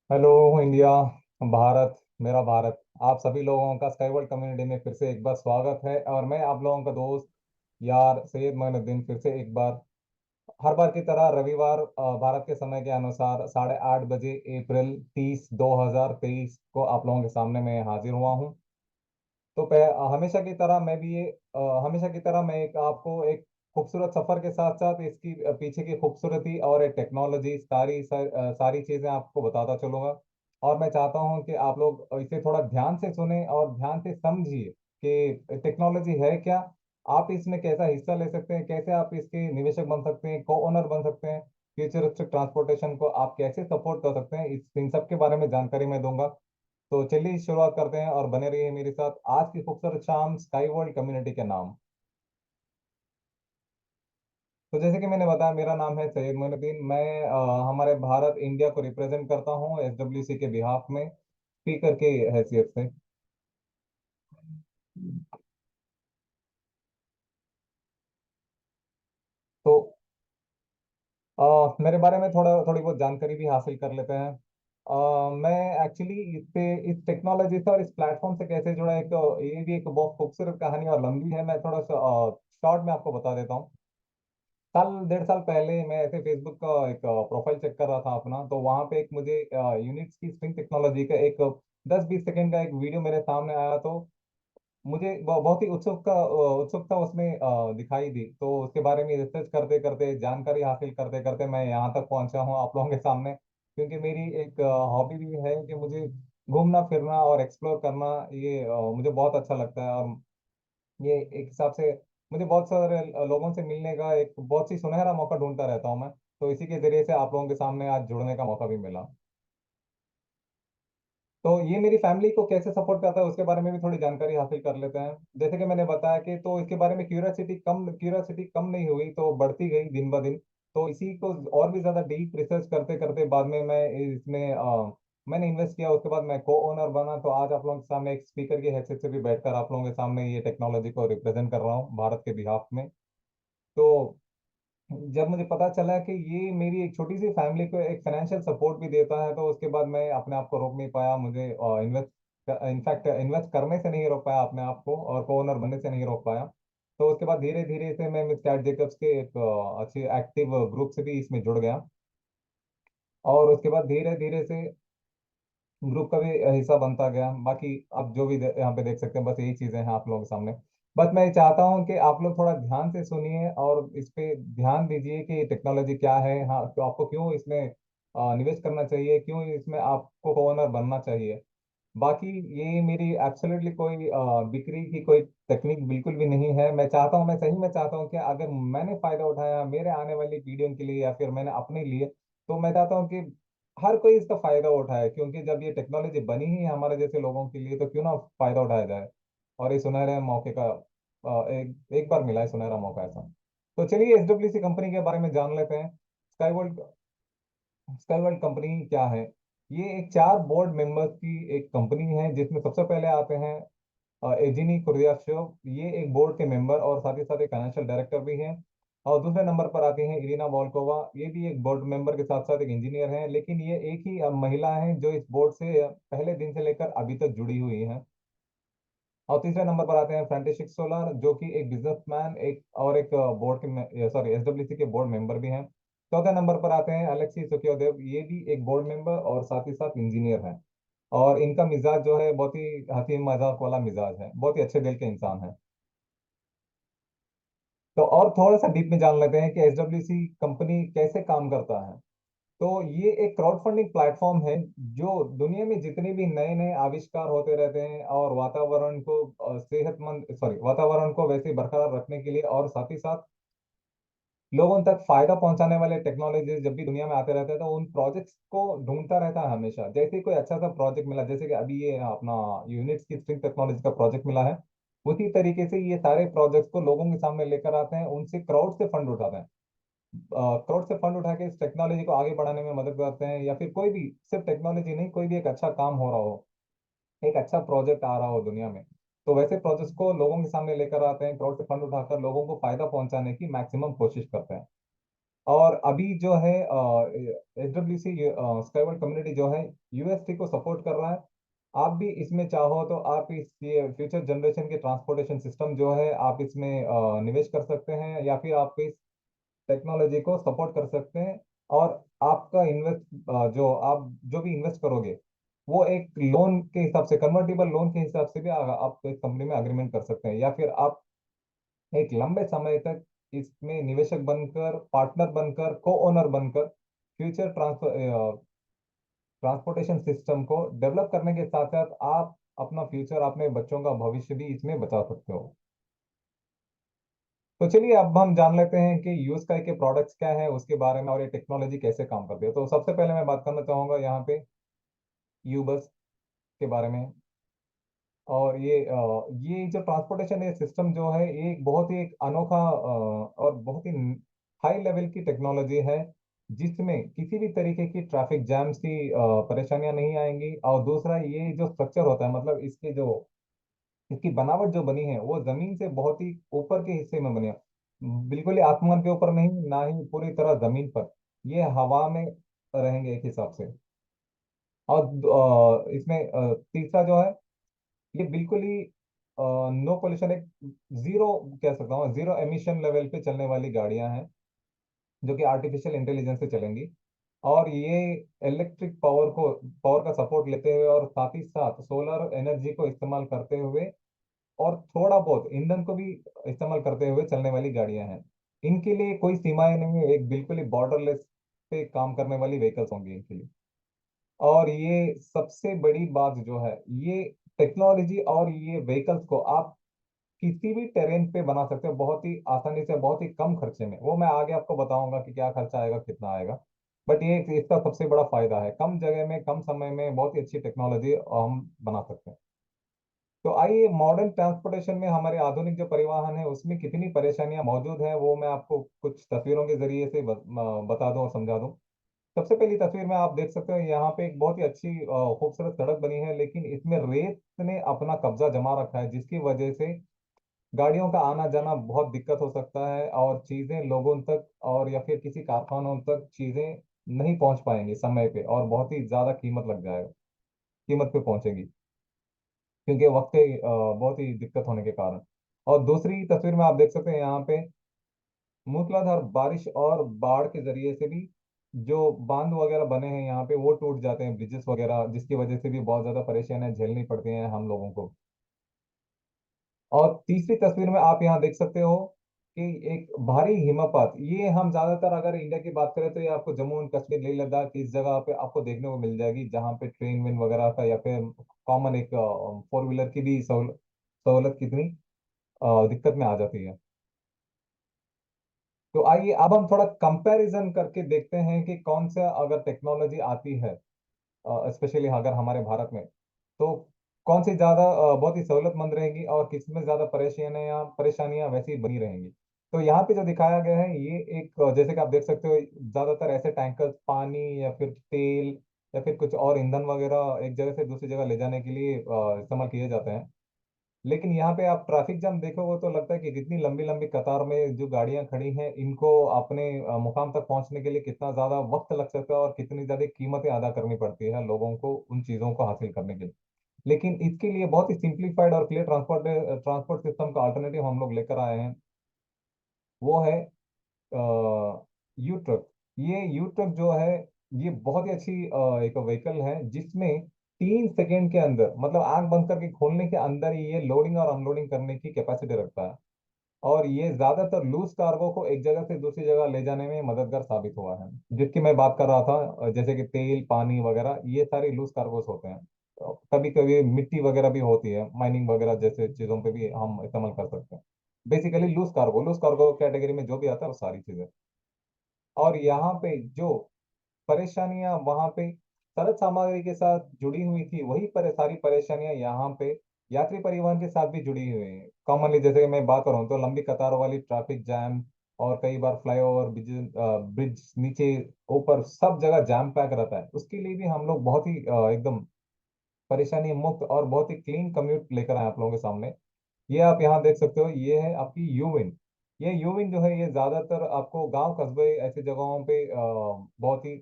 Hello India, Bharat, मेरा भारत। आप सभी लोगों का स्काई वर्ल्ड कम्युनिटी में फिर से एक बार स्वागत है। और मैं आप लोगों का दोस्त यार सैयद मोइनुद्दीन फिर से एक बार हर बार की तरह रविवार भारत के समय के अनुसार 8:30 बजे अप्रैल 30 2023 को आप लोगों के सामने मैं हाजिर हुआ हूँ। तो हमेशा की तरह मैं भी हमेशा की तरह मैं एक आपको एक खूबसूरत सफर के साथ साथ इसकी पीछे की खूबसूरती और एक टेक्नोलॉजी सारी चीजें आपको बताता चलूंगा। और मैं चाहता हूं कि आप लोग इसे थोड़ा ध्यान से सुने और ध्यान से समझिए कि टेक्नोलॉजी है क्या, आप इसमें कैसा हिस्सा ले सकते हैं, कैसे आप इसके निवेशक बन सकते हैं, को ओनर बन सकते हैं, फ्यूचरिस्टिक ट्रांसपोर्टेशन को आप कैसे सपोर्ट कर सकते हैं, इस इन सब के बारे में जानकारी मैं दूंगा। तो चलिए शुरुआत करते हैं और बने रहिए मेरे साथ आज की खूबसूरत शाम स्काई वर्ल्ड कम्युनिटी के नाम। तो जैसे कि मैंने बताया, मेरा नाम है सैयद मोइनुद्दीन। मैं हमारे भारत इंडिया को रिप्रेजेंट करता हूँ एसडब्ल्यूसी के बिहाफ में स्पीकर की हैसियत से। तो मेरे बारे में थोड़ी बहुत जानकारी भी हासिल कर लेते हैं। मैं एक्चुअली इस टेक्नोलॉजी से और इस प्लेटफॉर्म से कैसे जुड़ा, एक ये भी एक बहुत खूबसूरत कहानी और लंबी है। मैं थोड़ा सा शॉर्ट में आपको बता देता हूँ। साल डेढ़ साल पहले मैं ऐसे फेसबुक का एक प्रोफाइल चेक कर रहा था अपना, तो वहां पे एक मुझे यूनिक्स की स्ट्रिंग टेक्नोलॉजी का एक 10-20 सेकंड का एक वीडियो मेरे सामने आया। तो मुझे बहुत ही उत्सुकता उसमें दिखाई दी। तो उसके बारे में रिसर्च करते करते, जानकारी हासिल करते करते मैं यहाँ तक पहुंचा हूँ आप लोगों के सामने। क्योंकि मेरी एक हॉबी भी है कि मुझे घूमना फिरना और एक्सप्लोर करना, ये मुझे बहुत अच्छा लगता है। और ये एक हिसाब से मुझे बहुत सारे लोगों से मिलने का एक बहुत सी सुनहरा मौका ढूंढता रहता हूँ मैं। तो इसी के जरिए से आप लोगों के सामने आज जुड़ने का मौका भी मिला। तो ये मेरी फैमिली को कैसे सपोर्ट करता है उसके बारे में भी थोड़ी जानकारी हासिल कर लेते हैं। जैसे कि मैंने बताया कि तो इसके बारे में क्यूरियोसिटी कम नहीं हुई, तो बढ़ती गई दिन ब दिन। तो इसी को और भी ज्यादा डीप रिसर्च करते करते बाद में मैं इसमें मैंने इन्वेस्ट किया। उसके बाद मैं को ओनर बना। तो आज आप लोगों के सामने एक स्पीकर की हैसियत से भी बैठकर आप लोगों के सामने ये टेक्नोलॉजी को रिप्रेजेंट कर रहा हूँ भारत के बिहाफ में। तो जब मुझे पता चला कि ये मेरी एक छोटी सी फैमिली को एक फाइनेंशियल सपोर्ट भी देता है, तो उसके बाद मैं अपने आप को रोक नहीं पाया। मुझे इन्वेस्ट करने से नहीं रोक पाया अपने आप को, और को ओनर बनने से नहीं रोक पाया। तो उसके बाद धीरे धीरे से मैं मिस कैट जेकब्स के एक अच्छे एक्टिव ग्रुप से भी इसमें जुड़ गया। और उसके बाद धीरे धीरे से ग्रुप का भी हिस्सा बनता गया। बाकी आप जो भी यहाँ पे देख सकते हैं, बस यही चीजें हैं आप लोगों के सामने। बस मैं चाहता हूँ कि आप लोग थोड़ा ध्यान से सुनिए और इस पे ध्यान दीजिए कि टेक्नोलॉजी क्या है, हाँ, तो आपको क्यों इसमें निवेश करना चाहिए, क्यों इसमें आपको ओनर बनना चाहिए। बाकी ये मेरी एब्सोल्युटली कोई बिक्री की कोई टेक्निक बिल्कुल भी नहीं है। मैं सही में चाहता हूँ कि अगर मैंने फायदा उठाया मेरे आने वाली पीढ़ियों के लिए या फिर मैंने अपने लिए, तो मैं चाहता हूँ कि हर कोई इसका फायदा उठाए। क्योंकि जब ये टेक्नोलॉजी बनी ही है हमारे जैसे लोगों के लिए, तो क्यों ना फायदा उठाया जाए। और ये सुनहरे मौके का एक बार मिला है सुनहरा मौका ऐसा। तो चलिए एसडब्ल्यूसी कंपनी के बारे में जान लेते हैं। Sky world sky world company क्या है। ये एक 4 बोर्ड मेंबर्स की एक कंपनी है, जिसमें सबसे पहले आते हैं एजिनी कुरियाशोव। ये एक बोर्ड के मेंबर और साथ ही साथ एक फाइनेंशियल डायरेक्टर भी हैं। और दूसरे नंबर पर आती हैं इरिना वोल्कोवा। ये भी एक बोर्ड मेंबर के साथ साथ एक इंजीनियर हैं, लेकिन ये एक ही महिला हैं जो इस बोर्ड से पहले दिन से लेकर अभी तक जुड़ी हुई हैं। और तीसरे नंबर पर आते हैं फ्रांटिशिक सोलर, जो कि एक बिजनेसमैन एक और एक बोर्ड के सॉरी एसडब्ल्यूसी के बोर्ड मेंबर भी हैं। चौथे नंबर पर आते हैं अलेक्सी सुखियोदेव। ये भी एक बोर्ड मेंबर और साथ ही साथ इंजीनियर हैं। और इनका मिजाज जो है बहुत ही हंसी मजाक वाला मिजाज है, बहुत ही अच्छे दिल के इंसान है। तो और थोड़ा सा डीप में जान लेते हैं कि एसडब्ल्यूसी कंपनी कैसे काम करता है। तो ये एक क्राउड फंडिंग प्लेटफॉर्म है जो दुनिया में जितने भी नए नए आविष्कार होते रहते हैं और वातावरण को वैसे ही बरकरार रखने के लिए, और साथ ही साथ लोगों तक फायदा पहुंचाने वाले टेक्नोलॉजी जब भी दुनिया में आते रहते हैं, तो उन प्रोजेक्ट्स को ढूंढता रहता है हमेशा। जैसे ही कोई अच्छा सा प्रोजेक्ट मिला, जैसे कि अभी ये अपना यूनिट्स की स्ट्रिंग टेक्नोलॉजी का प्रोजेक्ट मिला है, उसी तरीके से ये सारे प्रोजेक्ट्स को लोगों के सामने लेकर आते हैं, उनसे क्राउड से फंड उठाते हैं। क्राउड से फंड उठा के इस टेक्नोलॉजी को आगे बढ़ाने में मदद करते हैं, या फिर कोई भी, सिर्फ टेक्नोलॉजी नहीं, कोई भी एक अच्छा काम हो रहा हो, एक अच्छा प्रोजेक्ट आ रहा हो दुनिया में, तो वैसे प्रोजेक्ट्स को लोगों के सामने लेकर आते हैं, क्राउड से फंड उठाकर लोगों को फायदा पहुंचाने की मैक्सिमम कोशिश करते हैं। और अभी जो है SWC स्काईवर्ल्ड कम्युनिटी जो है UST को सपोर्ट कर रहा है। आप भी इसमें चाहो तो आप इस ये फ्यूचर जनरेशन के ट्रांसपोर्टेशन सिस्टम जो है आप इसमें निवेश कर सकते हैं, या फिर आप इस टेक्नोलॉजी को सपोर्ट कर सकते हैं। और आपका इन्वेस्ट जो आप जो भी इन्वेस्ट करोगे वो एक लोन के हिसाब से, कन्वर्टेबल लोन के हिसाब से भी आप इस कंपनी में अग्रीमेंट कर सकते हैं, या फिर आप एक लंबे समय तक इसमें निवेशक बनकर, पार्टनर बनकर, को ओनर बनकर फ्यूचर ट्रांसपोर्टेशन सिस्टम को डेवलप करने के साथ साथ आप अपना फ्यूचर, अपने बच्चों का भविष्य भी इसमें बचा सकते हो। तो चलिए अब हम जान लेते हैं कि यूज का के प्रोडक्ट्स क्या है उसके बारे में, और ये टेक्नोलॉजी कैसे काम करती है। तो सबसे पहले मैं बात करना चाहूंगा यहाँ पे यू बस के बारे में। और ये जो ट्रांसपोर्टेशन ये सिस्टम जो है, ये एक बहुत ही एक अनोखा और बहुत ही हाई लेवल की टेक्नोलॉजी है, जिसमें किसी भी तरीके की ट्रैफिक जैम्स की परेशानियां नहीं आएंगी। और दूसरा, ये जो स्ट्रक्चर होता है, मतलब इसकी बनावट जो बनी है वो जमीन से बहुत ही ऊपर के हिस्से में बनी है, बिल्कुल ही आसमान के ऊपर नहीं, ना ही पूरी तरह जमीन पर। ये हवा में रहेंगे एक हिसाब से। और इसमें तीसरा जो है, ये बिल्कुल ही नो पोल्यूशन, एक जीरो कह सकता हूँ, जीरो एमिशन लेवल पे चलने वाली गाड़ियां हैं, जो कि आर्टिफिशियल इंटेलिजेंस से चलेंगी। और ये इलेक्ट्रिक पावर का सपोर्ट लेते हुए, और साथ ही साथ सोलर एनर्जी को इस्तेमाल करते हुए, और थोड़ा बहुत ईंधन को भी इस्तेमाल करते हुए चलने वाली गाड़ियां हैं। इनके लिए कोई सीमाएं नहीं है, एक बिल्कुल ही बॉर्डरलेस पे काम करने वाली व्हीकल्स होंगी इनके लिए। और ये सबसे बड़ी बात जो है, ये टेक्नोलॉजी और ये व्हीकल्स को आप किसी भी टेरेन पे बना सकते हो बहुत ही आसानी से, बहुत ही कम खर्चे में। वो मैं आगे आपको बताऊंगा कि क्या खर्चा आएगा, कितना आएगा। बट ये इसका सबसे बड़ा फायदा है, कम जगह में कम समय में बहुत ही अच्छी टेक्नोलॉजी हम बना सकते हैं। तो आइए, मॉडर्न ट्रांसपोर्टेशन में हमारे आधुनिक जो परिवहन है उसमें कितनी परेशानियां मौजूद हैं वो मैं आपको कुछ तस्वीरों के जरिए से बता दूं और समझा दूं। सबसे पहली तस्वीर में आप देख सकते हो, यहाँ पे एक बहुत ही अच्छी खूबसूरत सड़क बनी है, लेकिन इसमें रेत ने अपना कब्जा जमा रखा है, जिसकी वजह से गाड़ियों का आना जाना बहुत दिक्कत हो सकता है, और चीजें लोगों तक और या फिर किसी कारखानों तक चीजें नहीं पहुंच पाएंगी समय पे, और बहुत ही ज्यादा कीमत लग जाएगा, कीमत पे पहुंचेगी, क्योंकि वक्त के बहुत ही दिक्कत होने के कारण। और दूसरी तस्वीर में आप देख सकते हैं, यहाँ पे मूसलाधार बारिश और बाढ़ के जरिए से भी जो बांध वगैरह बने हैं यहाँ पे वो टूट जाते हैं, ब्रिजेस वगैरह, जिसकी वजह से भी बहुत ज्यादा परेशानियां झेलनी पड़ती हैं हम लोगों को। और तीसरी तस्वीर में आप यहाँ देख सकते हो कि एक भारी हिमपात, ये हम ज्यादातर अगर इंडिया की बात करें तो ये आपको जम्मू एंड कश्मीर, लेह लद्दाख इस जगह पे आपको देखने को मिल जाएगी, जहाँ पे ट्रेन वेन वगैरह का, या फिर कॉमन एक फोर व्हीलर की भी सहूलत कितनी दिक्कत में आ जाती है। तो आइए अब हम थोड़ा कंपैरिजन करके देखते हैं कि कौन सा अगर टेक्नोलॉजी आती है, स्पेशली अगर हमारे भारत में, तो कौन सी ज्यादा बहुत ही सहूलतमंद रहेगी, और किसमें ज्यादा परेशानियां परेशानियां वैसी ही बनी रहेंगी। तो यहाँ पे जो दिखाया गया है, ये एक जैसे कि आप देख सकते हो, ज्यादातर ऐसे टैंकर पानी या फिर तेल या फिर कुछ और ईंधन वगैरह एक जगह से दूसरी जगह ले जाने के लिए इस्तेमाल किए जाते हैं। लेकिन यहाँ पे आप ट्रैफिक जाम देखोगे तो लगता है कि कितनी लंबी लंबी कतार में जो गाड़ियां खड़ी हैं, इनको अपने मुकाम तक पहुंचने के लिए कितना ज्यादा वक्त लग सकता है, और कितनी ज्यादा कीमतें अदा करनी पड़ती है लोगों को उन चीजों को हासिल करने के लिए। लेकिन इसके लिए बहुत ही सिंप्लीफाइड और क्लियर ट्रांसपोर्ट सिस्टम का अल्टरनेटिव हम लोग लेकर आए हैं। वो है यू ट्रक। ये यू ट्रक जो है, ये बहुत ही अच्छी एक व्हीकल है, जिसमें 3 सेकेंड के अंदर, मतलब आंख बंद करके खोलने के अंदर ही ये लोडिंग और अनलोडिंग करने की कैपेसिटी रखता है। और ये ज्यादातर लूज कार्गो को एक जगह से दूसरी जगह ले जाने में मददगार साबित हुआ है, जिसकी मैं बात कर रहा था, जैसे कि तेल पानी वगैरह, ये सारे लूज कार्गोस होते हैं। कभी कभी मिट्टी वगैरह भी होती है, माइनिंग वगैरह जैसे चीजों पे भी हम इस्तेमाल कर सकते हैं। बेसिकली लूज कार्गो कैटेगरी में जो भी आता है वो सारी चीजें। और यहाँ पे जो परेशानियां वहां पे सड़क सामग्री के साथ जुड़ी हुई थी, वही सारी परेशानियां यहाँ पे यात्री परिवहन के साथ भी जुड़ी हुई हैं। कॉमनली जैसे कि मैं बात कर रहा हूँ, तो लंबी कतारों वाली ट्रैफिक जैम, और कई बार फ्लाईओवर, ब्रिज नीचे ऊपर सब जगह जैम पैक रहता है, उसके लिए भी हम लोग बहुत ही एकदम परेशानी मुक्त और बहुत ही क्लीन कम्यूट लेकर आए आप लोगों के सामने। ये आप यहाँ देख सकते हो, ये है आपकी यूविन। ये यूविंग जो है ये ज्यादातर आपको गांव कस्बे ऐसी जगहों पे बहुत ही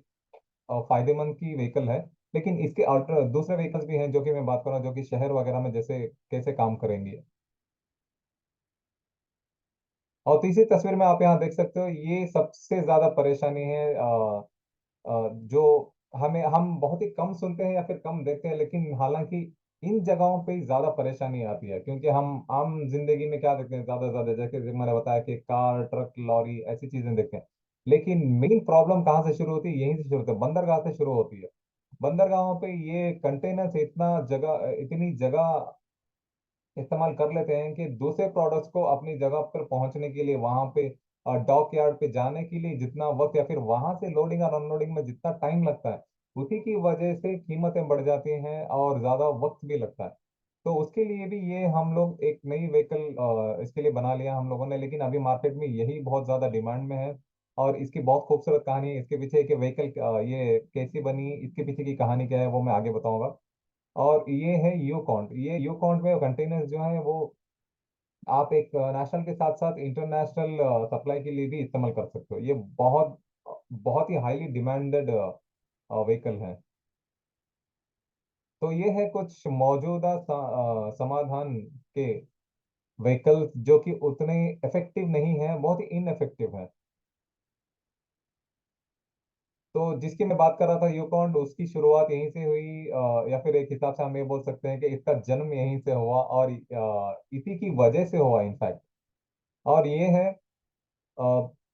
फायदेमंद की व्हीकल है। लेकिन इसके अल्टर दूसरे व्हीकल्स भी हैं जो कि मैं बात कर रहा हूँ, जो कि शहर वगैरह में जैसे कैसे काम करेंगे। और तीसरी तस्वीर में आप यहाँ देख सकते हो, ये सबसे ज्यादा परेशानी है जो हम बहुत ही कम सुनते हैं या फिर कम देखते हैं, लेकिन हालांकि इन जगहों पे ही ज्यादा परेशानी आती है, क्योंकि हम आम जिंदगी में क्या देखते हैं, ज्यादा से ज्यादा जैसे मैंने बताया कि कार ट्रक लॉरी ऐसी चीजें देखते हैं। लेकिन मेन प्रॉब्लम कहाँ से शुरू होती है, यहीं से शुरू होती है, बंदरगाह से शुरू होती है। बंदरगाहों पे ये कंटेनर्स इतनी जगह इस्तेमाल कर लेते हैं कि दूसरे प्रोडक्ट्स को अपनी जगह पर पहुंचने के लिए वहां पे डॉक यार्ड पे जाने के लिए जितना वक्त, या फिर वहां से लोडिंग और अनलोडिंग में जितना टाइम लगता है, उसी की वजह से कीमतें बढ़ जाती हैं और ज्यादा वक्त भी लगता है। तो उसके लिए भी ये हम लोग एक नई व्हीकल इसके लिए बना लिया हम लोगों ने, लेकिन अभी मार्केट में यही बहुत ज्यादा डिमांड में है। और इसकी बहुत खूबसूरत कहानी है, इसके पीछे कि व्हीकल ये कैसी बनी, इसके पीछे की कहानी क्या है वो मैं आगे बताऊंगा। और ये है यूकॉन्ट। ये यूकॉन्ट में कंटेनर्स जो है वो आप एक नेशनल के साथ साथ इंटरनेशनल सप्लाई के लिए भी इस्तेमाल कर सकते हो। ये बहुत बहुत ही हाईली डिमांडेड व्हीकल है। तो ये है कुछ मौजूदा समाधान के व्हीकल जो कि उतने इफेक्टिव नहीं है, बहुत ही इनइफेक्टिव है। तो जिसकी मैं बात कर रहा था यूकॉन, उसकी शुरुआत यहीं से हुई, या फिर एक हिसाब से हम ये बोल सकते हैं कि इसका जन्म यहीं से हुआ और इसी की वजह से हुआ इनफैक्ट। और ये है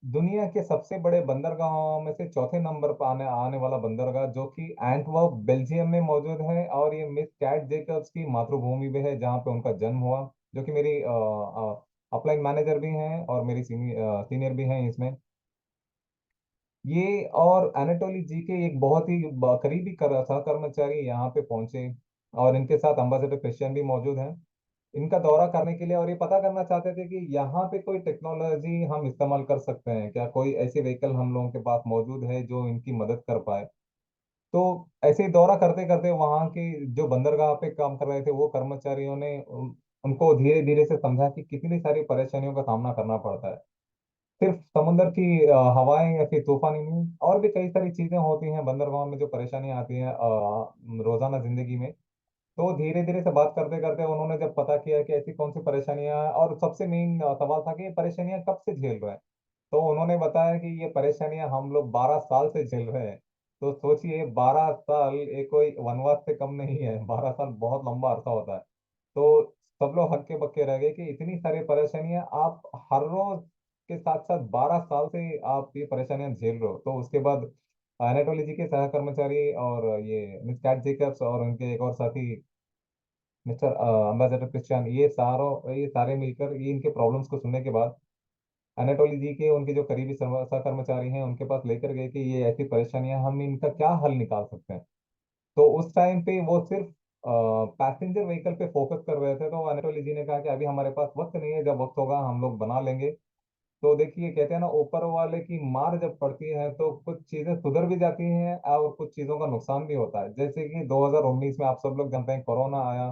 दुनिया के सबसे बड़े बंदरगाहों में से चौथे नंबर पर आने आने वाला बंदरगाह, जो कि एंटवर्प बेल्जियम में मौजूद है। और ये मिस कैट जेकब्स की मातृभूमि भी है, जहाँ पे उनका जन्म हुआ, जो कि मेरी अपलाइन मैनेजर भी हैं और मेरी सीनियर भी हैं इसमें। ये और एनाटोली जी के एक बहुत ही करीबी सहकर्मचारी यहाँ पे पहुंचे, और इनके साथ अम्बासेडर क्रिश्चियन भी मौजूद हैं इनका दौरा करने के लिए, और ये पता करना चाहते थे कि यहाँ पे कोई टेक्नोलॉजी हम इस्तेमाल कर सकते हैं क्या, कोई ऐसी व्हीकल हम लोगों के पास मौजूद है जो इनकी मदद कर पाए। तो ऐसे ही दौरा करते करते वहाँ के जो बंदरगाह पे काम कर रहे थे वो कर्मचारियों ने उनको धीरे धीरे से समझा कि कितनी सारी परेशानियों का सामना करना पड़ता है। सिर्फ समुद्र की हवाएं या फिर तूफान ही नहीं, और भी कई सारी चीजें होती हैं बंदरगाह में जो परेशानियां आती हैं रोजाना जिंदगी में। तो धीरे धीरे से बात करते करते उन्होंने जब पता किया कि ऐसी कौन सी परेशानियां हैं, और सबसे मेन सवाल था कि ये परेशानियां कब से झेल रहे हैं, तो उन्होंने बताया कि ये परेशानियां हम लोग 12 साल से झेल रहे हैं। तो सोचिए 12 साल, ये कोई वनवास से कम नहीं है, 12 साल बहुत लंबा अरसा होता है। तो सब लोग हक्के बक्के रह गए कि इतनी सारी परेशानियां आप हर रोज के साथ साथ 12 साल से आप ये परेशानियां झेल रहे हो। तो उसके बाद एनाटोली जी के सह कर्मचारी और ये मिस कैट जेकब्स और उनके एक और साथी मिस्टर अम्बासेडर क्रिश्चियन, ये सारे मिलकर ये इनके प्रॉब्लम्स को सुनने के बाद एनाटोली जी के उनके जो करीबी सहकर्मचारी हैं उनके पास लेकर गए कि ये ऐसी परेशानियां, हम इनका क्या हल निकाल सकते हैं। तो उस टाइम पे वो सिर्फ पैसेंजर व्हीकल पे फोकस कर रहे थे। तो एनाटोली जी ने कहा कि अभी हमारे पास वक्त नहीं है, जब वक्त होगा हम लोग बना लेंगे। तो देखिए कहते हैं ना, ऊपर वाले की मार जब पड़ती है तो कुछ चीजें सुधर भी जाती हैं और कुछ चीजों का नुकसान भी होता है। जैसे कि 2019 में आप सब लोग जानते हैं कोरोना आया।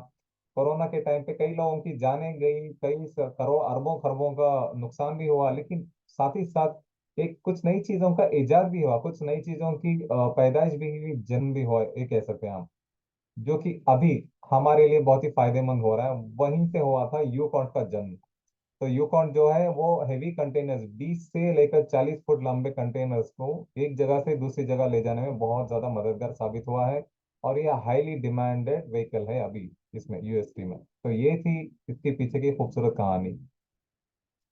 कोरोना के टाइम पे कई लोगों की जानें गई, कई करोड़ अरबों खरबों का नुकसान भी हुआ, लेकिन साथ ही साथ एक कुछ नई चीजों का इजाद भी हुआ, कुछ नई चीजों की पैदाइश भी हुई, जन्म भी हुआ, ये कह सकते हैं हम, जो कि अभी हमारे लिए बहुत ही फायदेमंद हो रहा है। वहीं से हुआ था यूकॉन्ट का जन्म। तो यूकॉन जो है वो हेवी कंटेनर्स, 20 से लेकर 40 फुट लंबे कंटेनर्स को एक जगह से दूसरी जगह ले जाने में बहुत ज्यादा मददगार साबित हुआ है। और ये हाईली डिमांडेड व्हीकल है अभी इसमें यूएसटी में। तो ये थी इसके पीछे की खूबसूरत कहानी।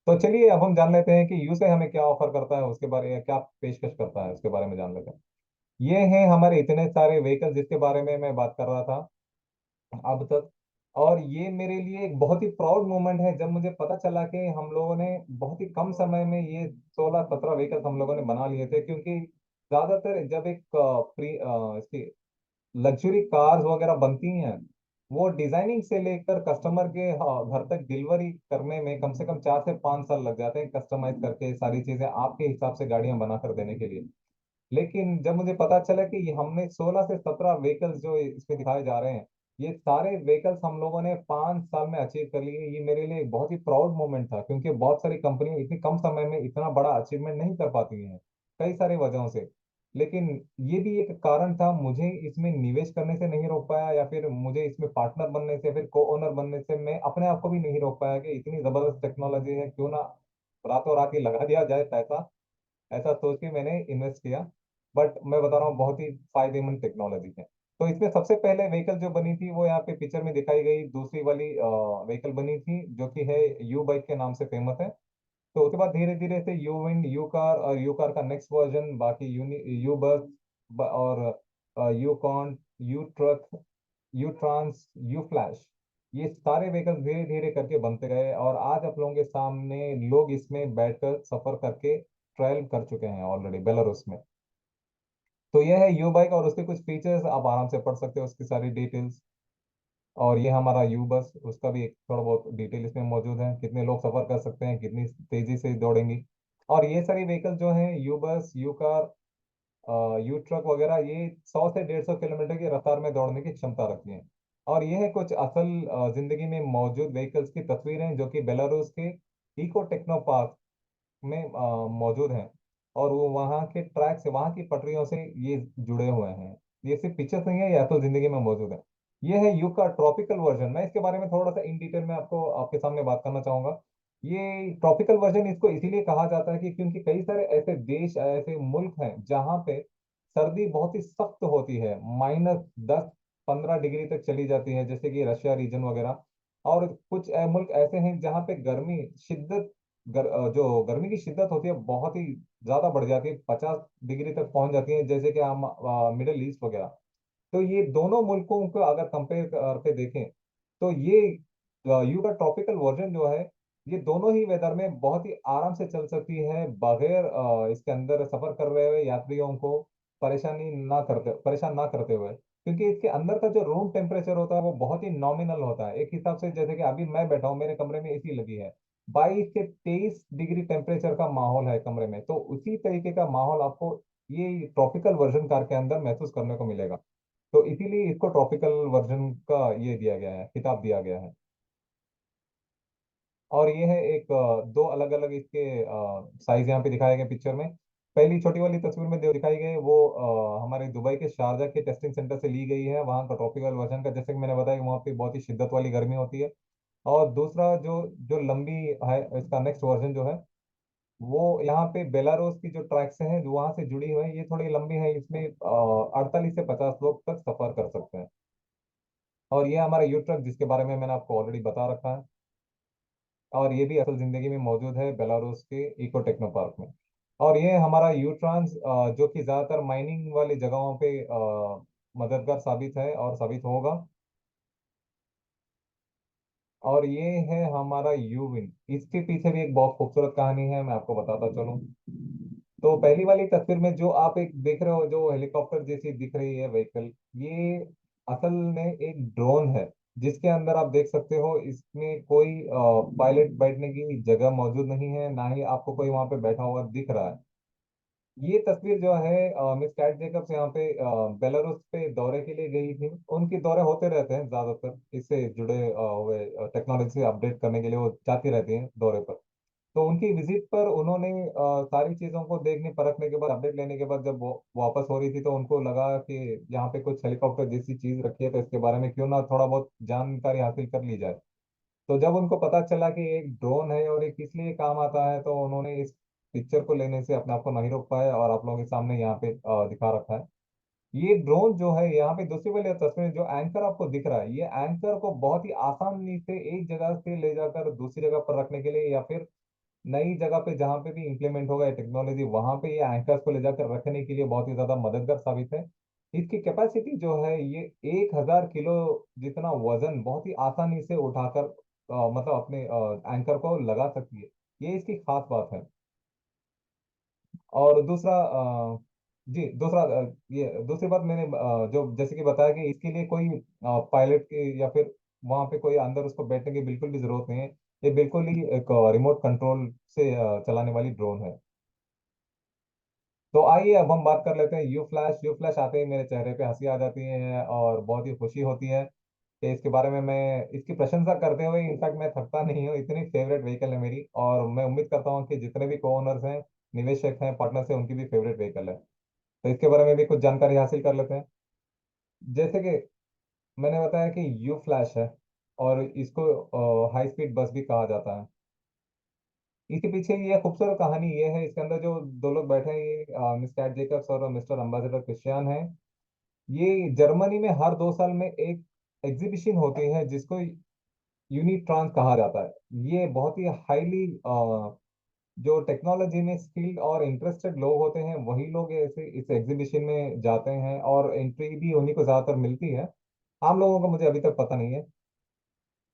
तो चलिए अब हम जान लेते हैं कि यूसे हमें क्या ऑफर करता है, उसके बारे में क्या पेशकश करता है, उसके बारे में जान लेते हैं। ये हैं हमारे इतने सारे व्हीकल जिसके बारे में मैं बात कर रहा था अब तक। और ये मेरे लिए एक बहुत ही प्राउड मोमेंट है जब मुझे पता चला कि हम लोगों ने बहुत ही कम समय में ये 16-17 व्हीकल हम लोगों ने बना लिए थे। क्योंकि ज्यादातर जब एक इसकी लग्जरी कार्स वगैरह बनती हैं, वो डिजाइनिंग से लेकर कस्टमर के घर तक डिलीवरी करने में कम से कम 4 से 5 साल लग जाते हैं, कस्टमाइज करके सारी चीजें आपके हिसाब से गाड़ियां बना कर देने के लिए। लेकिन जब मुझे पता चला कि ये हमने 16 से 17 व्हीकल्स जो इसमें दिखाए जा रहे हैं, ये सारे व्हीकल्स हम लोगों ने 5 साल में अचीव कर लिए। ये मेरे लिए एक बहुत ही प्राउड मोमेंट था, क्योंकि बहुत सारी कंपनियां इतनी कम समय में इतना बड़ा अचीवमेंट नहीं कर पाती हैं, कई सारी वजहों से। लेकिन ये भी एक कारण था, मुझे इसमें निवेश करने से नहीं रोक पाया, या फिर मुझे इसमें पार्टनर बनने से, फिर को ओनर बनने से मैं अपने आप को भी नहीं रोक पाया कि इतनी जबरदस्त टेक्नोलॉजी है, क्यों ना रातों रात ही लगा दिया जाए पैसा। ऐसा सोच के मैंने इन्वेस्ट किया। बट मैं बता रहा हूँ, बहुत ही फायदेमंद टेक्नोलॉजी है। तो इसमें सबसे पहले व्हीकल जो बनी थी वो यहाँ पे पिक्चर में दिखाई गई दूसरी वाली व्हीकल बनी थी, जो कि है यू बाइक के नाम से फेमस है। तो उसके बाद धीरे धीरे से यू विंड, यू कार, और यू कार का नेक्स्ट वर्जन, बाकी यू बस, और U con, U truck, U trans, U flash, ये सारे व्हीकल धीरे धीरे करके बनते गए, और आज आप लोगों के सामने लोग इसमें बैठकर सफर करके ट्रायल कर चुके हैं ऑलरेडी बेलारूस में। तो यह है यू बाइक, और उसके कुछ फीचर्स आप आराम से पढ़ सकते हो, उसकी सारी डिटेल्स। और ये हमारा यू बस, उसका भी एक थोड़ा बहुत डिटेल इसमें मौजूद है, कितने लोग सफर कर सकते हैं, कितनी तेजी से दौड़ेंगी। और ये सारी व्हीकल जो हैं, यू बस, यू कार, यू ट्रक वगैरह, ये 100 से 150 किलोमीटर की रफ्तार में दौड़ने की क्षमता रखती हैं। और ये है कुछ असल जिंदगी में मौजूद व्हीकल्स की तस्वीरें, जो कि बेलारूस के इको टेक्नो पार्क में मौजूद हैं। और वो वहाँ के ट्रैक से, वहाँ की पटरियों से ये जुड़े हुए हैं। ये सिर्फ पिक्चर्स नहीं है, ये असल जिंदगी में मौजूद है। ये है यू का ट्रॉपिकल वर्जन। मैं इसके बारे में थोड़ा सा इन डिटेल में आपको आपके सामने बात करना चाहूंगा। ये ट्रॉपिकल वर्जन इसको इसीलिए कहा जाता है कि क्योंकि कई सारे ऐसे देश, ऐसे मुल्क हैं जहाँ पे सर्दी बहुत ही सख्त होती है, -10-15 डिग्री तक चली जाती है, जैसे कि रशिया रीजन वगैरह। और कुछ मुल्क ऐसे हैं जहाँ पे गर्मी शिद्दत, जो गर्मी की शिद्दत होती है बहुत ही ज्यादा बढ़ जाती है, 50 डिग्री तक पहुंच जाती है, जैसे कि हम मिडिल ईस्ट वगैरह। तो ये दोनों मुल्कों को अगर कंपेयर करके देखें, तो ये यू का ट्रॉपिकल वर्जन जो है, ये दोनों ही वेदर में बहुत ही आराम से चल सकती है, बगैर इसके अंदर सफर कर रहे हुए यात्रियों को परेशान ना करते हुए। क्योंकि इसके अंदर का जो रूम टेम्परेचर होता है वो बहुत ही नॉमिनल होता है, एक हिसाब से जैसे कि अभी मैं बैठा हूँ, मेरे कमरे में एसी लगी है, 22 से 23 डिग्री टेम्परेचर का माहौल है कमरे में। तो उसी तरीके का माहौल आपको ये ट्रॉपिकल वर्जन कार के अंदर महसूस करने को मिलेगा। तो इसीलिए इसको ट्रॉपिकल वर्जन का ये दिया गया है, खिताब दिया गया है। और ये है एक दो अलग अलग इसके साइज यहाँ पे दिखाए गए पिक्चर में। पहली छोटी वाली तस्वीर में जो दिखाई गई है वो हमारे दुबई के शारजा के टेस्टिंग सेंटर से ली गई है, वहाँ का ट्रॉपिकल वर्जन का, जैसे कि मैंने बताया कि वहाँ पे बहुत ही शिद्दत वाली गर्मी होती है। और दूसरा जो जो लंबी है, इसका नेक्स्ट वर्जन जो है, वो यहाँ पे बेलारूस की जो ट्रैक्स हैं जो वहाँ से जुड़ी हुई है, ये थोड़ी लंबी है, इसमें 48 से 50 लोग तक सफर कर सकते हैं। और ये हमारा यू ट्रक, जिसके बारे में मैंने आपको ऑलरेडी बता रखा है। और ये भी असल जिंदगी में मौजूद है बेलारूस के इको टेक्नो पार्क में। और ये हमारा यू ट्रांस, जो कि ज्यादातर माइनिंग वाली जगहों पे मददगार साबित है और साबित होगा। और ये है हमारा यू विन। इसके पीछे भी एक बहुत खूबसूरत कहानी है, मैं आपको बताता चलूं। तो पहली वाली तस्वीर में जो आप एक देख रहे हो, जो हेलीकॉप्टर जैसी दिख रही है व्हीकल, ये असल में एक ड्रोन है, जिसके अंदर आप देख सकते हो इसमें कोई पायलट बैठने की जगह मौजूद नहीं है, ना ही आपको कोई वहां पे बैठा हुआ दिख रहा है। ये तस्वीर जो है, मिस कैट जेकब्स यहाँ पे बेलारूस पे दौरे के लिए गई थी। उनके दौरे होते रहते हैं ज्यादातर, इससे जुड़े हुए टेक्नोलॉजी से अपडेट करने के लिए वो जाती रहती हैं दौरे पर। तो उनकी विजिट पर उन्होंने सारी चीजों को देखने परखने के बाद, अपडेट लेने के बाद, जब वो वापस हो रही थी, तो उनको लगा कि यहाँ पे कुछ हेलीकॉप्टर जैसी चीज रखी है, तो इसके बारे में क्यों ना थोड़ा बहुत जानकारी हासिल कर ली जाए। तो जब उनको पता चला कि एक ड्रोन है और ये किस लिए काम आता है, तो उन्होंने इस पिक्चर को लेने से अपने आप को नहीं रोक पाए, और आप लोगों के सामने यहाँ पे दिखा रखा है। ये ड्रोन जो है, यहाँ पे दूसरी वाली तस्वीर में जो एंकर आपको दिख रहा है, ये एंकर को बहुत ही आसानी से एक जगह से ले जाकर दूसरी जगह पर रखने के लिए, या फिर नई जगह पे जहाँ पे भी इंप्लीमेंट होगा ये टेक्नोलॉजी, वहां पे ये एंकर्स को ले जाकर रखने के लिए बहुत ही ज्यादा मददगार साबित है। इसकी कैपेसिटी जो है, ये 1,000 किलो जितना वजन बहुत ही आसानी से उठाकर मतलब अपने एंकर को लगा सकती है। ये इसकी खास बात है। और दूसरा जी दूसरा ये दूसरी बात मैंने जो जैसे कि बताया कि इसके लिए कोई पायलट के या फिर वहां पे कोई अंदर उसको बैठने की बिल्कुल भी जरूरत नहीं है। ये बिल्कुल ही एक रिमोट कंट्रोल से चलाने वाली ड्रोन है। तो आइए अब हम बात कर लेते हैं यू फ्लैश। यू फ्लैश आते ही मेरे चेहरे पे हंसी आ जाती है और बहुत ही खुशी होती है। कि इसके बारे में मैं इसकी प्रशंसा करते हुए इनफैक्ट मैं थकता नहीं हूँ, इतनी फेवरेट व्हीकल है मेरी। और मैं उम्मीद करता हूँ कि जितने भी को ओनर्स हैं, निवेशक हैं, पार्टनर्स हैं, उनकी भी फेवरेट व्हीकल है। तो इसके बारे में भी कुछ जानकारी हासिल कर लेते हैं। जैसे कि मैंने बताया कि यू फ्लैश है, और इसको हाई स्पीड बस भी कहा जाता है। इसके पीछे ये खूबसूरत कहानी ये है, इसके अंदर जो दो लोग बैठे हैं, ये मिस्टर जेकब्स और मिस्टर अम्बासडर क्रिश्चियन है। ये जर्मनी में हर 2 साल में एक एग्जीबिशन होती है जिसको यूनिट्रॉन्स कहा जाता है। ये बहुत ही हाईली जो टेक्नोलॉजी में स्किल्ड और इंटरेस्टेड लोग होते हैं, वही लोग ऐसे इस एग्जीबिशन में जाते हैं, और एंट्री भी उन्हीं को ज्यादातर मिलती है। आम लोगों को मुझे अभी तक पता नहीं है,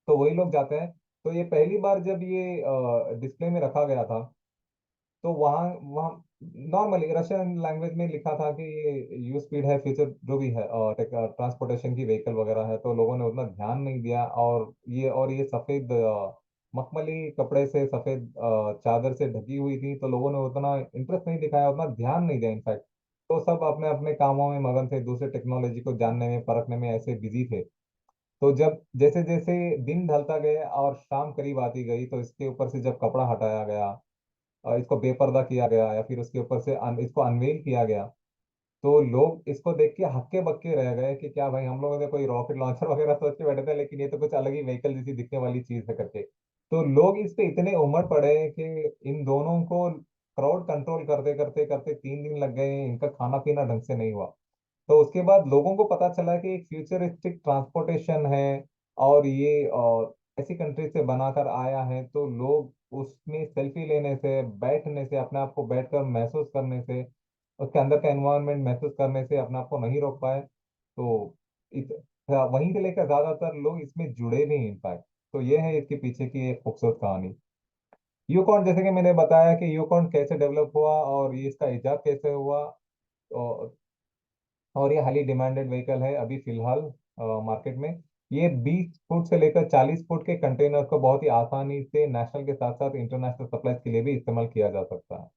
तो वही लोग जाते हैं। तो ये पहली बार जब ये डिस्प्ले में रखा गया था, तो वहाँ वहाँ नॉर्मली रशियन लैंग्वेज में लिखा था कि ये यू स्पीड है, फ्यूचर जो भी है ट्रांसपोर्टेशन की व्हीकल वगैरह है। तो लोगों ने उतना ध्यान नहीं दिया, और ये सफेद मखमली कपड़े से, सफेद चादर से ढकी हुई थी, तो लोगों ने उतना इंटरेस्ट नहीं दिखाया, उतना ध्यान नहीं दिया इनफैक्ट। तो सब अपने अपने कामों में मगन थे, दूसरे टेक्नोलॉजी को जानने में, परखने में ऐसे बिजी थे। तो जब जैसे जैसे दिन ढलता गया और शाम करीब आती गई, तो इसके ऊपर से जब कपड़ा हटाया गया और इसको बेपर्दा किया गया, या फिर उसके ऊपर से इसको अनवेल किया गया, तो लोग इसको देख के हक्के बक्के रह गए कि क्या भाई, हम लोगों ने कोई रॉकेट लॉन्चर वगैरह सोच के बैठे थे, लेकिन ये तो कुछ अलग ही व्हीकल जैसी दिखने वाली चीज है करके। तो लोग इस पे इतने उमड़ पड़े कि इन दोनों को क्राउड कंट्रोल करते करते करते 3 दिन लग गए, इनका खाना पीना ढंग से नहीं हुआ। तो उसके बाद लोगों को पता चला कि एक फ्यूचरिस्टिक ट्रांसपोर्टेशन है, और ये ऐसी कंट्री से बनाकर आया है, तो लोग उसमें सेल्फी लेने से, बैठने से, अपने आप को बैठकर महसूस करने से, उसके अंदर का एनवायरनमेंट महसूस करने से अपने आप को नहीं रोक पाए। तो इत, वहीं से लेकर ज्यादातर लोग इसमें जुड़े भी हैं इनफैक्ट। तो ये है इसके पीछे की एक खूबसूरत कहानी। यूकॉन, जैसे कि मैंने बताया कि यूकॉन कैसे डेवलप हुआ और ये इसका इजाद कैसे हुआ, और ये हाईली डिमांडेड व्हीकल है अभी फिलहाल मार्केट में। ये 20 फुट से लेकर 40 फुट के कंटेनर को बहुत ही आसानी से नेशनल के साथ साथ इंटरनेशनल सप्लाईज के लिए भी इस्तेमाल किया जा सकता है।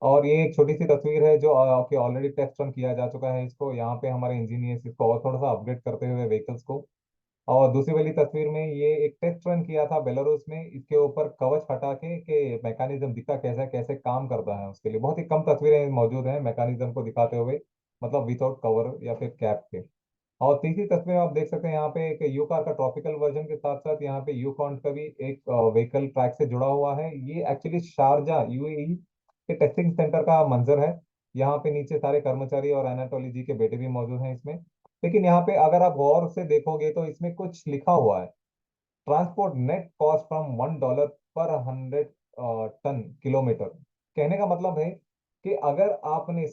और ये एक छोटी सी तस्वीर है जो कि ऑलरेडी टेस्ट रन किया जा चुका है इसको, यहाँ पे हमारे इंजीनियर्स इसको और थोड़ा सा अपग्रेड करते हुए व्हीकल्स को। और दूसरी वाली तस्वीर में ये एक टेस्ट रन किया था बेलारूस में, इसके ऊपर कवच हटा के मैकेनिज्म दिखा कैसे कैसे काम करता है। उसके लिए बहुत ही कम तस्वीरें मौजूद हैं मैकेनिज्म को दिखाते हुए, मतलब विदाउट कवर या फिर कैप के। और तीसरी तस्वीर में आप देख सकते हैं, यहाँ पे एक यू कार का ट्रॉपिकल वर्जन के साथ साथ यहाँ पे यू कॉन्ट का भी एक व्हीकल ट्रैक से जुड़ा हुआ है। ये एक्चुअली शारजा यूएई के टेस्टिंग सेंटर का मंजर है। यहाँ पे नीचे सारे कर्मचारी और एनाटोली जी के बेटे भी मौजूद हैं इसमें। लेकिन यहाँ पे अगर आप गौर से देखोगे तो इसमें कुछ लिखा हुआ है, ट्रांसपोर्ट नेट कॉस्ट फ्रॉम $1 पर 100 टन किलोमीटर। कहने का मतलब है कि अगर आपने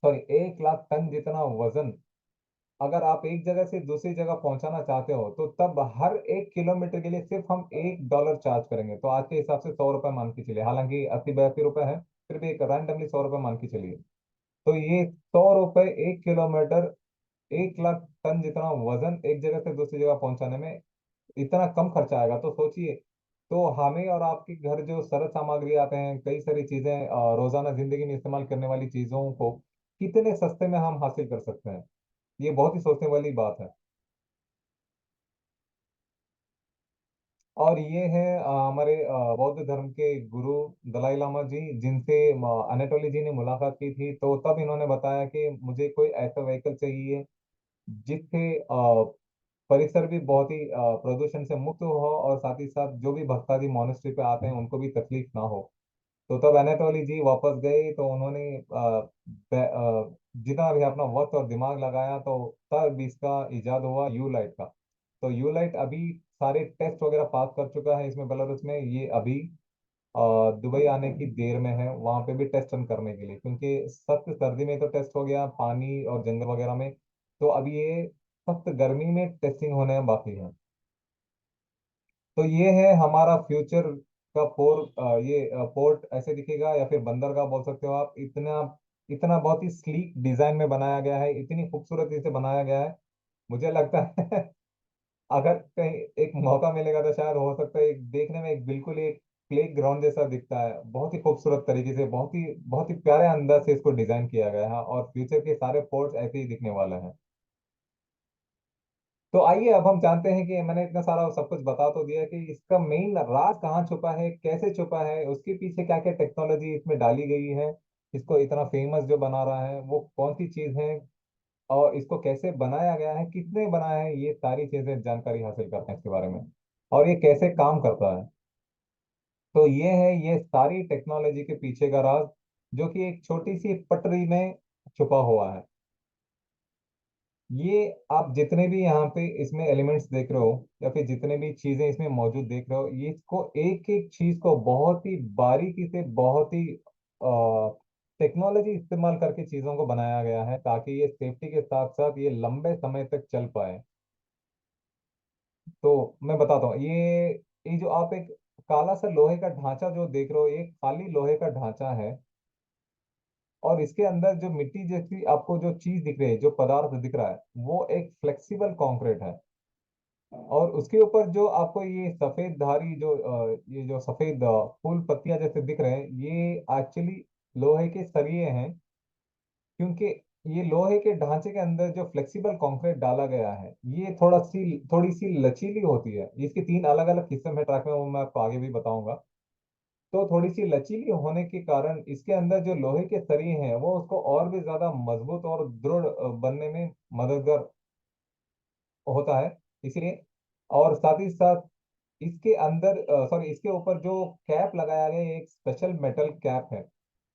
1 लाख टन जितना वजन अगर आप एक जगह से दूसरी जगह पहुंचाना चाहते हो, तो तब हर 1 किलोमीटर के लिए सिर्फ हम $1 चार्ज करेंगे। तो आज के हिसाब से 100 रुपये मान के चलिए, हालांकि 80-82 रुपये है, फिर भी एक रैंडमली 100 रुपये मान के चलिए। तो ये 100 रुपये 1 किलोमीटर, 1 लाख टन जितना वजन एक जगह से दूसरी जगह पहुंचाने में इतना कम खर्चा आएगा, तो सोचिए। तो हमें और आपके घर जो सरल सामग्री आते हैं, कई सारी चीजें रोजाना जिंदगी में इस्तेमाल करने वाली चीजों को कितने सस्ते में हम हासिल कर सकते हैं, ये बहुत ही सोचने वाली बात है। और ये है हमारे बौद्ध धर्म के गुरु दलाई लामा जी, जिनसे अनेटोली जी ने मुलाकात की थी। तो तब इन्होंने बताया कि मुझे कोई ऐसा व्हीकल चाहिए जिससे परिसर भी बहुत ही प्रदूषण से मुक्त हो, और साथ ही साथ जो भी भक्तादि मोनेस्ट्री पे आते हैं उनको भी तकलीफ ना हो। तो तब अनाटोली जी वापस गए, तो उन्होंने जितना भी अपना वक्त और दिमाग लगाया, तो तब इसका इजाद हुआ यू लाइट का। तो यू लाइट अभी सारे टेस्ट वगैरह पास कर चुका है इसमें बेलारूस में। ये अभी दुबई आने की देर में है, वहां पे भी टेस्ट रन करने के लिए, क्योंकि सख्त सर्दी में तो टेस्ट हो गया पानी और जंगल वगैरह में। तो अभी ये सख्त गर्मी में टेस्टिंग होने बाकी है। तो ये है हमारा फ्यूचर का पोर्ट ऐसे दिखेगा, या फिर बंदरगाह बोल सकते हो आप। इतना इतना बहुत ही स्लीक डिजाइन में बनाया गया है, इतनी खूबसूरती से बनाया गया है। मुझे लगता है अगर कहीं एक मौका मिलेगा तो शायद हो सकता है, एक देखने में एक बिल्कुल एक प्ले ग्राउंड जैसा दिखता है, बहुत ही खूबसूरत तरीके से, बहुत ही प्यारे अंदाज से इसको डिजाइन किया गया है, और फ्यूचर के सारे पोर्ट्स ऐसे ही दिखने वाले हैं। तो आइए अब हम जानते हैं कि मैंने इतना सारा सब कुछ बता तो दिया कि इसका मेन राज कहाँ छुपा है, कैसे छुपा है, उसके पीछे क्या क्या टेक्नोलॉजी इसमें डाली गई है, इसको इतना फेमस जो बना रहा है वो कौन सी चीज है, और इसको कैसे बनाया गया है, किसने बनाया है, ये सारी चीजें जानकारी हासिल करते हैं इसके बारे में, और ये कैसे काम करता है। तो ये है ये सारी टेक्नोलॉजी के पीछे का राज, जो कि एक छोटी सी पटरी में छुपा हुआ है। ये आप जितने भी यहाँ पे इसमें एलिमेंट्स देख रहे हो, या फिर जितने भी चीजें इसमें मौजूद देख रहे हो, ये इसको एक एक चीज को बहुत ही बारीकी से, बहुत ही टेक्नोलॉजी इस्तेमाल करके चीजों को बनाया गया है, ताकि ये सेफ्टी के साथ साथ ये लंबे समय तक चल पाए। तो मैं बताता हूँ, ये जो आप एक काला सा लोहे का ढांचा जो देख रहे हो, ये खाली लोहे का ढांचा है, और इसके अंदर जो मिट्टी जैसी आपको जो चीज दिख रही है, जो पदार्थ दिख रहा है, वो एक फ्लेक्सिबल कंक्रीट है। और उसके ऊपर जो आपको ये सफेद धारी जो ये जो सफेद फूल पत्तियां जैसे दिख रहे हैं, ये एक्चुअली लोहे के सरिये हैं। क्योंकि ये लोहे के ढांचे के अंदर जो फ्लेक्सिबल कंक्रीट डाला गया है, ये थोड़ी सी लचीली होती है। इसके तीन अलग अलग किस्म है ट्रैक में, वो मैं आपको आगे भी बताऊंगा। तो थोड़ी सी लचीली होने के कारण इसके अंदर जो लोहे के सरिये हैं, वो उसको और भी ज्यादा मजबूत और दृढ़ बनने में मददगार होता है। इसीलिए, और साथ ही साथ इसके अंदर सॉरी, इसके ऊपर जो कैप लगाया गया है, एक स्पेशल मेटल कैप है,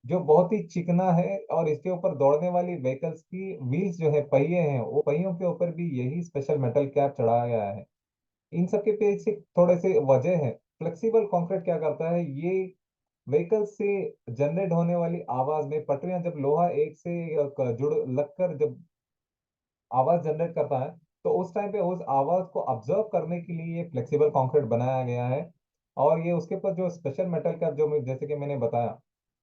जो बहुत ही चिकना है। और इसके ऊपर दौड़ने वाली व्हीकल्स की व्हील्स जो है, पहिए हैं, वो पहियों के ऊपर भी यही स्पेशल मेटल कैप चढ़ाया गया है। इन सब के पीछे थोड़े से वजह है। फ्लेक्सिबल कंक्रीट क्या करता है, ये व्हीकल से जनरेट होने वाली आवाज में, पटरियां जब लोहा एक से जुड़ लगकर जब आवाज जनरेट करता है, तो उस टाइम पे उस आवाज को ऑब्जर्व करने के लिए ये फ्लेक्सिबल कंक्रीट बनाया गया है। और ये उसके ऊपर जो स्पेशल मेटल का जो जैसे कि मैंने बताया,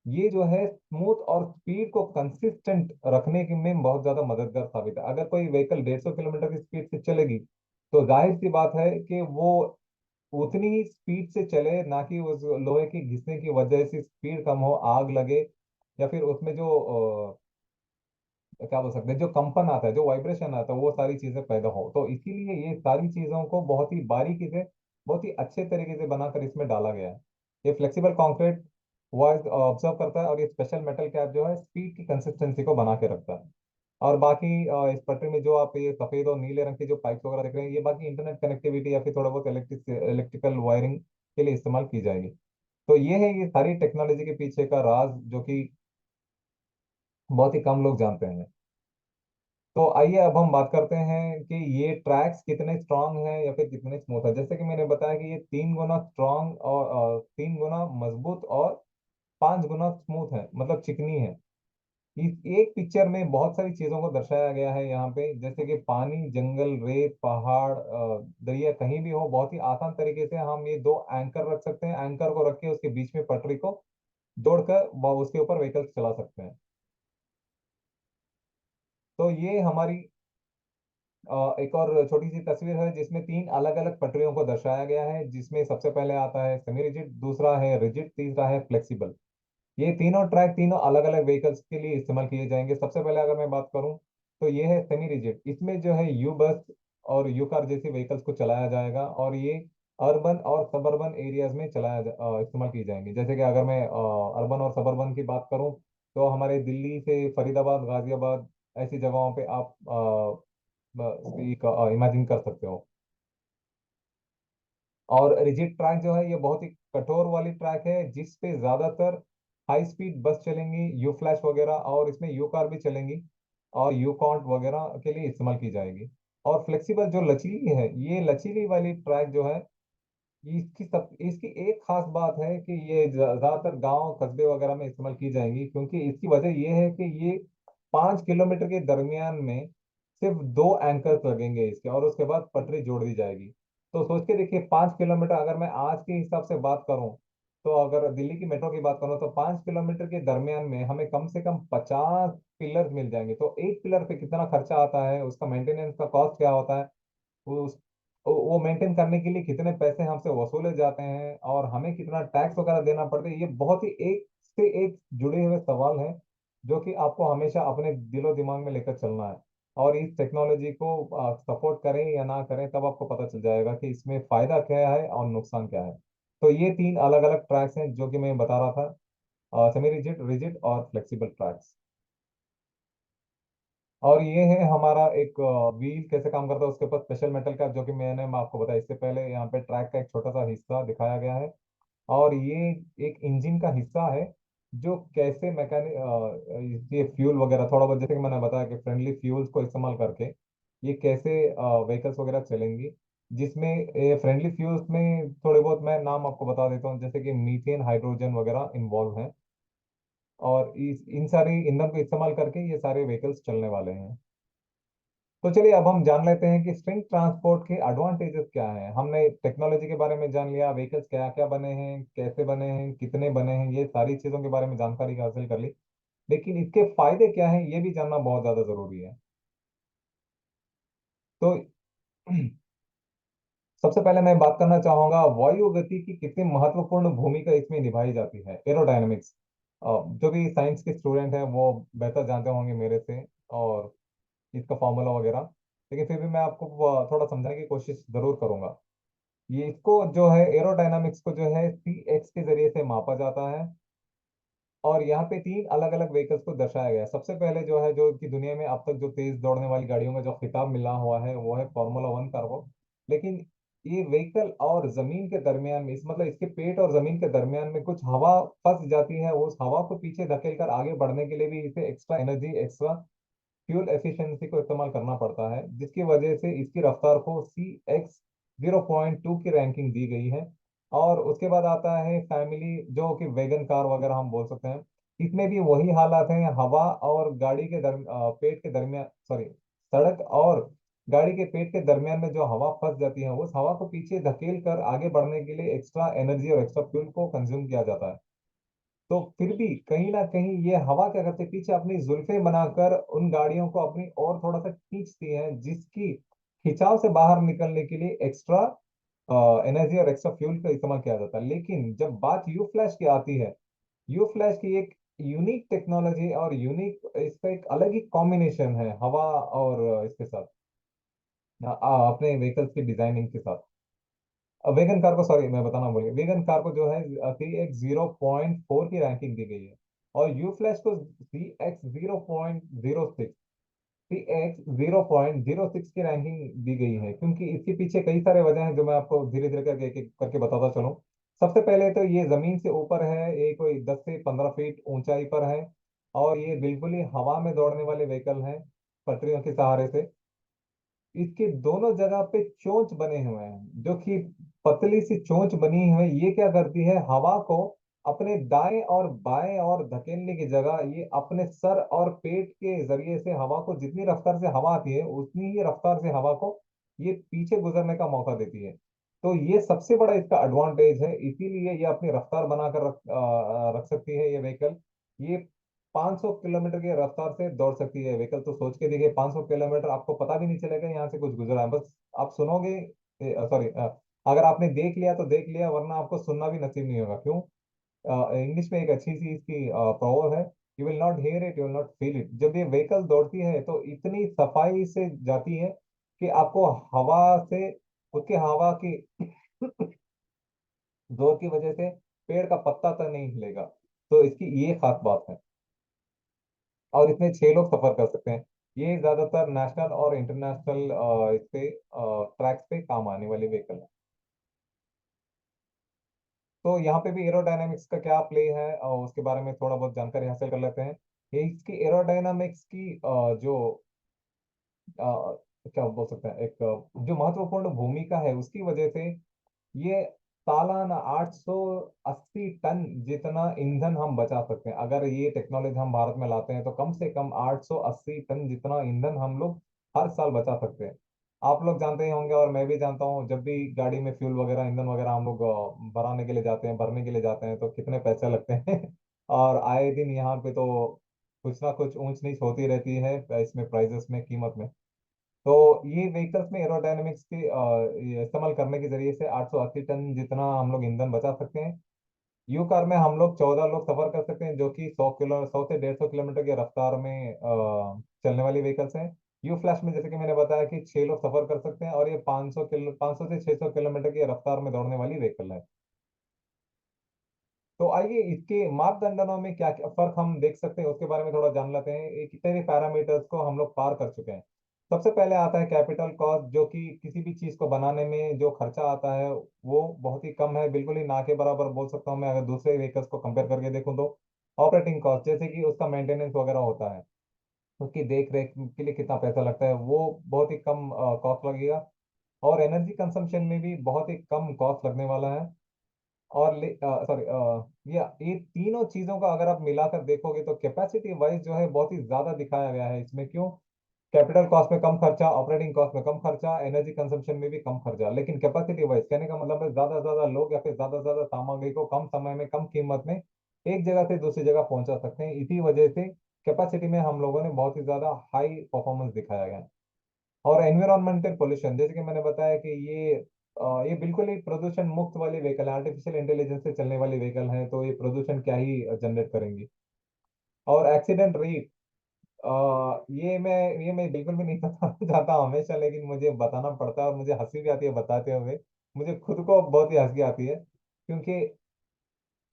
ये जो है स्मूथ और स्पीड को कंसिस्टेंट रखने के में बहुत ज्यादा मददगार साबित है। अगर कोई व्हीकल 150 किलोमीटर की स्पीड से चलेगी, तो जाहिर सी बात है कि वो उतनी ही स्पीड से चले, ना कि उस लोहे की घिसने की वजह से स्पीड कम हो, आग लगे, या फिर उसमें जो क्या बोल सकते हैं, जो कंपन आता है, जो वाइब्रेशन आता है, वो सारी चीजें पैदा हो। तो इसीलिए ये सारी चीजों को बहुत ही बारीकी से, बहुत ही अच्छे तरीके से बनाकर इसमें डाला गया है। ये फ्लेक्सिबल कंक्रीट वॉइस ऑब्जर्व करता है, और ये स्पेशल मेटल कैप जो है स्पीड की कंसिस्टेंसी को बना के रखता है। और बाकी इस पटरी में जो आप ये सफेद और नीले रंग के जो पाइप्स वगैरह देख रहे हैं, ये बाकी इंटरनेट कनेक्टिविटी या फिर थोड़ा बहुत इलेक्ट्रिकल वायरिंग के लिए इस्तेमाल की जाएगी। तो ये है ये सारी टेक्नोलॉजी के पीछे का राज, जो कि बहुत ही कम लोग जानते हैं। तो आइए अब हम बात करते हैं कि ये ट्रैक्स कितने स्ट्रांग हैं या फिर कितने स्मूथ है। जैसे कि मैंने बताया कि ये 3 गुना स्ट्रांग और 3 गुना मजबूत और 5 गुना स्मूथ है, मतलब चिकनी है। इस एक पिक्चर में बहुत सारी चीजों को दर्शाया गया है यहाँ पे, जैसे कि पानी, जंगल, रेत, पहाड़, दरिया, कहीं भी हो, बहुत ही आसान तरीके से हम ये दो एंकर रख सकते हैं। एंकर को रख के उसके बीच में पटरी को दौड़कर उसके ऊपर व्हीकल चला सकते हैं। तो ये हमारी एक और छोटी सी तस्वीर है, जिसमें तीन अलग अलग पटरियों को दर्शाया गया है, जिसमें सबसे पहले आता है सेमी रिजिड, दूसरा है रिजिड, तीसरा है फ्लेक्सिबल। ये तीनों ट्रैक तीनों अलग अलग व्हीकल्स के लिए इस्तेमाल किए जाएंगे। सबसे पहले अगर मैं बात करूं, तो ये है सेमी रिजिड। इसमें जो है यू बस और यू कार जैसी व्हीकल्स को चलाया जाएगा, और ये अर्बन और सबर्बन एरियाज में इस्तेमाल की जाएंगी। जैसे कि अगर मैं अर्बन और सबर्बन की बात करूं, तो हमारे दिल्ली से फरीदाबाद, गाजियाबाद, ऐसी जगहों पे आप एक इमेजिन कर सकते हो। और रिजिड ट्रैक जो है, ये बहुत ही कठोर वाली ट्रैक है, जिस पे ज्यादातर हाई स्पीड बस चलेंगी, यू फ्लैश वगैरह, और इसमें यू कार भी चलेंगी, और यू कॉन्ट वगैरह के लिए इस्तेमाल की जाएगी। और फ्लेक्सिबल जो लचीली है, ये लचीली वाली ट्रैक जो है, इसकी एक खास बात है कि ये ज्यादातर गांव कस्बे वगैरह में इस्तेमाल की जाएंगी, क्योंकि इसकी वजह ये है कि ये 5 किलोमीटर के दरमियान में सिर्फ दो एंकर्स लगेंगे इसके, और उसके बाद पटरी जोड़ दी जाएगी। तो सोच के देखिए, 5 किलोमीटर, अगर मैं आज के हिसाब से बात करूं, तो अगर दिल्ली की मेट्रो की बात करूं, तो 5 किलोमीटर के दरमियान में हमें कम से कम 50 पिलर्स मिल जाएंगे। तो एक पिलर पे कितना खर्चा आता है, उसका मेंटेनेंस का कॉस्ट क्या होता है, वो वो मेंटेन करने के लिए कितने पैसे हमसे वसूले जाते हैं, और हमें कितना टैक्स वगैरह देना पड़ता है, ये बहुत ही एक से एक जुड़े हुए सवाल हैं, जो कि आपको हमेशा अपने दिलो दिमाग में लेकर चलना है। और इस टेक्नोलॉजी को सपोर्ट करें या ना करें, तब आपको पता चल जाएगा कि इसमें फायदा क्या है और नुकसान क्या है। तो ये तीन अलग अलग ट्रैक्स हैं जो कि मैं बता रहा था, सेमी रिजिड, रिजिड और फ्लेक्सिबल ट्रैक्स। और ये है हमारा एक व्हील कैसे काम करता है, उसके ऊपर स्पेशल मेटल का, जो कि मैं आपको बताया इससे पहले, यहाँ पे ट्रैक का एक छोटा सा हिस्सा दिखाया गया है। और ये एक इंजन का हिस्सा है, जो कैसे मैकेनिक ये फ्यूल वगैरह थोड़ा बहुत, जैसे कि मैंने बताया कि फ्रेंडली फ्यूल्स को इस्तेमाल करके ये कैसे व्हीकल्स वगैरह चलेंगी। जिसमें फ्रेंडली फ्यूल्स में थोड़े बहुत मैं नाम आपको बता देता हूँ, जैसे कि मीथेन, हाइड्रोजन वगैरह इन्वॉल्व हैं। और इस इन सारे ईंधन को इस्तेमाल करके ये सारे व्हीकल्स चलने वाले हैं। तो चलिए अब हम जान लेते हैं कि स्ट्रिंग ट्रांसपोर्ट के एडवांटेजेस क्या हैं। हमने टेक्नोलॉजी के बारे में जान लिया, व्हीकल्स क्या क्या बने हैं, कैसे बने हैं, कितने बने हैं, ये सारी चीजों के बारे में जानकारी हासिल कर ली। लेकिन इसके फायदे क्या हैं ये भी जानना बहुत ज्यादा जरूरी है। तो सबसे पहले मैं बात करना चाहूंगा वायु गति की कितनी महत्वपूर्ण भूमिका इसमें निभाई जाती है, एरोडायनेमिक्स। जो भी साइंस के स्टूडेंट हैं वो बेहतर जानते होंगे मेरे से, और इसका फॉर्मूला वगैरह। लेकिन फिर भी मैं आपको थोड़ा समझाने की कोशिश जरूर करूंगा। ये इसको जो है एरोडायनामिक्स को जो है सी एक्स के जरिए से मापा जाता है। और यहाँ पे तीन अलग अलग व्हीकल्स को दर्शाया गया है। सबसे पहले जो है, जो कि दुनिया में अब तक जो तेज दौड़ने वाली गाड़ियों में जो खिताब मिला हुआ है, वो है फॉर्मूला वन कार्गो। लेकिन ये व्हीकल और जमीन के दरमियान में, इस मतलब इसके पेट और जमीन के दरमियान में कुछ हवा फंस जाती है। उस हवा को पीछे धकेल कर आगे बढ़ने के लिए भी इसे extra energy, extra fuel efficiency को इस्तेमाल करना पड़ता है, जिसकी वजह से इसकी रफ्तार को सी एक्स 0.2 की रैंकिंग दी गई है। और उसके बाद आता है फैमिली, जो कि वैगन कार वगैरह हम बोल सकते हैं। इसमें भी वही हालात हैं, हवा और गाड़ी के पेट के दरमियान, सॉरी, सड़क और गाड़ी के पेट के दरमियान में जो हवा फंस जाती है, उस हवा को पीछे धकेल कर आगे बढ़ने के लिए एक्स्ट्रा एनर्जी और एक्स्ट्रा फ्यूल को कंज्यूम किया जाता है। तो फिर भी कहीं ना कहीं ये हवा क्या करती है, पीछे अपनी जुल्फें बनाकर उन गाड़ियों को अपनी और थोड़ा सा खींचती है, जिसकी खिंचाव से बाहर निकलने के लिए एक्स्ट्रा एनर्जी और एक्स्ट्रा फ्यूल का इस्तेमाल किया जाता है। लेकिन जब बात यू फ्लैश की आती है, यू फ्लैश की एक यूनिक टेक्नोलॉजी और यूनिक, इसका एक अलग ही कॉम्बिनेशन है हवा और इसके साथ, अपने व्हीकल्स की डिजाइनिंग के साथ। वेगन कार को, सॉरी मैं बताना भूल गया, वेगन कार को जो है सी एक्स 0.4 की रैंकिंग दी गई है। और यू फ्लैश को सी एक्स 0.06, सी एक्स 0.06 की रैंकिंग दी गई है, क्योंकि इसके पीछे कई सारे वजह हैं जो मैं आपको धीरे धीरे करके एक एक करके बताता चलूं। सबसे पहले तो ये जमीन से ऊपर है, ये कोई 10 से 15 फीट ऊंचाई पर है। और ये बिल्कुल ही हवा में दौड़ने वाले व्हीकल हैं, पटरियों के सहारे से। इसके दोनों जगह पे चोंच बने हुए हैं, जो कि पतली सी चोंच बनी हुई है। ये क्या करती है, हवा को अपने दाएं और बाएं और धकेलने की जगह ये अपने सर और पेट के जरिए से हवा को, जितनी रफ्तार से हवा आती है उतनी ही रफ्तार से हवा को ये पीछे गुजरने का मौका देती है। तो ये सबसे बड़ा इसका एडवांटेज है, इसीलिए ये अपनी रफ्तार बनाकर रख सकती है ये व्हीकल। ये 500 किलोमीटर की रफ्तार से दौड़ सकती है व्हीकल। तो सोच के देखिए, 500 किलोमीटर आपको पता भी नहीं चलेगा यहाँ से कुछ गुजरा है, बस आप सुनोगे। सॉरी, अगर आपने देख लिया तो देख लिया, वरना आपको सुनना भी नसीब नहीं होगा। क्यों? इंग्लिश में एक अच्छी सी इसकी प्रॉवर्ब है, you will not here it, you will not feel it. जब ये व्हीकल दौड़ती है तो इतनी सफाई से जाती है कि आपको हवा से, उसके हवा की जोर की वजह से पेड़ का पत्ता तक नहीं हिलेगा। तो इसकी ये खास बात है। और इसमें 6 लोग सफर कर सकते हैं। ये ज्यादातर नेशनल और इंटरनेशनल इस पे ट्रैक्स पे काम आने वाली व्हीकल है। तो यहाँ पे भी एरोडायनामिक्स का क्या प्ले है और उसके बारे में थोड़ा बहुत जानकारी हासिल कर लेते हैं। ये इसकी एरोडायनामिक्स की जो क्या बोल सकते हैं, एक जो महत्वपूर्ण भूमिका है, उसकी वजह से ये सालाना 880 टन जितना ईंधन हम बचा सकते हैं। अगर ये टेक्नोलॉजी हम भारत में लाते हैं तो कम से कम 880 टन जितना ईंधन हम लोग हर साल बचा सकते हैं। आप लोग जानते ही होंगे और मैं भी जानता हूँ, जब भी गाड़ी में फ्यूल वगैरह, ईंधन वगैरह हम लोग भराने के लिए जाते हैं, भरने के लिए जाते हैं, तो कितने पैसे लगते हैं। और आए दिन यहाँ पे तो कुछ ना कुछ ऊंच नीच होती रहती है इसमें, प्राइजेस में, कीमत में। तो ये व्हीकल्स में एरोडायनेमिक्स के ये इस्तेमाल करने के जरिए से 880 टन जितना हम लोग ईंधन बचा सकते हैं। यू कार में हम लोग 14 लोग सफर कर सकते हैं, जो कि 100 से 150 किलोमीटर की रफ्तार में चलने वाली व्हीकल्स हैं। यू फ्लैश में जैसे कि मैंने बताया कि 6 लोग सफर कर सकते हैं, और ये 500 से 600 किलोमीटर की रफ्तार में दौड़ने वाली व्हीकल है। तो आइए इसके मापदंडों में क्या क्या फर्क हम देख सकते हैं उसके बारे में थोड़ा जान लेते हैं। ये कितने पैरामीटर्स को हम लोग पार कर चुके हैं। सबसे पहले आता है कैपिटल कॉस्ट, जो कि किसी भी चीज को बनाने में जो खर्चा आता है वो बहुत ही कम है, बिल्कुल ही ना के बराबर बोल सकता हूँ मैं अगर दूसरे व्हीकल्स को कंपेयर करके देखूँ तो। ऑपरेटिंग कॉस्ट, जैसे कि उसका मेंटेनेंस वगैरह होता है, उसकी देख रेख के लिए कितना पैसा लगता है, वो बहुत ही कम कॉस्ट लगेगा। और एनर्जी कंजम्पशन में भी बहुत ही कम कॉस्ट लगने वाला है। और सॉरी, ये तीनों चीजों का अगर आप मिलाकर देखोगे तो कैपेसिटी वाइज जो है बहुत ही ज्यादा दिखाया गया है इसमें। क्यों? कैपिटल कॉस्ट में कम खर्चा, ऑपरेटिंग कॉस्ट में कम खर्चा, एनर्जी कंजम्पशन में भी कम खर्चा, लेकिन कैपेसिटी वाइज कहने का मतलब है ज्यादा से ज्यादा लोग या फिर ज्यादा से ज्यादा सामग्री को कम समय में कम कीमत में एक जगह से दूसरी जगह पहुंचा सकते हैं। इसी वजह से कैपेसिटी में हम लोगों ने बहुत ही ज्यादा हाई परफॉर्मेंस दिखाया गया है। और एनवायरमेंटल पोल्यूशन, जैसे कि मैंने बताया कि ये बिल्कुल ही प्रदूषण मुक्त वाली व्हीकल है, आर्टिफिशियल इंटेलिजेंस से चलने वाली व्हीकल है, तो ये प्रदूषण क्या ही जनरेट करेंगी। और एक्सीडेंट रेट, ये मैं बिल्कुल भी नहीं बता चाहता हमेशा, लेकिन मुझे बताना पड़ता है और मुझे हंसी भी आती है बताते हुए। मुझे खुद को बहुत ही हंसी आती है, क्योंकि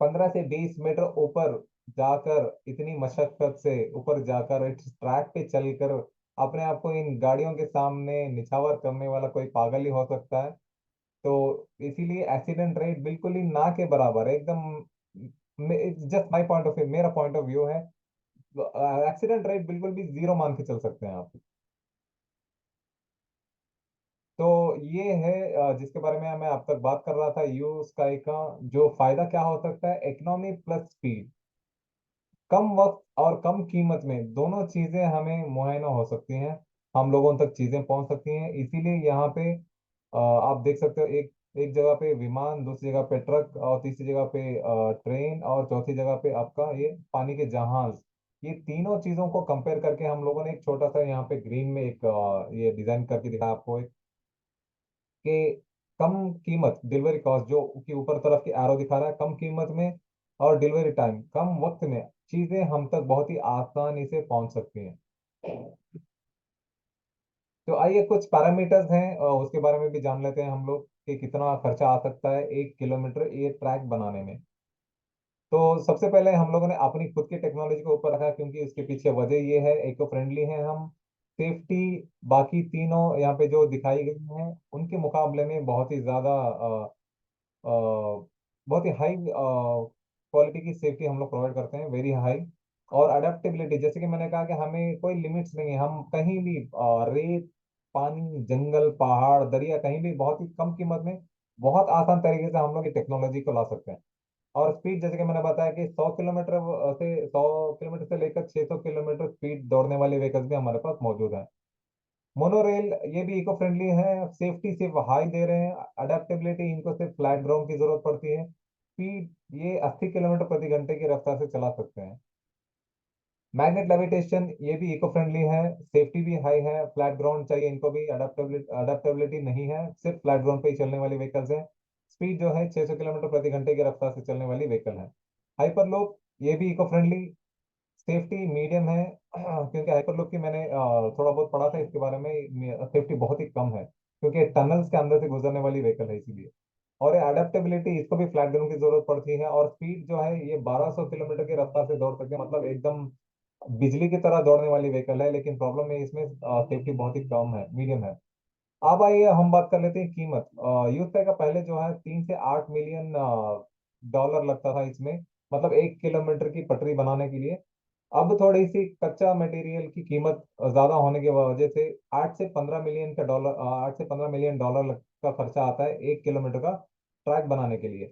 15 से 20 मीटर ऊपर जाकर, इतनी मशक्कत से ऊपर जाकर इस ट्रैक पे चलकर अपने आप को इन गाड़ियों के सामने निछावर करने वाला कोई पागल ही हो सकता है। तो इसीलिए एक्सीडेंट रेट बिल्कुल ही ना के बराबर है एकदम। Just my point of view, मेरा पॉइंट ऑफ व्यू है, एक्सीडेंट रेट बिल्कुल भी जीरो मान के चल सकते हैं आप। तो ये है जिसके बारे में मैं अब तक बात कर रहा था, यू स्काई का जो फायदा क्या हो सकता है, इकोनॉमी प्लस स्पीड, कम वक्त और कम कीमत में दोनों चीजें हमें मुहैया हो सकती हैं, हम लोगों तक चीजें पहुंच सकती हैं। इसीलिए यहाँ पे आप देख सकते हो, एक एक जगह पे विमान, दूसरी जगह पे ट्रक, और तीसरी जगह पे ट्रेन, और चौथी जगह पे आपका ये पानी के जहाज। ये तीनों चीजों को कंपेयर करके हम लोगों ने एक छोटा सा यहाँ पे ग्रीन में एक ये डिजाइन करके दिखाया आपको, एक कि कम कीमत डिलीवरी कॉस्ट, जो कि ऊपर तरफ की एरो दिखा रहा है, कम कीमत में और डिलीवरी टाइम कम वक्त में चीजें हम तक बहुत ही आसानी से पहुंच सकती हैं। तो आइए कुछ पैरामीटर्स हैं और उसके बारे में भी जान लेते हैं हम लोग कि कितना खर्चा आ सकता है 1 किलोमीटर ये ट्रैक बनाने में। तो सबसे पहले हम लोगों ने अपनी खुद की टेक्नोलॉजी को ऊपर रखा, क्योंकि उसके पीछे वजह ये है, इको फ्रेंडली है हम, सेफ्टी बाकी तीनों यहाँ पे जो दिखाई गई हैं उनके मुकाबले में बहुत ही ज्यादा बहुत ही हाई क्वालिटी की सेफ्टी हम लोग प्रोवाइड करते हैं, वेरी हाई। और अडेप्टेबिलिटी, जैसे कि मैंने कहा कि हमें कोई लिमिट्स नहीं है, हम कहीं भी रेत, पानी, जंगल, पहाड़, दरिया, कहीं भी बहुत ही कम कीमत में बहुत आसान तरीके से हम लोग ये टेक्नोलॉजी को ला सकते हैं। और स्पीड, जैसे कि मैंने बताया कि 100 किलोमीटर से लेकर 600 किलोमीटर स्पीड दौड़ने वाले व्हीकल्स भी हमारे पास मौजूद है। मोनोरेल, ये भी इको फ्रेंडली है, सेफ्टी सिर्फ हाई दे रहे हैं, अडेप्टेबिलिटी, इनको सिर्फ फ्लैट ग्राउंड की जरूरत पड़ती है, स्पीड ये 80 किलोमीटर प्रति घंटे की रफ्तार से चला सकते हैं। मैग्नेट लेविटेशन, ये भी इको फ्रेंडली है, सेफ्टी भी हाई है, फ्लैट ग्राउंड चाहिए इनको भी, अडेप्टेबिलिटी नहीं है, सिर्फ फ्लैट ग्राउंड पे ही चलने वाली व्हीकल्स है। स्पीड जो है 600 किलोमीटर प्रति घंटे की रफ्तार से चलने वाली व्हीकल है। हाइपरलूप, ये भी इको फ्रेंडली, सेफ्टी मीडियम है, क्योंकि हाइपरलूप की मैंने थोड़ा बहुत पढ़ा था इसके बारे में, सेफ्टी बहुत ही कम है, क्योंकि टनल्स के अंदर से गुजरने वाली व्हीकल है इसीलिए। और ये अडेप्टेबिलिटी, इसको भी फ्लैट ग्राउंड की जरूरत पड़ती है, और स्पीड जो है ये 1200 किलोमीटर की रफ्तार से दौड़ सकते हैं, मतलब एकदम बिजली की तरह दौड़ने वाली व्हीकल है, लेकिन प्रॉब्लम है इसमें सेफ्टी बहुत ही कम है, मीडियम है। अब आइए हम बात कर लेते हैं कीमत। यूथ का पहले जो है 3 से 8 मिलियन डॉलर लगता था इसमें, मतलब 1 किलोमीटर की पटरी बनाने के लिए। अब थोड़ी सी कच्चा मटेरियल की कीमत ज्यादा होने की वजह से 8 से 15 मिलियन का खर्चा आता है 1 किलोमीटर का ट्रैक बनाने के लिए।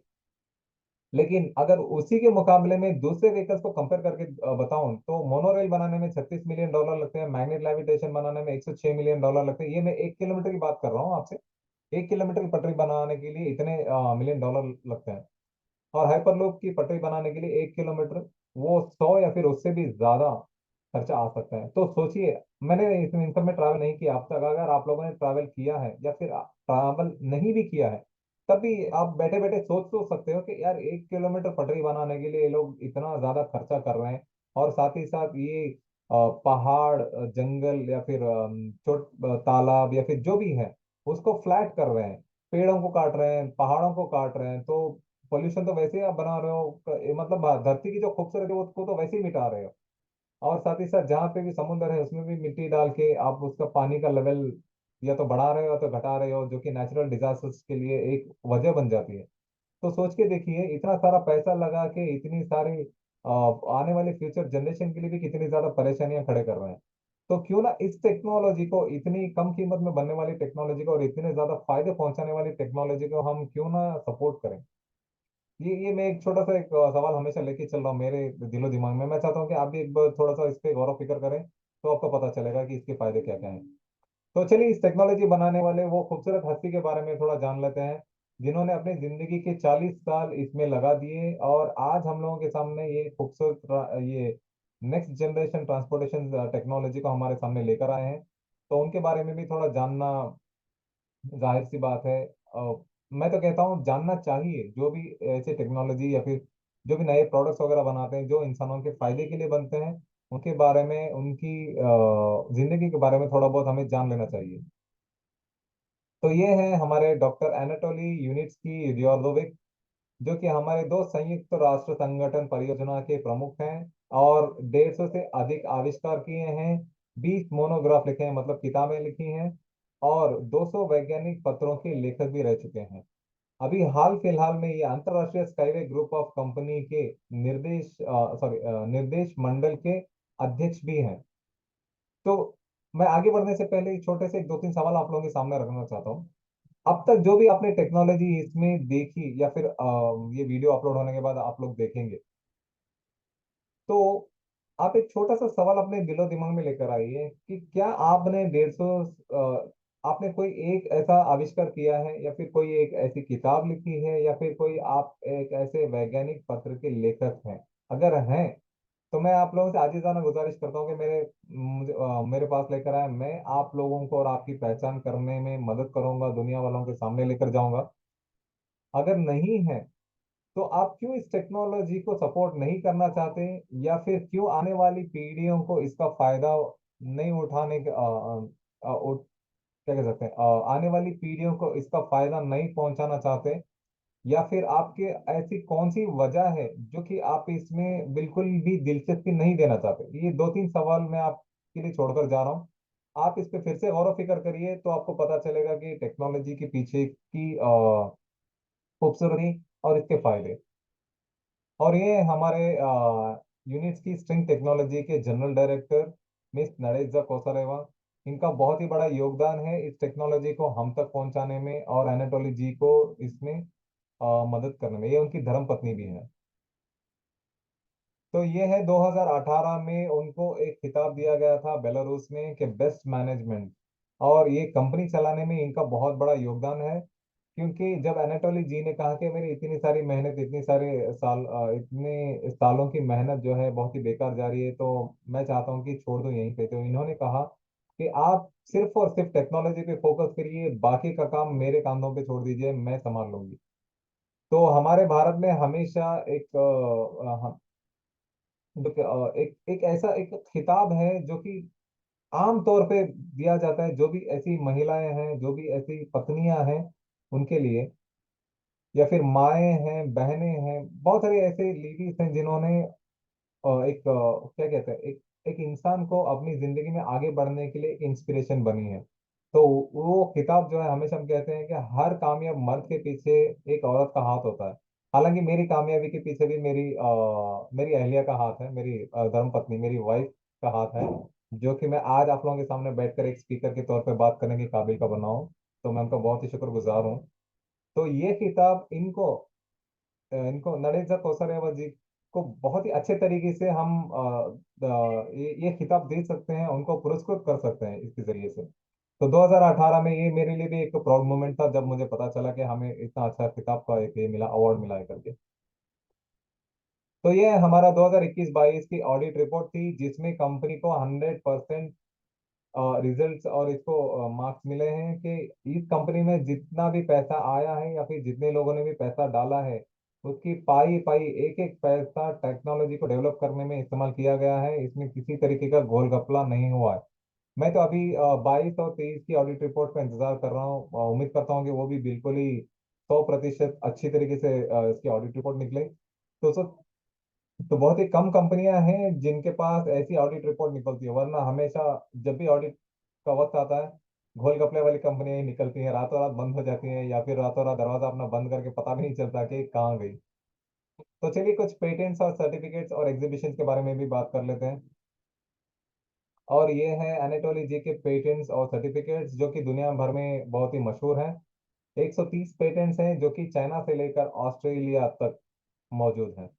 लेकिन अगर उसी के मुकाबले में दूसरे व्हीकल्स को कंपेयर करके बताऊं तो मोनोरेल बनाने में 36 मिलियन डॉलर लगते हैं, मैग्नेट लेविटेशन बनाने में 106 मिलियन डॉलर लगते हैं। ये मैं 1 किलोमीटर की बात कर रहा हूँ आपसे, 1 किलोमीटर की पटरी बनाने के लिए इतने मिलियन डॉलर लगते हैं। और हाइपरलूप की पटरी बनाने के लिए 1 किलोमीटर, वो 100 या फिर उससे भी ज्यादा खर्चा आ सकता है। तो सोचिए, मैंने इन सब में ट्रैवल नहीं किया अब तक, अगर आप लोगों ने ट्रैवल किया है या फिर ट्रैवल नहीं भी किया है, तभी आप बैठे बैठे सोच तो सकते हो कि यार 1 किलोमीटर पटरी बनाने के लिए ये लोग इतना ज्यादा खर्चा कर रहे हैं, और साथ ही साथ ये पहाड़, जंगल या फिर तालाब या फिर जो भी है उसको फ्लैट कर रहे हैं, पेड़ों को काट रहे हैं, पहाड़ों को काट रहे हैं, तो पोल्यूशन तो वैसे ही आप बना रहे हो, मतलब धरती की जो खूबसूरती है उसको तो वैसे ही मिटा रहे हो। और साथ ही साथ जहाँ पे भी समुद्र है उसमें भी मिट्टी डाल के आप उसका पानी का लेवल या तो बढ़ा रहे हो या तो घटा रहे हो, जो कि नेचुरल डिजास्टर्स के लिए एक वजह बन जाती है। तो सोच के देखिए, इतना सारा पैसा लगा के इतनी सारी आने वाले फ्यूचर जनरेशन के लिए भी कितनी ज्यादा परेशानियां खड़े कर रहे हैं। तो क्यों ना इस टेक्नोलॉजी को, इतनी कम कीमत में बनने वाली टेक्नोलॉजी को और इतने ज्यादा फायदे पहुंचाने वाली टेक्नोलॉजी को हम क्यों ना सपोर्ट करें। ये मैं एक छोटा सा एक सवाल हमेशा लेके चल रहा हूँ मेरे दिलो दिमाग में। मैं चाहता हूँ कि आप भी एक बार थोड़ा सा इस पे गौर फिक्र करें, तो आपको पता चलेगा कि इसके फायदे क्या क्या हैं। तो चलिए, इस टेक्नोलॉजी बनाने वाले वो खूबसूरत हस्ती के बारे में थोड़ा जान लेते हैं, जिन्होंने अपनी जिंदगी के 40 साल इसमें लगा दिए और आज हम लोगों के सामने ये खूबसूरत ये नेक्स्ट जनरेशन ट्रांसपोर्टेशन टेक्नोलॉजी को हमारे सामने लेकर आए हैं। तो उनके बारे में भी थोड़ा जानना जाहिर सी बात है। मैं तो कहता हूँ जानना चाहिए, जो भी ऐसे टेक्नोलॉजी या फिर जो भी नए प्रोडक्ट्स वगैरह बनाते हैं जो इंसानों के फायदे के लिए बनते हैं, उनके बारे में, उनकी जिंदगी के बारे में थोड़ा बहुत हमें जान लेना चाहिए। तो ये है हमारे डॉक्टर एनाटोली यूनिट्स की रियोर्दोविक, जो कि हमारे दो संयुक्त राष्ट्र संगठन परियोजना के प्रमुख हैं और 150 से अधिक आविष्कार किए हैं, 20 मोनोग्राफ लिखे हैं मतलब किताबें लिखी हैं, और 200 वैज्ञानिक पत्रों के लेखक भी रह चुके हैं। अभी हाल फिलहाल में ये अंतरराष्ट्रीय स्काईवे ग्रुप ऑफ कंपनी के निर्देश मंडल के अध्यक्ष भी हैं। तो मैं आगे बढ़ने से पहले छोटे से दो तीन सवाल आप लोगों के सामने रखना चाहता हूँ। अब तक जो भी आपने टेक्नोलॉजी इसमें देखी या फिर ये वीडियो अपलोड होने के बाद आप लोग देखेंगे, तो आप एक छोटा सा सवाल अपने दिलो दिमाग में लेकर आइए कि क्या आपने 150, आपने कोई एक ऐसा आविष्कार किया है या फिर कोई एक ऐसी किताब लिखी है या फिर कोई आप एक ऐसे वैज्ञानिक पत्र के लेखक हैं। अगर हैं तो मैं आप लोगों से आजीजाना गुजारिश करता हूँ कि मेरे पास लेकर आए, मैं आप लोगों को और आपकी पहचान करने में मदद करूंगा, दुनिया वालों के सामने लेकर जाऊंगा। अगर नहीं है तो आप क्यों इस टेक्नोलॉजी को सपोर्ट नहीं करना चाहते, या फिर क्यों आने वाली पीढ़ियों को इसका फायदा नहीं उठाने का क्या कह सकते हैं, आने वाली पीढ़ियों को इसका फायदा नहीं पहुंचाना चाहते, या फिर आपके ऐसी कौन सी वजह है जो कि आप इसमें बिल्कुल भी दिलचस्पी नहीं देना चाहते। ये दो तीन सवाल मैं आपके लिए छोड़कर जा रहा हूँ। आप इस पे फिर से गौर फिक्र करिए तो आपको पता चलेगा कि टेक्नोलॉजी के पीछे की खूबसूरती और इसके फायदे। और ये हमारे यूनिट्स की स्ट्रिंग टेक्नोलॉजी के जनरल डायरेक्टर मिस नरेजा कोसरेवा, इनका बहुत ही बड़ा योगदान है इस टेक्नोलॉजी को हम तक पहुंचाने में और एनाटोली जी को इसमें मदद करने में। ये उनकी धर्म पत्नी भी है। तो ये है 2018 में उनको एक खिताब दिया गया था बेलारूस में कि बेस्ट मैनेजमेंट, और ये कंपनी चलाने में इनका बहुत बड़ा योगदान है। क्योंकि जब एनाटोली जी ने कहा कि मेरी इतनी सारी मेहनत, इतनी सारे साल, इतने सालों की मेहनत जो है बहुत ही बेकार जा रही है, तो मैं चाहता हूँ कि छोड़ दो यहीं पे, तो इन्होंने कहा कि आप सिर्फ और सिर्फ टेक्नोलॉजी पे फोकस करिए, बाकी का काम मेरे कांधों पे छोड़ दीजिए, मैं संभाल लूंगी। तो हमारे भारत में हमेशा एक एक एक ऐसा एक खिताब है जो कि आम तौर पे दिया जाता है जो भी ऐसी महिलाएं हैं, जो भी ऐसी पत्नियां हैं उनके लिए, या फिर माएँ हैं, बहनें हैं, बहुत सारे ऐसे लेडीज हैं जिन्होंने क्या कहते हैं, एक इंसान को अपनी जिंदगी में आगे बढ़ने के लिए इंस्पिरेशन बनी है। तो वो किताब जो है, हमेशा हम कहते हैं कि हर कामयाब मर्द के पीछे एक औरत का हाथ होता है। हालांकि मेरी कामयाबी के पीछे भी मेरी अहलिया का हाथ है, मेरी धर्मपत्नी, मेरी वाइफ का हाथ है, जो कि मैं आज आप लोगों के सामने बैठकर एक स्पीकर के तौर पर बात करने के काबिल का बना हूँ। तो मैं उनका बहुत ही शुक्रगुजार हूँ। तो ये किताब इनको नरेंद्र कोसरेवा जी को बहुत ही अच्छे तरीके से हम ये खिताब दे सकते हैं, उनको पुरस्कृत कर सकते हैं इसके जरिए से। तो 2018 में ये मेरे लिए भी एक प्राउड मोमेंट था जब मुझे पता चला कि हमें इतना अच्छा किताब का एक ये मिला, अवार्ड मिला है करके। तो ये हमारा 2021-22 की ऑडिट रिपोर्ट थी, जिसमें कंपनी को 100% रिजल्ट्स और इसको मार्क्स मिले हैं कि इस कंपनी में जितना भी पैसा आया है या फिर जितने लोगों ने भी पैसा डाला है, उसकी पाई पाई एक एक पैसा टेक्नोलॉजी को डेवलप करने में इस्तेमाल किया गया है। इसमें किसी तरीके का घोल घपला नहीं हुआ है। मैं तो अभी 22 और 23 की ऑडिट रिपोर्ट का इंतजार कर रहा हूँ। उम्मीद करता हूँ कि वो भी बिल्कुल ही 100% अच्छी तरीके से इसकी ऑडिट रिपोर्ट निकले। तो बहुत ही कम कंपनियां हैं जिनके पास ऐसी ऑडिट रिपोर्ट निकलती है, वरना हमेशा जब भी ऑडिट का वक्त आता है, घोल गपले वाली कंपनियां ही निकलती हैं, रातों रात बंद हो जाती हैं, या फिर रातों रात दरवाजा अपना बंद करके पता भी नहीं चलता कि कहाँ गई। तो चलिए कुछ पेटेंट्स और सर्टिफिकेट्स और एग्जीबिशन के बारे में भी बात कर लेते हैं। और ये है एनाटोली जी के पेटेंट्स और सर्टिफिकेट्स जो कि दुनिया भर में बहुत ही मशहूर हैं। 130 पेटेंट्स हैं जो कि चाइना से लेकर ऑस्ट्रेलिया तक मौजूद हैं।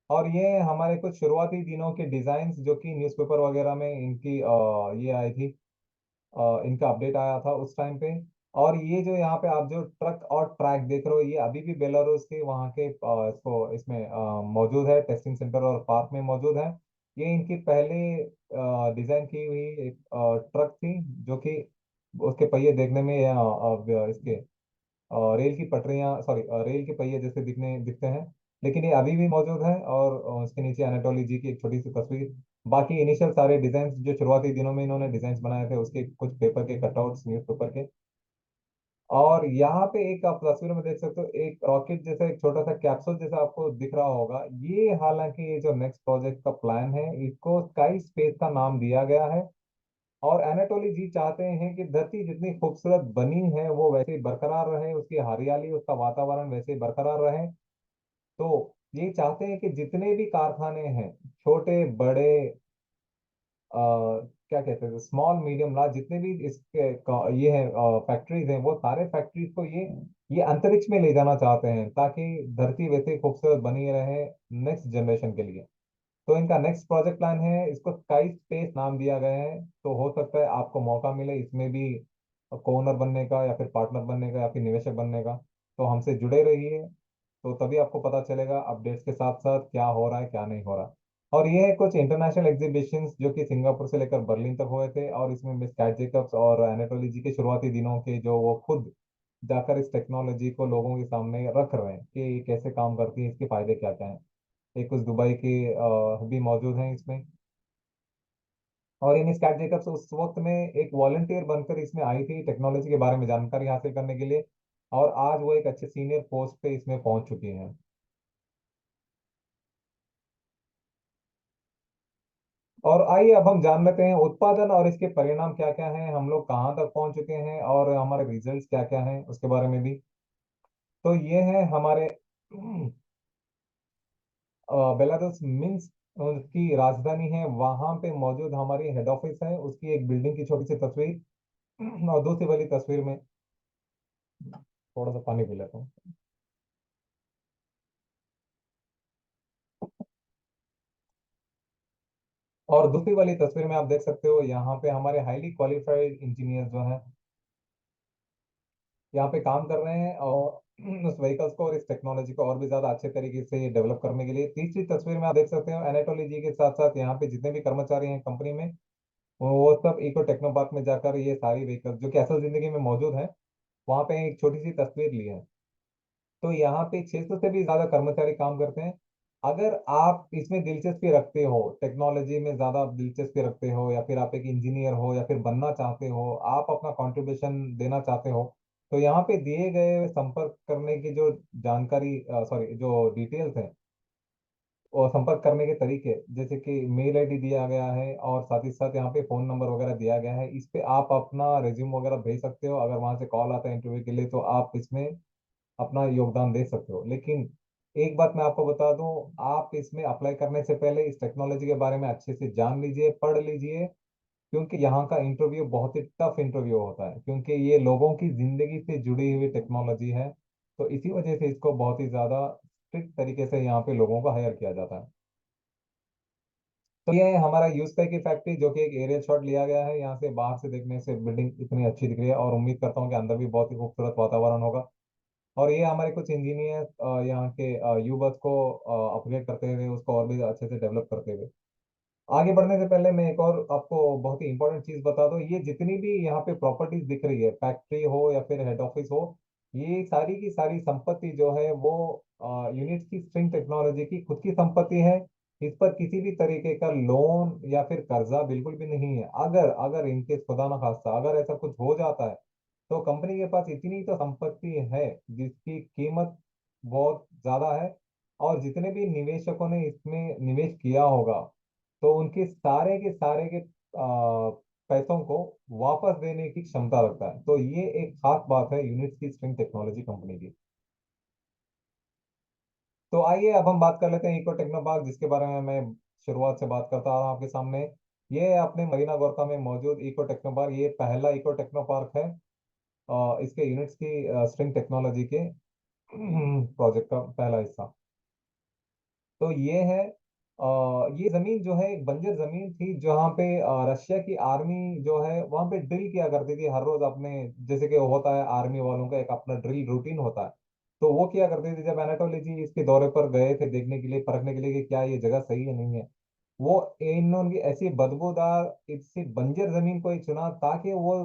और ये हमारे कुछ शुरुआती दिनों के डिजाइन्स जो कि न्यूज़पेपर वगैरह में इनकी ये आई थी, इनका अपडेट आया था उस टाइम पे। और ये जो यहाँ पे आप जो ट्रक और ट्रैक देख रहे हो, ये अभी भी बेलारूस के वहाँ के इसको इसमें मौजूद है, टेस्टिंग सेंटर और पार्क में मौजूद है। ये इनकी पहले डिजाइन की हुई एक ट्रक थी जो कि उसके पहिए देखने में इसके रेल की पटरियां, सॉरी, रेल के पहिए जैसे दिखते हैं। लेकिन ये अभी भी मौजूद है। और उसके नीचे एनाटोली जी की एक छोटी सी तस्वीर। बाकी इनिशियल सारे डिजाइन जो शुरुआती दिनों में इन्होंने डिजाइन बनाए थे, उसके कुछ पेपर के कटआउट्स न्यूज पेपर के। और यहाँ पे एक आप तस्वीर में देख सकते हो, एक रॉकेट जैसा एक छोटा सा कैप्सूल जैसा आपको दिख रहा होगा। ये हालांकि ये जो नेक्स्ट प्रोजेक्ट का प्लान है, इसको स्काई स्पेस का नाम दिया गया है। और एनाटोली जी चाहते हैं कि धरती जितनी खूबसूरत बनी है वो वैसे ही बरकरार रहे, उसकी हरियाली, उसका वातावरण वैसे ही बरकरार रहे। तो ये चाहते हैं कि जितने भी कारखाने हैं, छोटे बड़े, क्या कहते हैं, स्मॉल मीडियम लार्ज, जितने भी इसके ये है फैक्ट्रीज हैं, वो सारे फैक्ट्रीज को ये अंतरिक्ष में ले जाना चाहते हैं, ताकि धरती वैसे ही खूबसूरत बनी रहे नेक्स्ट जनरेशन के लिए। तो इनका नेक्स्ट प्रोजेक्ट प्लान है, इसको स्काई स्पेस नाम दिया गया है। तो हो सकता है आपको मौका मिले इसमें भी कोओनर बनने का, या फिर पार्टनर बनने का, या फिर निवेशक बनने का। तो हमसे जुड़े रहिए, तो तभी आपको पता चलेगा अपडेट्स के साथ साथ क्या हो रहा है क्या नहीं हो रहा। और ये है कुछ इंटरनेशनल एग्जीबिशंस जो कि सिंगापुर से लेकर बर्लिन तक हुए थे, और इसमें मिस कैट जेकब्स और एनाटोली जी के शुरुआती दिनों के जो वो खुद जाकर इस टेक्नोलॉजी को लोगों के सामने रख रहे हैं कि ये कैसे काम करती है, इसके फायदे क्या क्या हैं। एक कुछ दुबई के भी मौजूद हैं इसमें। और इन स्कैट जेकब्स उस वक्त में एक वॉलंटियर बनकर इसमें आई थी टेक्नोलॉजी के बारे में जानकारी हासिल करने के लिए। और आज वो एक अच्छे सीनियर पोस्ट पे इसमें पहुंच चुकी हैं। और आइए अब हम जान लेते हैं उत्पादन और इसके परिणाम क्या क्या हैं, हम लोग कहाँ तक पहुंच चुके हैं, और हमारे रिजल्ट्स क्या क्या हैं उसके बारे में भी। तो ये है हमारे बेलारूस मिन्स्क की राजधानी है, वहां पे मौजूद हमारी हेड ऑफिस है, उसकी एक बिल्डिंग की छोटी सी तस्वीर। और दूसरी वाली तस्वीर में थोड़ा सा पानी पी लेता हूँ। और दूसरी वाली तस्वीर में आप देख सकते हो, यहाँ पे हमारे हाईली क्वालिफाइड इंजीनियर जो हैं यहाँ पे काम कर रहे हैं, और उस व्हीकल्स को और इस टेक्नोलॉजी को और भी ज्यादा अच्छे तरीके से डेवलप करने के लिए। तीसरी तस्वीर में आप देख सकते हो एनाटोली जी के साथ साथ यहाँ पे जितने भी कर्मचारी हैं कंपनी में, वो सब इको टेक्नो पार्क में जाकर ये सारी व्हीकल्स जो कि असल जिंदगी में मौजूद है, वहाँ पे एक छोटी सी तस्वीर ली है। तो यहाँ पे 600 से भी ज्यादा कर्मचारी काम करते हैं। अगर आप इसमें दिलचस्पी रखते हो, टेक्नोलॉजी में ज्यादा दिलचस्पी रखते हो, या फिर आप एक इंजीनियर हो, या फिर बनना चाहते हो, आप अपना कंट्रीब्यूशन देना चाहते हो, तो यहाँ पे दिए गए संपर्क करने की जो जानकारी, सॉरी, जो डिटेल्स हैं, और संपर्क करने के तरीके, जैसे कि मेल आईडी दिया गया है, और साथ ही साथ यहाँ पे फोन नंबर वगैरह दिया गया है, इस पे आप अपना रिज्यूम वगैरह भेज सकते हो। अगर वहां से कॉल आता है इंटरव्यू के लिए, तो आप इसमें अपना योगदान दे सकते हो। लेकिन एक बात मैं आपको बता दूं, आप इसमें अप्लाई करने से पहले इस टेक्नोलॉजी के बारे में अच्छे से जान लीजिए, पढ़ लीजिए। क्योंकि यहाँ का इंटरव्यू बहुत ही टफ इंटरव्यू होता है, क्योंकि ये लोगों की जिंदगी से जुड़ी हुई टेक्नोलॉजी है। तो इसी वजह से इसको बहुत ही ज्यादा स्ट्रिक्ट तरीके से यहाँ पे लोगों को हायर किया जाता है। तो ये है हमारा यूएसपी की फैक्ट्री, जो कि एक एरियल शॉट लिया गया है। यहाँ से बाहर से देखने से बिल्डिंग इतनी अच्छी दिख रही है, और उम्मीद करता हूँ कि अंदर भी बहुत ही खूबसूरत वातावरण होगा। और ये हमारे कुछ इंजीनियर यहाँ के यूबस को अपग्रेड करते हुए, उसको और भी अच्छे से डेवलप करते हुए। आगे बढ़ने से पहले मैं एक और आपको बहुत ही इंपॉर्टेंट चीज बता दूं, ये जितनी भी यहाँ पे प्रॉपर्टीज दिख रही है, फैक्ट्री हो या फिर हेड ऑफिस हो, ये सारी की सारी संपत्ति जो है वो यूनिट की स्ट्रिंग टेक्नोलॉजी की खुद की संपत्ति है। इस पर किसी भी तरीके का लोन या फिर कर्जा बिल्कुल भी नहीं है। अगर अगर इनके खुदा ना खास्ता अगर ऐसा कुछ हो जाता है तो कंपनी के पास इतनी तो संपत्ति है जिसकी कीमत बहुत ज्यादा है। और जितने भी निवेशकों ने इसमें निवेश किया होगा तो उनके सारे के सारे के पैसों को वापस देने की क्षमता रखता है। तो ये एक खास बात है यूनिट की स्ट्रिंग टेक्नोलॉजी कंपनी की। तो आइए अब हम बात कर लेते हैं इको टेक्नो पार्क, जिसके बारे में मैं शुरुआत से बात करता आ रहा हूँ आपके सामने। ये अपने मरीना गोरका में मौजूद इको टेक्नो पार्क, ये पहला इको टेक्नो पार्क है इसके यूनिट्स की स्ट्रिंग टेक्नोलॉजी के प्रोजेक्ट का पहला हिस्सा। तो ये है ये जमीन जो है एक बंजर जमीन थी जहाँ पे रशिया की आर्मी जो है वहाँ पे ड्रिल किया करती थी हर रोज अपने, जैसे कि होता है आर्मी वालों का एक अपना ड्रिल रूटीन होता है। तो वो किया करते थे जब एनाटोली जी इसके दौरे पर गए थे देखने के लिए परखने के लिए कि क्या ये जगह सही है नहीं है। वो इन्होंने ऐसी बदबूदार इसी बंजर जमीन को ही चुना ताकि वो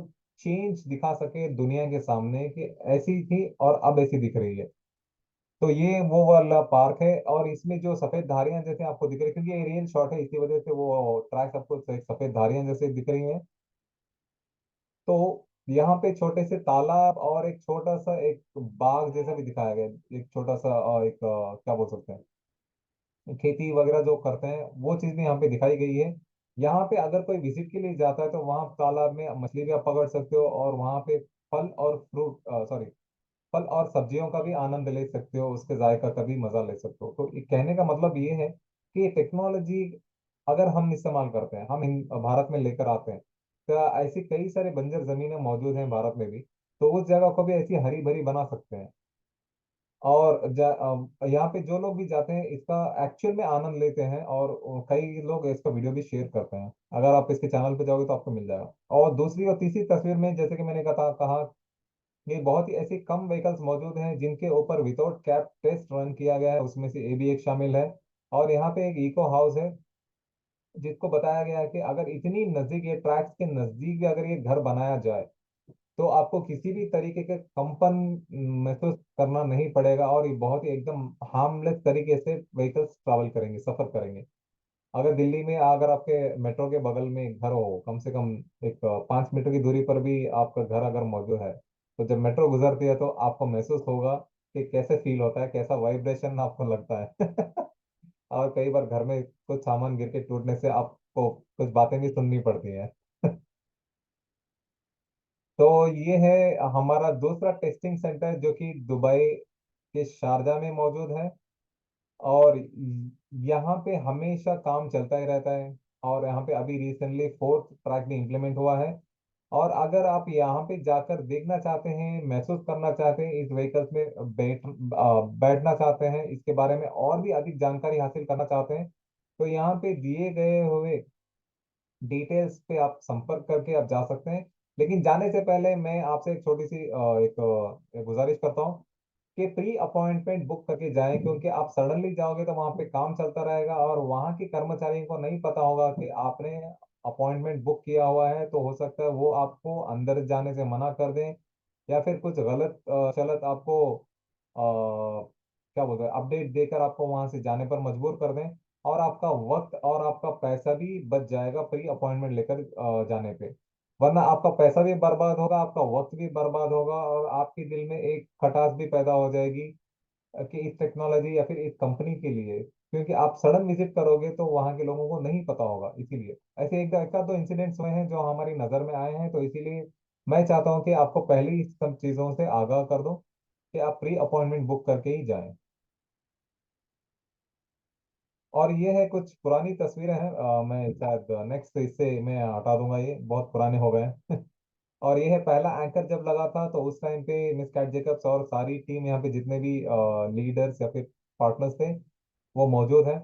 चेंज दिखा सके दुनिया के सामने कि ऐसी थी और अब ऐसी दिख रही है। तो ये वो वाला पार्क है और इसमें जो सफेद धारियां जैसे आपको दिख रही है, क्योंकि ये रियल शॉट है इसी वजह से वो ट्रैक आपको सफेद धारियां जैसे दिख रही हैं। तो यहाँ पे छोटे से तालाब और एक छोटा सा एक बाग जैसा भी दिखाया गया है। एक छोटा सा क्या बोल सकते हैं, खेती वगैरह जो करते हैं वो चीज भी यहाँ पे दिखाई गई है। यहाँ पे अगर कोई विजिट के लिए जाता है तो वहाँ तालाब में मछली भी आप पकड़ सकते हो और वहाँ पे फल और फ्रूट सॉरी फल और सब्जियों का भी आनंद ले सकते हो, उसके जायका का भी मजा ले सकते हो। तो ये कहने का मतलब ये है कि टेक्नोलॉजी अगर हम इस्तेमाल करते हैं, हम भारत में लेकर आते हैं, तो ऐसी कई सारे बंजर जमीनें मौजूद हैं भारत में भी, तो उस जगह को भी ऐसी हरी भरी बना सकते हैं। और यहाँ पे जो लोग भी जाते हैं इसका एक्चुअल में आनंद लेते हैं और कई लोग इसका वीडियो भी शेयर करते हैं। अगर आप इसके चैनल पे जाओगे तो आपको मिल जाएगा। और दूसरी और तीसरी तस्वीर में जैसे कि मैंने कहा ये बहुत ही ऐसी कम व्हीकल्स मौजूद हैं जिनके ऊपर विदाउट कैप टेस्ट रन किया गया है, उसमें से ये भी एक शामिल है। और यहाँ पे एक इको हाउस है जिसको बताया गया है कि अगर इतनी नजदीक ये ट्रैक्स के नजदीक भी अगर ये घर बनाया जाए तो आपको किसी भी तरीके के कंपन महसूस करना नहीं पड़ेगा और ये बहुत ही एकदम हार्मलेस तरीके से व्हीकल्स ट्रैवल करेंगे, सफर करेंगे। अगर दिल्ली में अगर आपके मेट्रो के बगल में एक घर हो कम से कम एक 5 मीटर की दूरी पर भी आपका घर अगर मौजूद है, तो जब मेट्रो गुजरती है तो आपको महसूस होगा कि कैसे फील होता है, कैसा वाइब्रेशन आपको लगता है। और कई बार घर में कुछ सामान गिर के टूटने से आपको कुछ बातें भी सुननी पड़ती हैं। तो ये है हमारा दूसरा टेस्टिंग सेंटर जो कि दुबई के शारजा में मौजूद है। और यहाँ पे हमेशा काम चलता ही रहता है। और यहाँ पे अभी रिसेंटली फोर्थ ट्रैक भी इम्प्लीमेंट हुआ है। और अगर आप यहाँ पे जाकर देखना चाहते हैं, महसूस करना चाहते हैं, इस व्हीकल्स में बैठना चाहते हैं, इसके बारे में और भी अधिक जानकारी हासिल करना चाहते हैं, तो यहाँ पे दिए गए हुए डिटेल्स पे आप संपर्क करके आप जा सकते हैं। लेकिन जाने से पहले मैं आपसे एक छोटी सी एक गुजारिश करता हूँ कि प्री अपॉइंटमेंट बुक करके जाएं, क्योंकि आप सडनली जाओगे तो वहां पे काम चलता रहेगा और वहां के कर्मचारियों को नहीं पता होगा कि आपने अपॉइंटमेंट बुक किया हुआ है। तो हो सकता है वो आपको अंदर जाने से मना कर दें या फिर कुछ गलत चलत आपको क्या बोलते हैं अपडेट देकर आपको वहां से जाने पर मजबूर कर दें। और आपका वक्त और आपका पैसा भी बच जाएगा प्री अपॉइंटमेंट लेकर जाने पे। वरना आपका पैसा भी बर्बाद होगा, आपका वक्त भी बर्बाद होगा और आपके दिल में एक खटास भी पैदा हो जाएगी कि इस टेक्नोलॉजी या फिर इस कंपनी के लिए, क्योंकि आप सडन विजिट करोगे तो वहाँ के लोगों को नहीं पता होगा। इसीलिए ऐसे एक आध दो इंसिडेंट्स हुए हैं जो हमारी नज़र में आए हैं, तो इसीलिए मैं चाहता हूँ कि आपको पहले ही इस सब चीज़ों से आगाह कर दूं कि आप प्री अपॉइंटमेंट बुक करके ही जाएं। और ये है कुछ पुरानी तस्वीरें हैं, मैं शायद नेक्स्ट इससे मैं हटा दूंगा, ये बहुत पुराने हो गए हैं। और ये है पहला एंकर जब लगा था तो उस टाइम पे मिस कैट जेकब्स और सारी टीम यहाँ पे जितने भी लीडर्स या फिर पार्टनर्स थे वो मौजूद है।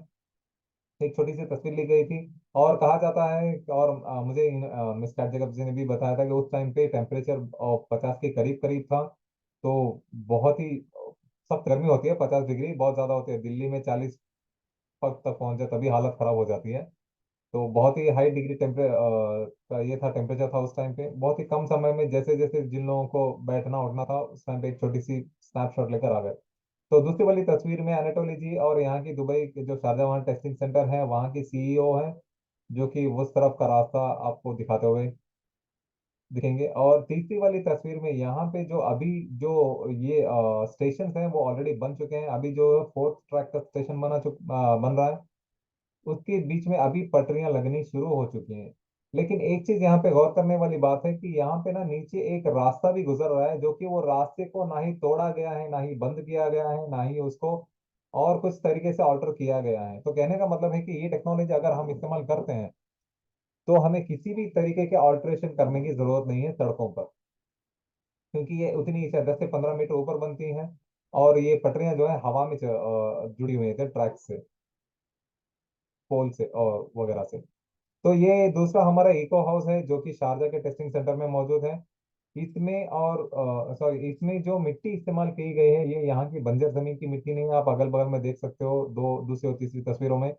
एक छोटी सी तस्वीर ली गई थी। और कहा जाता है और मुझे मिस कैट जेकब्स ने भी बताया था कि उस टाइम पे टेम्परेचर 50 के करीब करीब था। तो बहुत ही सख्त गर्मी होती है, 50 डिग्री बहुत ज्यादा होती है, दिल्ली में 40 तक पहुंच जाए तभी हालत खराब हो जाती है। तो बहुत ही हाई डिग्री का ये था, टेम्परेचर था उस टाइम पे। बहुत ही कम समय में जैसे जैसे जिन लोगों को बैठना उठना था उस टाइम पे एक छोटी सी स्नैपशॉट लेकर आ गए। तो दूसरी वाली तस्वीर में अनाटोली जी और यहाँ की दुबई के जो शारजा वहाँ टेस्टिंग सेंटर है वहाँ की सीईओ है, जो कि उस तरफ का रास्ता आपको दिखाते हुए दिखेंगे। और तीसरी वाली तस्वीर में यहाँ पे जो अभी जो ये स्टेशन हैं वो ऑलरेडी बन चुके हैं। अभी जो फोर्थ ट्रैक का स्टेशन बन रहा है, उसके बीच में अभी पटरियां लगनी शुरू हो चुकी हैं। लेकिन एक चीज यहाँ पे गौर करने वाली बात है कि यहाँ पे ना नीचे एक रास्ता भी गुजर रहा है, जो कि वो रास्ते को ना ही तोड़ा गया है, ना ही बंद किया गया है, ना ही उसको और कुछ तरीके से ऑल्टर किया गया है। तो कहने का मतलब है कि ये टेक्नोलॉजी अगर हम इस्तेमाल करते हैं तो हमें किसी भी तरीके के ऑल्ट्रेशन करने की जरूरत नहीं है सड़कों पर, क्योंकि ये उतनी से 10 से 15 मीटर ऊपर बनती हैं। और ये पटरियां जो है हवा में जुड़ी हुई है ट्रैक से, पोल से और वगैरह से। तो ये दूसरा हमारा इको हाउस है जो कि शारजा के टेस्टिंग सेंटर में मौजूद है। इसमें और सॉरी, इसमें जो मिट्टी इस्तेमाल की गई है ये यहाँ की बंजर जमीन की मिट्टी नहीं है। आप अगल बगल में देख सकते हो दो दूसरी और तीसरी तस्वीरों में,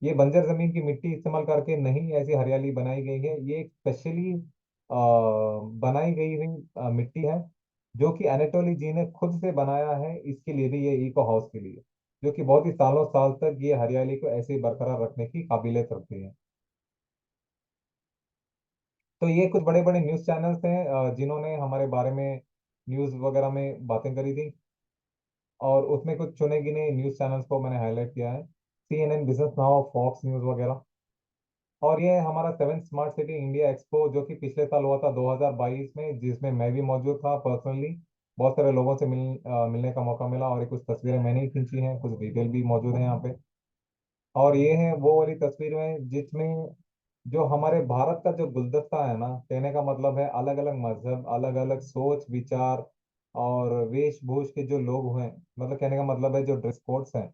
ये बंजर जमीन की मिट्टी इस्तेमाल करके नहीं ऐसी हरियाली बनाई गई है। ये एक स्पेशली बनाई गई हुई मिट्टी है, जो कि एनाटोली जी ने खुद से बनाया है इसके लिए भी, ये इको हाउस के लिए, जो कि बहुत ही सालों साल तक ये हरियाली को ऐसे ही बरकरार रखने की काबिलियत रखती है। तो ये कुछ बड़े बड़े न्यूज़ चैनल्स हैं जिन्होंने हमारे बारे में न्यूज़ वगैरह में बातें करी थी। और उसमें कुछ चुने गिने न्यूज़ चैनल्स को मैंने हाईलाइट किया है: CNN business now, Fox news वगैरह। और ये हमारा 7th smart city India expo, जो कि पिछले साल हुआ था 2022 में, जिसमें मैं भी मौजूद था पर्सनली। बहुत सारे लोगों से मिलने का मौका मिला, और ये कुछ तस्वीरें मैंने ही खींची हैं, कुछ डिटेल भी मौजूद है यहाँ पे। और ये है वो वाली तस्वीरें जिसमें जो हमारे भारत का जो गुलदस्ता है ना, कहने का मतलब है अलग अलग मजहब, अलग अलग सोच विचार और वेशभूष के जो लोग हैं, मतलब कहने का मतलब है जो ड्रेस कोड्स हैं,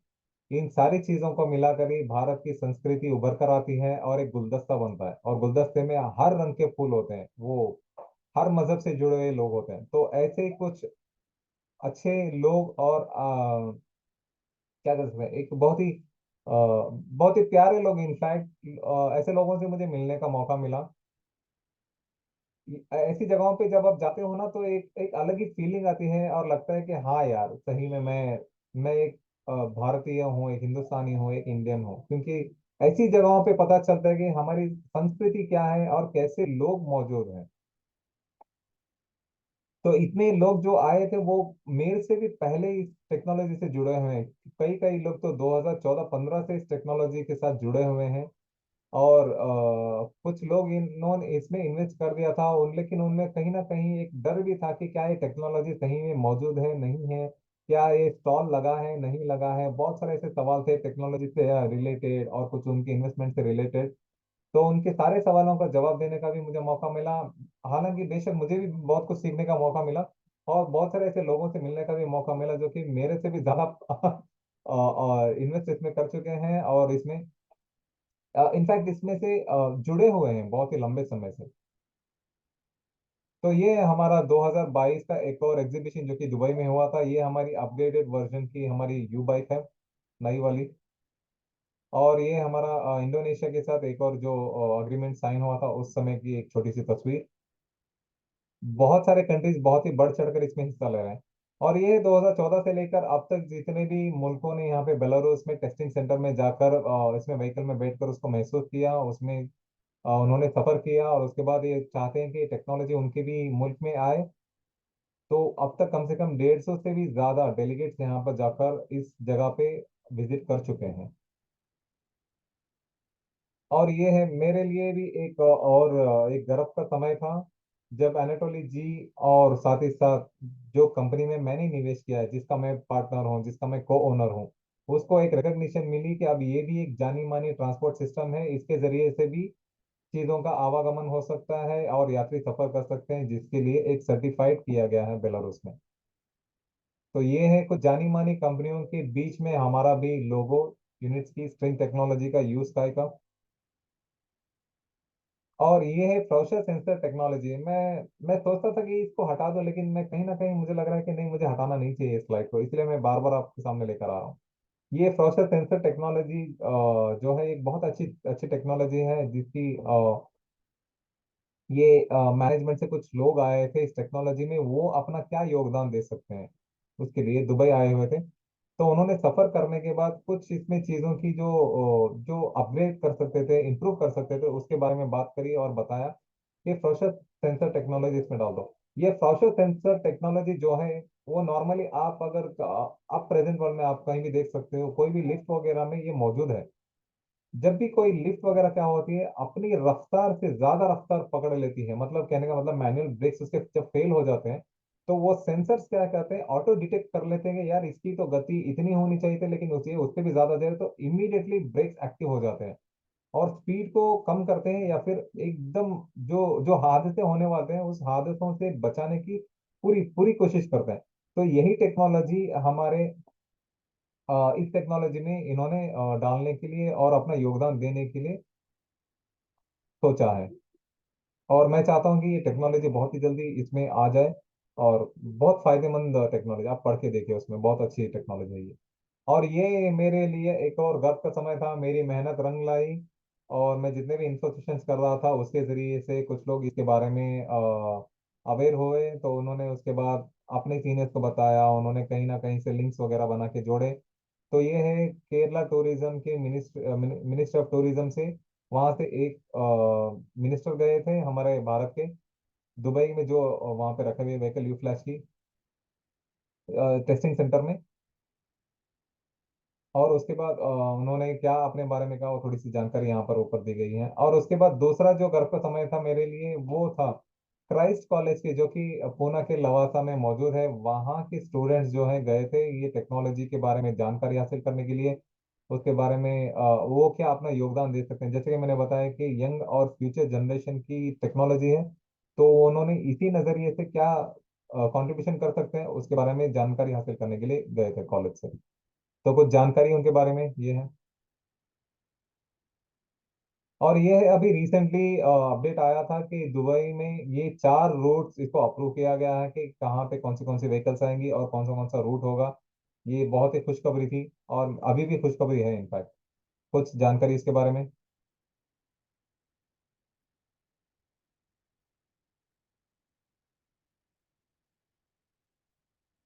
इन सारी चीजों को मिलाकर ही भारत की संस्कृति उभर कर आती है और एक गुलदस्ता बनता है। और गुलदस्ते में हर रंग के फूल होते हैं, वो हर मजहब से जुड़े हुए लोग होते हैं। तो ऐसे ही कुछ अच्छे लोग और क्या कर सकते हैं, एक बहुत ही प्यारे लोग, इनफैक्ट ऐसे लोगों से मुझे मिलने का मौका मिला। ऐसी जगहों पे जब आप जाते हो ना तो एक एक अलग ही फीलिंग आती है, और लगता है कि हाँ यार, सही में मैं एक भारतीय हूँ, एक हिंदुस्तानी हूँ, एक इंडियन हूँ। क्योंकि ऐसी जगहों पे पता चलता है कि हमारी संस्कृति क्या है और कैसे लोग मौजूद हैं। तो इतने लोग जो आए थे वो मेरे से भी पहले इस टेक्नोलॉजी से जुड़े हुए हैं। कई कई लोग तो 2014-15 से इस टेक्नोलॉजी के साथ जुड़े हुए हैं। और कुछ लोग इन्होंने इसमें इन्वेस्ट कर दिया था लेकिन उनमें कहीं ना कहीं एक डर भी था कि क्या ये टेक्नोलॉजी सही में मौजूद है नहीं है, क्या ये स्टॉल लगा है नहीं लगा है। बहुत सारे ऐसे सवाल थे टेक्नोलॉजी से रिलेटेड और कुछ उनके इन्वेस्टमेंट से रिलेटेड। तो उनके सारे सवालों का जवाब देने का भी मुझे मौका मिला। हालांकि बेशक मुझे भी बहुत कुछ सीखने का मौका मिला, और बहुत सारे ऐसे लोगों से मिलने का भी मौका मिला जो कि मेरे से भी ज्यादा इन्वेस्ट इसमें कर चुके हैं, और इसमें इनफैक्ट इसमें से जुड़े हुए हैं बहुत ही लंबे समय से। तो ये हमारा 2022 का एक और एग्जीबिशन जो कि दुबई में हुआ था, ये हमारी अपग्रेडेड वर्जन की हमारी यू बाइक है, नई वाली। और ये हमारा इंडोनेशिया के साथ एक और जो अग्रीमेंट साइन हुआ था उस समय की एक छोटी सी तस्वीर। बहुत सारे कंट्रीज बहुत ही बढ़ चढ़कर इसमें हिस्सा ले रहे हैं। और ये 2014 से लेकर अब तक जितने भी मुल्कों ने यहाँ पे बेलारूस में टेस्टिंग सेंटर में जाकर इसमें व्हीकल में बैठकर उसको महसूस किया, उसमें उन्होंने सफर किया, और उसके बाद ये चाहते हैं कि टेक्नोलॉजी उनके भी मुल्क में आए। तो अब तक कम से कम 150 से भी ज्यादा डेलीगेट्स यहाँ पर जाकर इस जगह पे विजिट कर चुके हैं। और ये है मेरे लिए भी एक एक गर्व का समय था, जब एनाटोली जी और साथ ही साथ जो कंपनी में मैंने निवेश किया है, जिसका मैं पार्टनर हूँ, जिसका मैं को ओनर हूँ, उसको एक रिकग्निशन मिली कि अब ये भी एक जानी मानी ट्रांसपोर्ट सिस्टम है। इसके जरिए से भी चीजों का आवागमन हो सकता है और यात्री सफर कर सकते हैं, जिसके लिए एक सर्टिफाइड किया गया है बेलारूस में। तो ये है कुछ जानी मानी कंपनियों के बीच में हमारा भी लोगो, यूनिट्स की स्ट्रिंग टेक्नोलॉजी का यूज का। और ये है प्रोसेस सेंसर टेक्नोलॉजी। मैं सोचता था कि इसको हटा दो, लेकिन मैं कहीं ना कहीं मुझे लग रहा है कि नहीं, मुझे हटाना नहीं चाहिए इस स्लाइड को, इसलिए मैं बार बार आपके सामने लेकर आ रहा हूँ। ये प्रोसेस सेंसर टेक्नोलॉजी जो है एक बहुत अच्छी अच्छी टेक्नोलॉजी है, जिसकी ये मैनेजमेंट से कुछ लोग आए थे इस टेक्नोलॉजी में, वो अपना क्या योगदान दे सकते हैं उसके लिए दुबई आए हुए थे। तो उन्होंने सफर करने के बाद कुछ इसमें चीजों की जो अपग्रेड कर सकते थे, इंप्रूव कर सकते थे, उसके बारे में बात करी और बताया कि प्रेशर सेंसर टेक्नोलॉजी इसमें डाल दो। ये प्रेशर सेंसर टेक्नोलॉजी जो है वो नॉर्मली आप अगर आप प्रेजेंट वर्ल्ड में आप कहीं भी देख सकते हो, कोई भी लिफ्ट वगैरह में ये मौजूद है। जब भी कोई लिफ्ट वगैरह क्या होती है, अपनी रफ्तार से ज्यादा रफ्तार पकड़ लेती है, मतलब कहने का मतलब मैनुअल ब्रेक्स उसके जब फेल हो जाते हैं, तो वो सेंसर्स क्या कहते हैं, ऑटो डिटेक्ट कर लेते हैं कि यार इसकी तो गति इतनी होनी चाहिए थी लेकिन उसी उससे भी ज्यादा दे, तो इमीडिएटली ब्रेक्स एक्टिव हो जाते हैं और स्पीड को कम करते हैं, या फिर एकदम जो जो हादसे होने वाले हैं उस हादसों से बचाने की पूरी पूरी कोशिश करते हैं। तो यही टेक्नोलॉजी हमारे इस टेक्नोलॉजी में इन्होंने डालने के लिए और अपना योगदान देने के लिए सोचा है। और मैं चाहता हूँ कि ये टेक्नोलॉजी बहुत ही जल्दी इसमें आ जाए, और बहुत फायदेमंद टेक्नोलॉजी, आप पढ़ के देखिए, उसमें बहुत अच्छी टेक्नोलॉजी है ये। और ये मेरे लिए एक और गर्व का समय था, मेरी मेहनत रंग लाई। और मैं जितने भी इंफॉर्मेशन कर रहा था उसके जरिए से कुछ लोग इसके बारे में अवेयर हुए, तो उन्होंने उसके बाद अपने सीनियर्स को बताया, उन्होंने कहीं ना कहीं से लिंक्स वगैरह बना के जोड़े। तो ये है केरला टूरिज्म के मिनिस्टर ऑफ टूरिज्म से, वहाँ से एक मिनिस्टर गए थे हमारे भारत के, दुबई में जो वहाँ पे रखे हुए व्हीकल यू फ्लैश की टेस्टिंग सेंटर में। और उसके बाद उन्होंने क्या अपने बारे में कहा, वो थोड़ी सी जानकारी यहाँ पर ऊपर दी गई है। और उसके बाद दूसरा जो गर्व का समय था मेरे लिए वो था क्राइस्ट कॉलेज के, जो कि पूना के लवासा में मौजूद है। वहाँ के स्टूडेंट्स जो है गए थे ये टेक्नोलॉजी के बारे में जानकारी हासिल करने के लिए, उसके बारे में वो क्या अपना योगदान दे सकते हैं। जैसे कि मैंने बताया कि यंग और फ्यूचर जनरेशन की टेक्नोलॉजी है, तो उन्होंने इसी नज़रिए से क्या कंट्रीब्यूशन कर सकते हैं उसके बारे में जानकारी हासिल करने के लिए गए थे कॉलेज से। तो कुछ जानकारी उनके बारे में ये है। और ये है अभी रिसेंटली अपडेट आया था कि दुबई में ये 4 रूट्स इसको अप्रूव किया गया है कि कहाँ पे कौन सी व्हीकल्स आएंगी और कौन सा रूट होगा। ये बहुत ही खुशखबरी थी, और अभी भी खुशखबरी है इनफैक्ट। कुछ जानकारी इसके बारे में।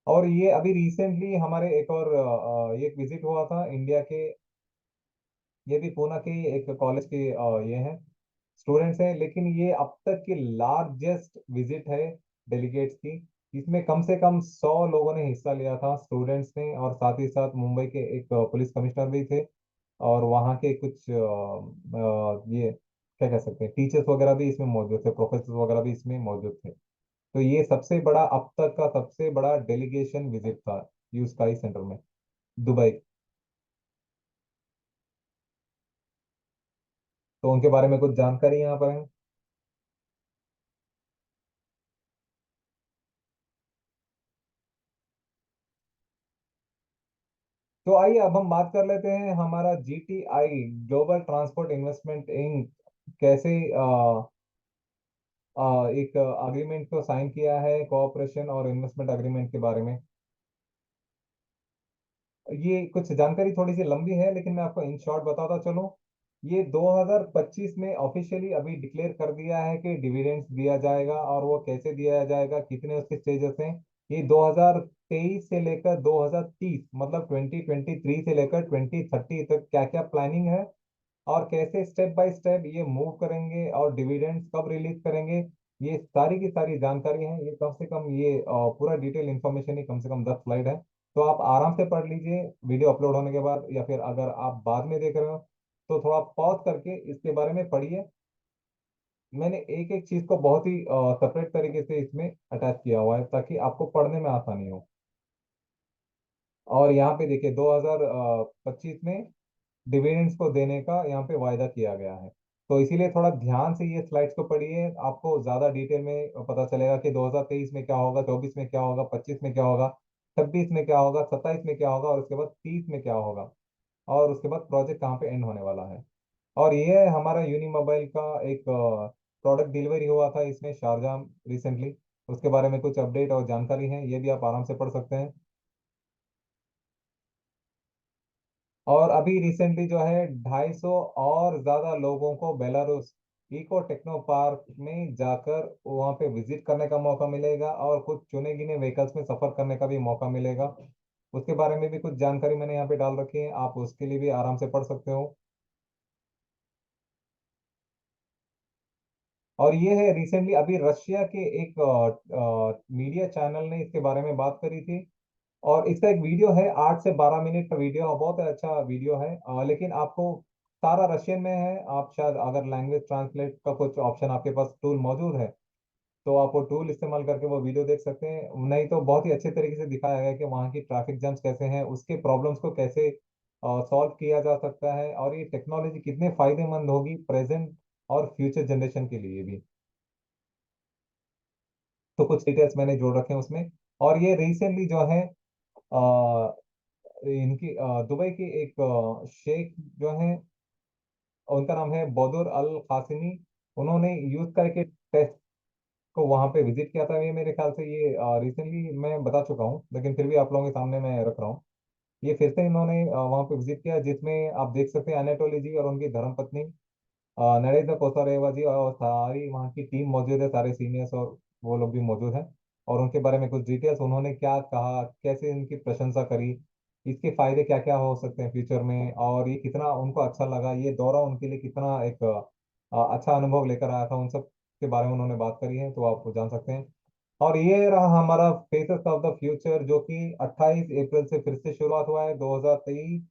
और ये अभी रिसेंटली हमारे एक और ये एक विजिट हुआ था इंडिया के, ये भी पूना के एक कॉलेज के ये हैं स्टूडेंट्स हैं, लेकिन ये अब तक की लार्जेस्ट विजिट है डेलीगेट्स की। इसमें कम से कम 100 लोगों ने हिस्सा लिया था, स्टूडेंट्स ने, और साथ ही साथ मुंबई के एक पुलिस कमिश्नर भी थे, और वहाँ के कुछ ये क्या कह सकते हैं टीचर्स वगैरह भी इसमें मौजूद थे, प्रोफेसर वगैरह भी इसमें मौजूद थे। तो ये सबसे बड़ा अब तक का सबसे बड़ा डेलीगेशन विजिट था यू स्काई सेंटर में, दुबई। तो उनके बारे में कुछ जानकारी यहाँ पर है। तो आइए अब हम बात कर लेते हैं हमारा GTI, global transport investment inc, कैसे एक अग्रीमेंट को साइन किया है, कोऑपरेशन और इन्वेस्टमेंट अग्रीमेंट के बारे में। ये कुछ जानकारी थोड़ी सी लंबी है लेकिन मैं आपको इन शॉर्ट बताता चलूं। ये 2025 में ऑफिशियली अभी डिक्लेयर कर दिया है कि डिविडेंड्स दिया जाएगा, और वो कैसे दिया जाएगा, कितने उसके स्टेजेस हैं। ये 2023 से लेकर 2030, मतलब 2023 से लेकर 2030 तक क्या क्या प्लानिंग है, और कैसे स्टेप बाय स्टेप ये मूव करेंगे, और डिविडेंड्स कब रिलीज करेंगे, ये सारी की सारी जानकारी है। ये कम से कम ये पूरा डिटेल इन्फॉर्मेशन ही कम से कम 10 स्लाइड है। तो आप आराम से पढ़ लीजिए वीडियो अपलोड होने के बाद, या फिर अगर आप बाद में देख रहे हो तो थोड़ा पॉज करके इसके बारे में पढ़िए। मैंने एक एक चीज को बहुत ही सेपरेट तरीके से इसमें अटैच किया हुआ है ताकि आपको पढ़ने में आसानी हो। और यहाँ पे देखिए 2025 में डिविडेंड्स को देने का यहाँ पे वायदा किया गया है। तो इसीलिए थोड़ा ध्यान से ये स्लाइड्स को पढ़िए, आपको ज्यादा डिटेल में पता चलेगा कि 2023 में क्या होगा, 24 में क्या होगा, 25 में क्या होगा, 26 में क्या होगा, 27 में क्या होगा, और उसके बाद 30 में क्या होगा, और उसके बाद प्रोजेक्ट कहाँ पे एंड होने वाला है। और ये हमारा यूनी मोबाइल का एक प्रोडक्ट डिलीवरी हुआ था इसमें शारजाह रिसेंटली, उसके बारे में कुछ अपडेट और जानकारी है, ये भी आप आराम से पढ़ सकते हैं। और अभी रिसेंटली जो है 250 और ज्यादा लोगों को बेलारूस इको टेक्नो पार्क में जाकर वहाँ पे विजिट करने का मौका मिलेगा, और कुछ चुने गिने व्हीकल्स में सफर करने का भी मौका मिलेगा। उसके बारे में भी कुछ जानकारी मैंने यहाँ पे डाल रखी है, आप उसके लिए भी आराम से पढ़ सकते हो। और ये है रिसेंटली अभी रशिया के एक मीडिया चैनल ने इसके बारे में बात करी थी। और इसका एक वीडियो है, 8 से 12 मिनट का वीडियो है, बहुत अच्छा वीडियो है। लेकिन आपको सारा रशियन में है, आप शायद अगर लैंग्वेज ट्रांसलेट का कुछ ऑप्शन आपके पास टूल मौजूद है तो आप वो टूल इस्तेमाल करके वो वीडियो देख सकते हैं। नहीं तो बहुत ही अच्छे तरीके से दिखाया गया है कि वहाँ की ट्रैफिक जैम्स कैसे हैं, उसके प्रॉब्लम्स को कैसे सॉल्व किया जा सकता है, और ये टेक्नोलॉजी कितने फायदेमंद होगी प्रेजेंट और फ्यूचर जनरेशन के लिए भी। तो कुछ डिटेल्स मैंने जोड़ रखे हैं उसमें। और ये रिसेंटली जो है इनकी दुबई की एक शेख जो है, उनका नाम है बदर अल कासिमी। उन्होंने यूथ का एक टेस्ट को वहां पे विजिट किया था। ये मेरे ख्याल से ये रिसेंटली मैं बता चुका हूँ, लेकिन फिर भी आप लोगों के सामने मैं रख रहा हूँ। ये फिर से इन्होंने वहां पे विजिट किया, जिसमें आप देख सकते हैं अनाटोली जी और उनकी धर्मपत्नी नरेंद्र कोसारेवा जी और सारी वहाँ की टीम मौजूद है, सारे सीनियर्स और वो लोग भी मौजूद हैं। और उनके बारे में कुछ डिटेल्स उन्होंने क्या कहा, कैसे इनकी प्रशंसा करी, इसके फायदे क्या क्या हो सकते हैं फ्यूचर में, और ये कितना उनको अच्छा लगा, ये दौरा उनके लिए कितना एक अच्छा अनुभव लेकर आया था, उन सब के बारे में उन्होंने बात करी है, तो आप जान सकते हैं। और ये रहा हमारा फेसेस ऑफ द फ्यूचर, जो कि 28 अप्रैल से फिर से शुरुआत हुआ है 2023।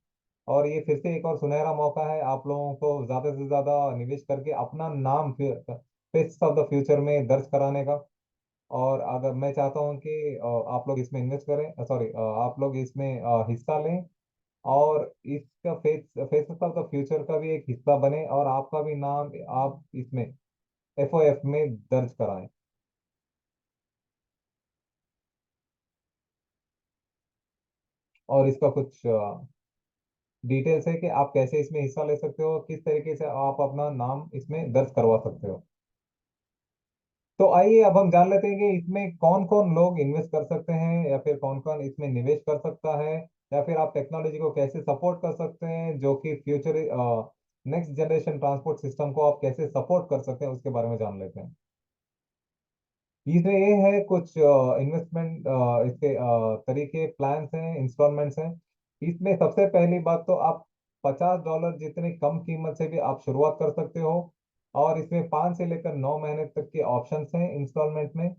और ये फिर से एक और सुनहरा मौका है आप लोगों को ज्यादा से ज्यादा निवेश करके अपना नाम फेस ऑफ द फ्यूचर में दर्ज कराने का। और अगर मैं चाहता हूँ कि आप लोग इसमें इन्वेस्ट करें, सॉरी आप लोग इसमें हिस्सा लें, और इसका फेसेस ऑफ द फ्यूचर का भी एक हिस्सा बने, और आपका भी नाम आप इसमें एफओएफ में दर्ज कराएं। और इसका कुछ डिटेल्स है कि आप कैसे इसमें हिस्सा ले सकते हो, किस तरीके से आप अपना नाम इसमें दर्ज करवा सकते हो। तो आइए अब हम जान लेते हैं कि इसमें कौन कौन लोग इन्वेस्ट कर सकते हैं, या फिर कौन कौन इसमें निवेश कर सकता है, या फिर आप टेक्नोलॉजी को कैसे सपोर्ट कर सकते हैं, जो कि future next generation transport system को आप कैसे सपोर्ट कर सकते हैं, उसके बारे में जान लेते हैं। इसमें ये है कुछ इन्वेस्टमेंट इसके तरीके प्लान्स हैं, इंस्टॉलमेंट्स हैं। इसमें सबसे पहली बात तो आप $50 जितनी कम कीमत से भी आप शुरुआत कर सकते हो। और इसमें 5 से लेकर 9 महीने तक के ऑप्शंस हैं इंस्टॉलमेंट में।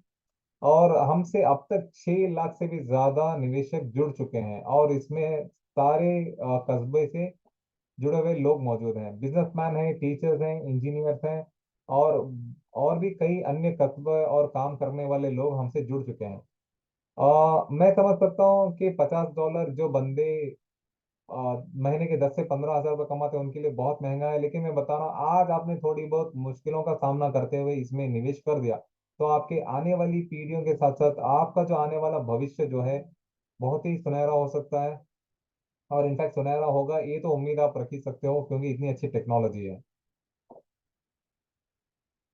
और हमसे अब तक 6 लाख से भी ज्यादा निवेशक जुड़ चुके हैं, और इसमें सारे कस्बे से जुड़े हुए लोग मौजूद हैं, बिजनेसमैन हैं, टीचर्स हैं, इंजीनियर्स हैं, और और भी कई अन्य कस्बे और काम करने वाले लोग हमसे जुड़ चुके हैं। मैं समझ सकता हूँ कि $50 जो बंदे महीने के 10 से 15 हज़ार रुपये कमाते हैं उनके लिए बहुत महंगा है, लेकिन मैं बता रहा हूँ आज आपने थोड़ी बहुत मुश्किलों का सामना करते हुए इसमें निवेश कर दिया, तो आपके आने वाली पीढ़ियों के साथ साथ आपका जो आने वाला भविष्य जो है बहुत ही सुनहरा हो सकता है। और इनफैक्ट सुनहरा होगा ये तो उम्मीद आप रख ही सकते हो, क्योंकि इतनी अच्छी टेक्नोलॉजी है।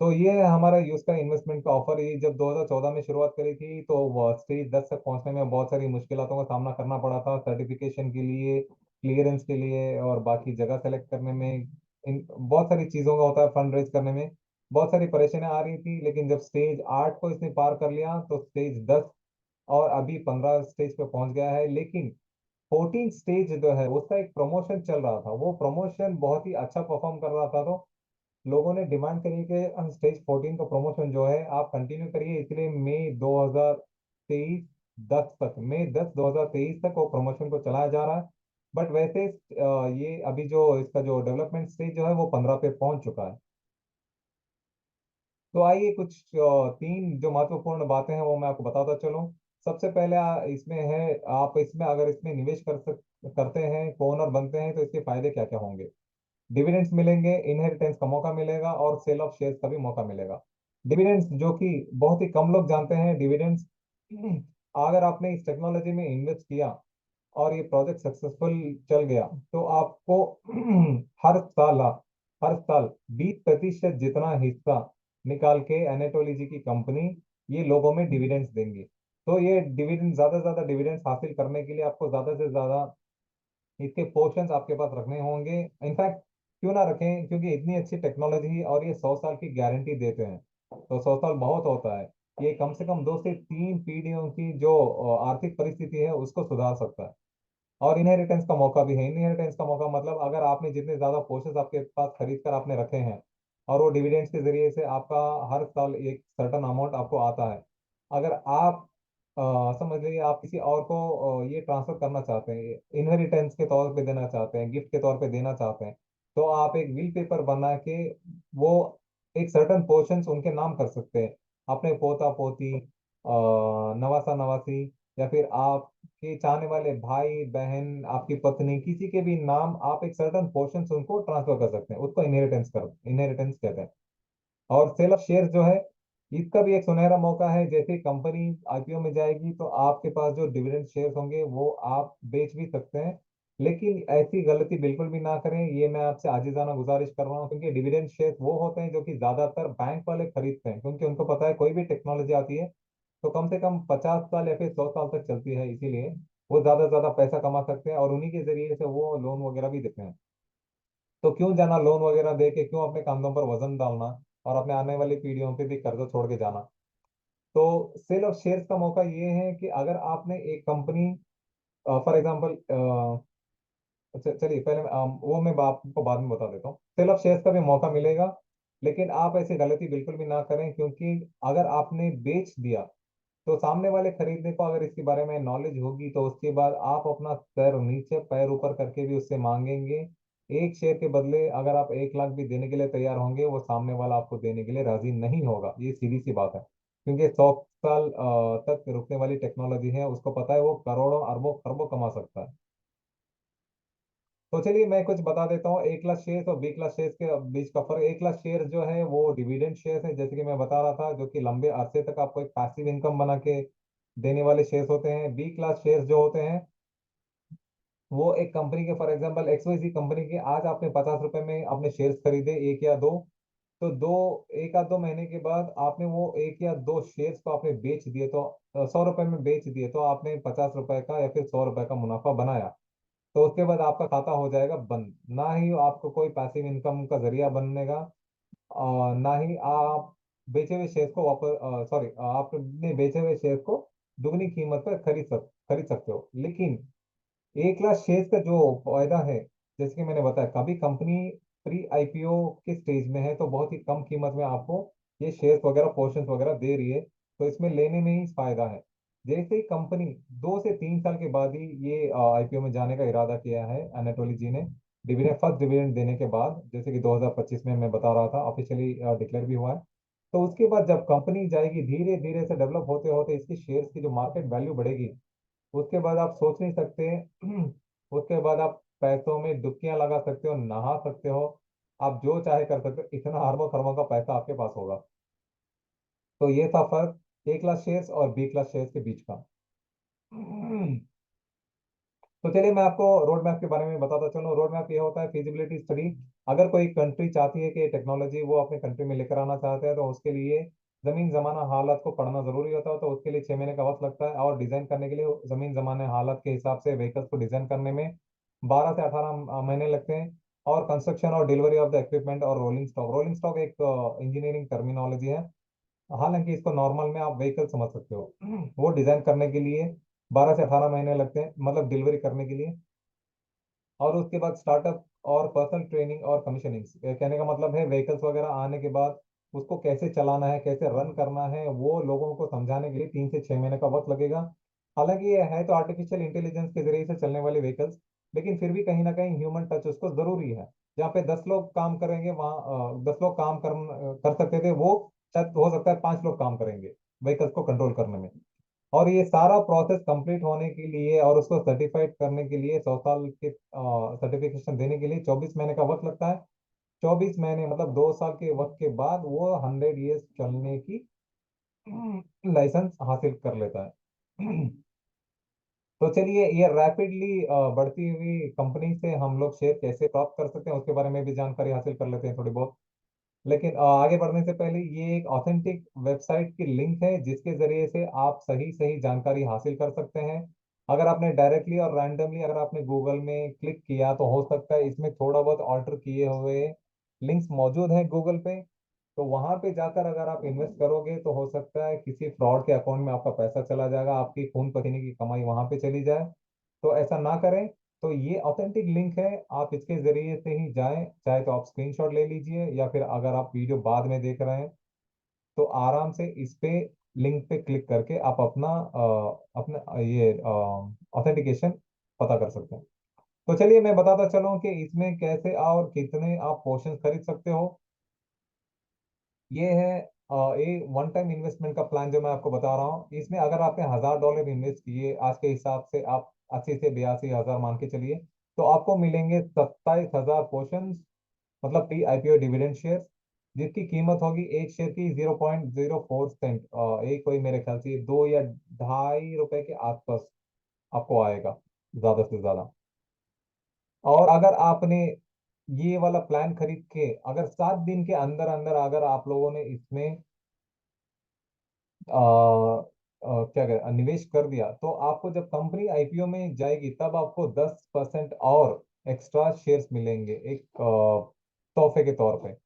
तो ये है हमारा यूज का इन्वेस्टमेंट का ऑफर। ये जब 2014 में शुरुआत करी थी तो स्टेज 10 तक पहुंचने में बहुत सारी मुश्किलों का सामना करना पड़ा था, सर्टिफिकेशन के लिए, क्लियरेंस के लिए, और बाकी जगह सेलेक्ट करने में, इन बहुत सारी चीज़ों का होता है, फंड रेज करने में बहुत सारी परेशानियां आ रही थी। लेकिन जब स्टेज 8 को इसने पार कर लिया तो स्टेज 10 और अभी 15 स्टेज पे पहुंच गया है। लेकिन 14 स्टेज जो है उसका एक प्रमोशन चल रहा था, वो प्रमोशन बहुत ही अच्छा परफॉर्म कर रहा था, तो लोगों ने डिमांड करी कि स्टेज 14 का प्रमोशन जो है आप कंटिन्यू करिए। इसलिए मई 2023 10 तक, मई 10 2023 तक वो प्रमोशन को चलाया जा रहा है। बट वैसे ये अभी जो इसका जो डेवलपमेंट स्टेज जो है वो 15 पे पहुंच चुका है। तो आइए कुछ तीन जो महत्वपूर्ण बातें हैं वो मैं आपको बताता चलूं। सबसे पहले इसमें है, आप इसमें अगर इसमें निवेश करते हैं, ओनर बनते हैं, तो इसके फायदे क्या क्या होंगे। डिविडेंड्स मिलेंगे, इनहेरिटेंस का मौका मिलेगा, और सेल ऑफ शेयर्स का भी मौका मिलेगा। डिविडेंड्स जो कि बहुत ही कम लोग जानते हैं, डिविडेंड्स अगर आपने इस टेक्नोलॉजी में इन्वेस्ट किया और ये प्रोजेक्ट सक्सेसफुल चल गया तो आपको हर साल 20% जितना हिस्सा निकाल के एनाटोली जी की कंपनी ये लोगों में डिविडेंड्स देंगी। तो ये डिविडेंड ज्यादा से ज्यादा डिविडेंड्स हासिल करने के लिए आपको ज्यादा से ज्यादा इसके पोर्शंस आपके पास रखने होंगे। इनफैक्ट क्यों ना रखें, क्योंकि इतनी अच्छी टेक्नोलॉजी और ये 100 साल की गारंटी देते हैं। तो 100 साल बहुत होता है। ये कम से कम 2 से 3 पीढ़ियों की जो आर्थिक परिस्थिति है उसको सुधार सकता है। और इनहेरिटेंस का मौका भी है। इनहेरिटेंस का मौका मतलब अगर आपने जितने ज्यादा पोर्शंस आपके पास खरीद कर आपने रखे हैं, और वो डिविडेंड्स के जरिए से आपका हर साल एक सर्टन अमाउंट आपको आता है, अगर आप समझ लीजिए आप किसी और को ये ट्रांसफर करना चाहते हैं, इनहेरिटेंस के तौर पे देना चाहते हैं, गिफ्ट के तौर पे देना चाहते हैं, तो आप एक विल पेपर बना के वो एक सर्टन पोर्शंस उनके नाम कर सकते हैं। अपने पोता पोती, नवासा नवासी, या फिर आपके चाहने वाले भाई बहन, आपकी पत्नी, किसी के भी नाम आप एक सर्टन पोर्शन उनको ट्रांसफर कर सकते हैं। उसको इनहेरिटेंस कहते हैं। और सेल ऑफ शेयर जो है, इसका भी एक सुनहरा मौका है। जैसे कंपनी आईपीओ में जाएगी तो आपके पास जो डिविडेंड शेयर होंगे वो आप बेच भी सकते हैं। लेकिन ऐसी गलती बिल्कुल भी ना करें, ये मैं आपसे आजीजाना गुजारिश कर रहा हूँ, क्योंकि डिविडेंड शेयर वो होते हैं जो कि ज्यादातर बैंक वाले खरीदते हैं, क्योंकि उनको पता है कोई भी टेक्नोलॉजी आती है तो कम से कम 50 साल या फिर 100 साल तक चलती है। इसीलिए वो ज्यादा से ज्यादा पैसा कमा सकते हैं और उन्हीं के जरिए से वो लोन वगैरह भी देते हैं। तो क्यों जाना लोन वगैरह दे के, क्यों अपने कंधों पर वजन डालना और अपने आने वाली पीढ़ियों पे भी कर्जा छोड़ के जाना। तो सेल ऑफ शेयर्स का मौका ये है कि अगर आपने एक कंपनी, फॉर एग्जांपल, चलिए पहले वो मैं आपको बाद में बता देता हूँ। सेल ऑफ शेयर्स का भी मौका मिलेगा, लेकिन आप ऐसी गलती बिल्कुल भी ना करें, क्योंकि अगर आपने बेच दिया तो सामने वाले खरीदने को अगर इसके बारे में नॉलेज होगी तो उसके बाद आप अपना सर नीचे पैर ऊपर करके भी उससे मांगेंगे। एक शेयर के बदले अगर आप 1 लाख भी देने के लिए तैयार होंगे, वो सामने वाला आपको देने के लिए राजी नहीं होगा। ये सीधी सी बात है, क्योंकि 100 साल तक रुकने वाली टेक्नोलॉजी है, उसको पता है वो करोड़ों अरबों खरबों कमा सकता है। तो चलिए मैं कुछ बता देता हूँ 1 लाख शेयर्स और 20 लाख शेयर्स के बीच का फर्क। 1 लाख शेयर जो है वो डिविडेंड शेयर्स है, जैसे कि मैं बता रहा था, जो कि लंबे अरसे तक आपको एक पैसिव इनकम बना के देने वाले शेयर्स होते हैं। 20 लाख शेयर्स जो होते हैं वो एक कंपनी के, फॉर एग्जांपल एक्सवाईजी कंपनी के, आज आपने 50 रुपए में अपने शेयर्स खरीदे, एक या दो, तो दो, एक या 2 महीने के बाद आपने वो एक या दो शेयर्स को आपने बेच दिए, तो 100 रुपए में बेच दिए, तो आपने 50 रुपए का या फिर 100 रुपए का मुनाफा बनाया। तो उसके बाद आपका खाता हो जाएगा बंद, ना ही आपको कोई पैसिव इनकम का जरिया बनेगा, और ना ही आप बेचे हुए शेयर को वापस, सॉरी, आपने बेचे हुए शेयर को दुगनी कीमत पर खरीद सकते हो। लेकिन 1 लाख शेयर का जो फायदा है, जैसे कि मैंने बताया, कभी कंपनी प्री आईपीओ के स्टेज में है तो बहुत ही कम कीमत में आपको ये शेयर्स वगैरह पोर्शंस वगैरह दे रही है, तो इसमें लेने में ही फायदा है। जैसे ही कंपनी 2 से 3 साल के बाद ही ये आईपीओ में जाने का इरादा किया है अनाटोली जी ने, डिविडेंड, फर्स्ट डिविडेंड देने के बाद, जैसे कि 2025 में मैं बता रहा था, ऑफिशियली डिक्लेयर भी हुआ है। तो उसके बाद जब कंपनी जाएगी, धीरे धीरे से डेवलप होते होते इसकी शेयर्स की जो मार्केट वैल्यू बढ़ेगी, उसके बाद आप सोच नहीं सकते उसके बाद आप पैसों में डुबकियां लगा सकते हो, नहा सकते हो, आप जो चाहे कर सकते हो, इतना अरबों खरबों का पैसा आपके पास होगा। तो ये था फर्क 1 लाख शेयर्स और 20 लाख शेयर्स के बीच का। तो चलिए मैं आपको रोड मैप के बारे में बताता चलूँ। रोड मैप ये होता है फिजिबिलिटी स्टडी। अगर कोई कंट्री चाहती है कि टेक्नोलॉजी वो अपने कंट्री में लेकर आना चाहते हैं, तो उसके लिए जमीन जमाना हालात को पढ़ना जरूरी होता है। तो उसके लिए 6 महीने का वक्त लगता है, और डिजाइन करने के लिए जमीन जमाने हालात के हिसाब से व्हीकल्स को डिजाइन करने में 12 से 18 महीने लगते हैं। और कंस्ट्रक्शन और डिलीवरी ऑफ द इक्विपमेंट और रोलिंग स्टॉक एक इंजीनियरिंग टर्मिनोलॉजी है, हालांकि इसको नॉर्मल में आप व्हीकल समझ सकते हो। वो डिजाइन करने के लिए 12 से 18 महीने लगते हैं, मतलब डिलीवरी करने के लिए। और उसके बाद स्टार्टअप और पर्सनल ट्रेनिंग और कमीशनिंग, कहने का मतलब है व्हीकल्स वगैरह आने के बाद उसको कैसे चलाना है, कैसे रन करना है, वो लोगों को समझाने के लिए 3 से 6 महीने का वक्त लगेगा। हालांकि ये है तो आर्टिफिशियल इंटेलिजेंस के जरिए से चलने वाली व्हीकल्स, लेकिन फिर भी कहीं ना कहीं ह्यूमन टच उसको जरूरी है। जहाँ पे 10 लोग काम करेंगे, वहाँ 10 लोग काम कर सकते थे, वो शायद हो सकता है 5 लोग काम करेंगे व्हीकल्स को कंट्रोल करने में। और ये सारा प्रोसेस कंप्लीट होने के लिए और उसको सर्टिफाइड करने के लिए, 100 साल के सर्टिफिकेशन देने के लिए 24 महीने का वक्त लगता है। 24 महीने मतलब 2 साल के वक्त के बाद वो 100 ईयर्स चलने की लाइसेंस हासिल कर लेता है। तो चलिए ये रैपिडली बढ़ती हुई कंपनी से हम लोग शेयर कैसे प्राप्त कर सकते हैं उसके बारे में भी जानकारी हासिल कर लेते हैं थोड़ी बहुत। लेकिन आगे बढ़ने से पहले ये एक ऑथेंटिक वेबसाइट की लिंक है जिसके जरिए से आप सही सही जानकारी हासिल कर सकते हैं। अगर आपने डायरेक्टली और रैंडमली अगर आपने गूगल में क्लिक किया तो हो सकता है इसमें थोड़ा बहुत ऑल्टर किए हुए लिंक्स मौजूद हैं गूगल पे। तो वहां पे जाकर अगर आप इन्वेस्ट करोगे तो हो सकता है किसी फ्रॉड के अकाउंट में आपका पैसा चला जाएगा, आपकी खून पसीने की कमाई वहां पे चली जाए। तो ऐसा ना करें। तो ये ऑथेंटिक लिंक है, आप इसके जरिए से ही जाएं, चाहे तो आप स्क्रीनशॉट ले लीजिए या फिर अगर आप वीडियो बाद में देख रहे हैं तो आराम से इस पे लिंक पे क्लिक करके आप अपना ये ऑथेंटिकेशन पता कर सकते हैं। तो चलिए मैं बताता चलूं कि इसमें कैसे और कितने आप पोर्शन खरीद सकते हो। ये है ये वन टाइम इन्वेस्टमेंट का प्लान जो मैं आपको बता रहा हूँ। इसमें अगर आपने $1000 इन्वेस्ट किए आज के हिसाब से, आप 80 से 82 हजार मान के चलिए, तो आपको मिलेंगे 27,000 पोर्शन, मतलब प्री आईपीओ डिविडेंड शेयर, जिसकी कीमत होगी एक शेयर की 0.04 सेंट। एक कोई मेरे ख्याल से 2 या 2.5 रुपए के आसपास आपको आएगा, ज्यादा से ज्यादा। और अगर आपने ये वाला प्लान खरीद के अगर 7 दिन के अंदर अंदर अगर आप लोगों ने इसमें क्या कहते निवेश कर दिया, तो आपको जब कंपनी आईपीओ में जाएगी तब आपको 10% और एक्स्ट्रा शेयर्स मिलेंगे एक तोहफे के तौर पे।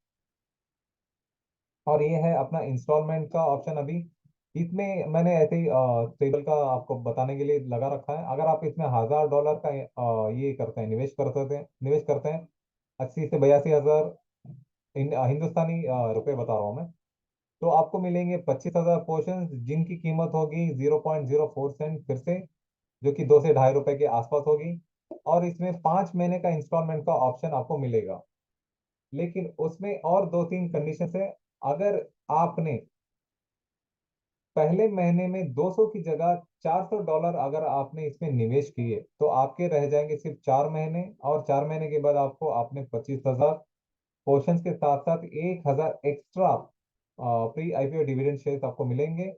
और ये है अपना इंस्टॉलमेंट का ऑप्शन। अभी इसमें मैंने ऐसे ही टेबल का आपको बताने के लिए लगा रखा है। अगर आप इसमें $1000 का ये करते हैं, निवेश करते हैं 80 से 82 हजार हिंदुस्तानी रुपए बता रहा हूँ मैं, तो आपको मिलेंगे 25,000 पोर्शन, जिनकी कीमत होगी 0.04 सेंट फिर से, जो कि 2 से 2.5 रुपए के आसपास होगी। और इसमें 5 महीने का इंस्टॉलमेंट का ऑप्शन आपको मिलेगा, लेकिन उसमें और 2-3 कंडीशन है। अगर आपने पहले महीने में 200 की जगह $400 अगर आपने इसमें निवेश किए तो आपके रह जाएंगे सिर्फ 4 महीने, और 4 महीने के बाद आपको आपने 25,000 पोर्शन के साथ साथ 1,000 extra pre IPO dividend shares आपको मिलेंगे।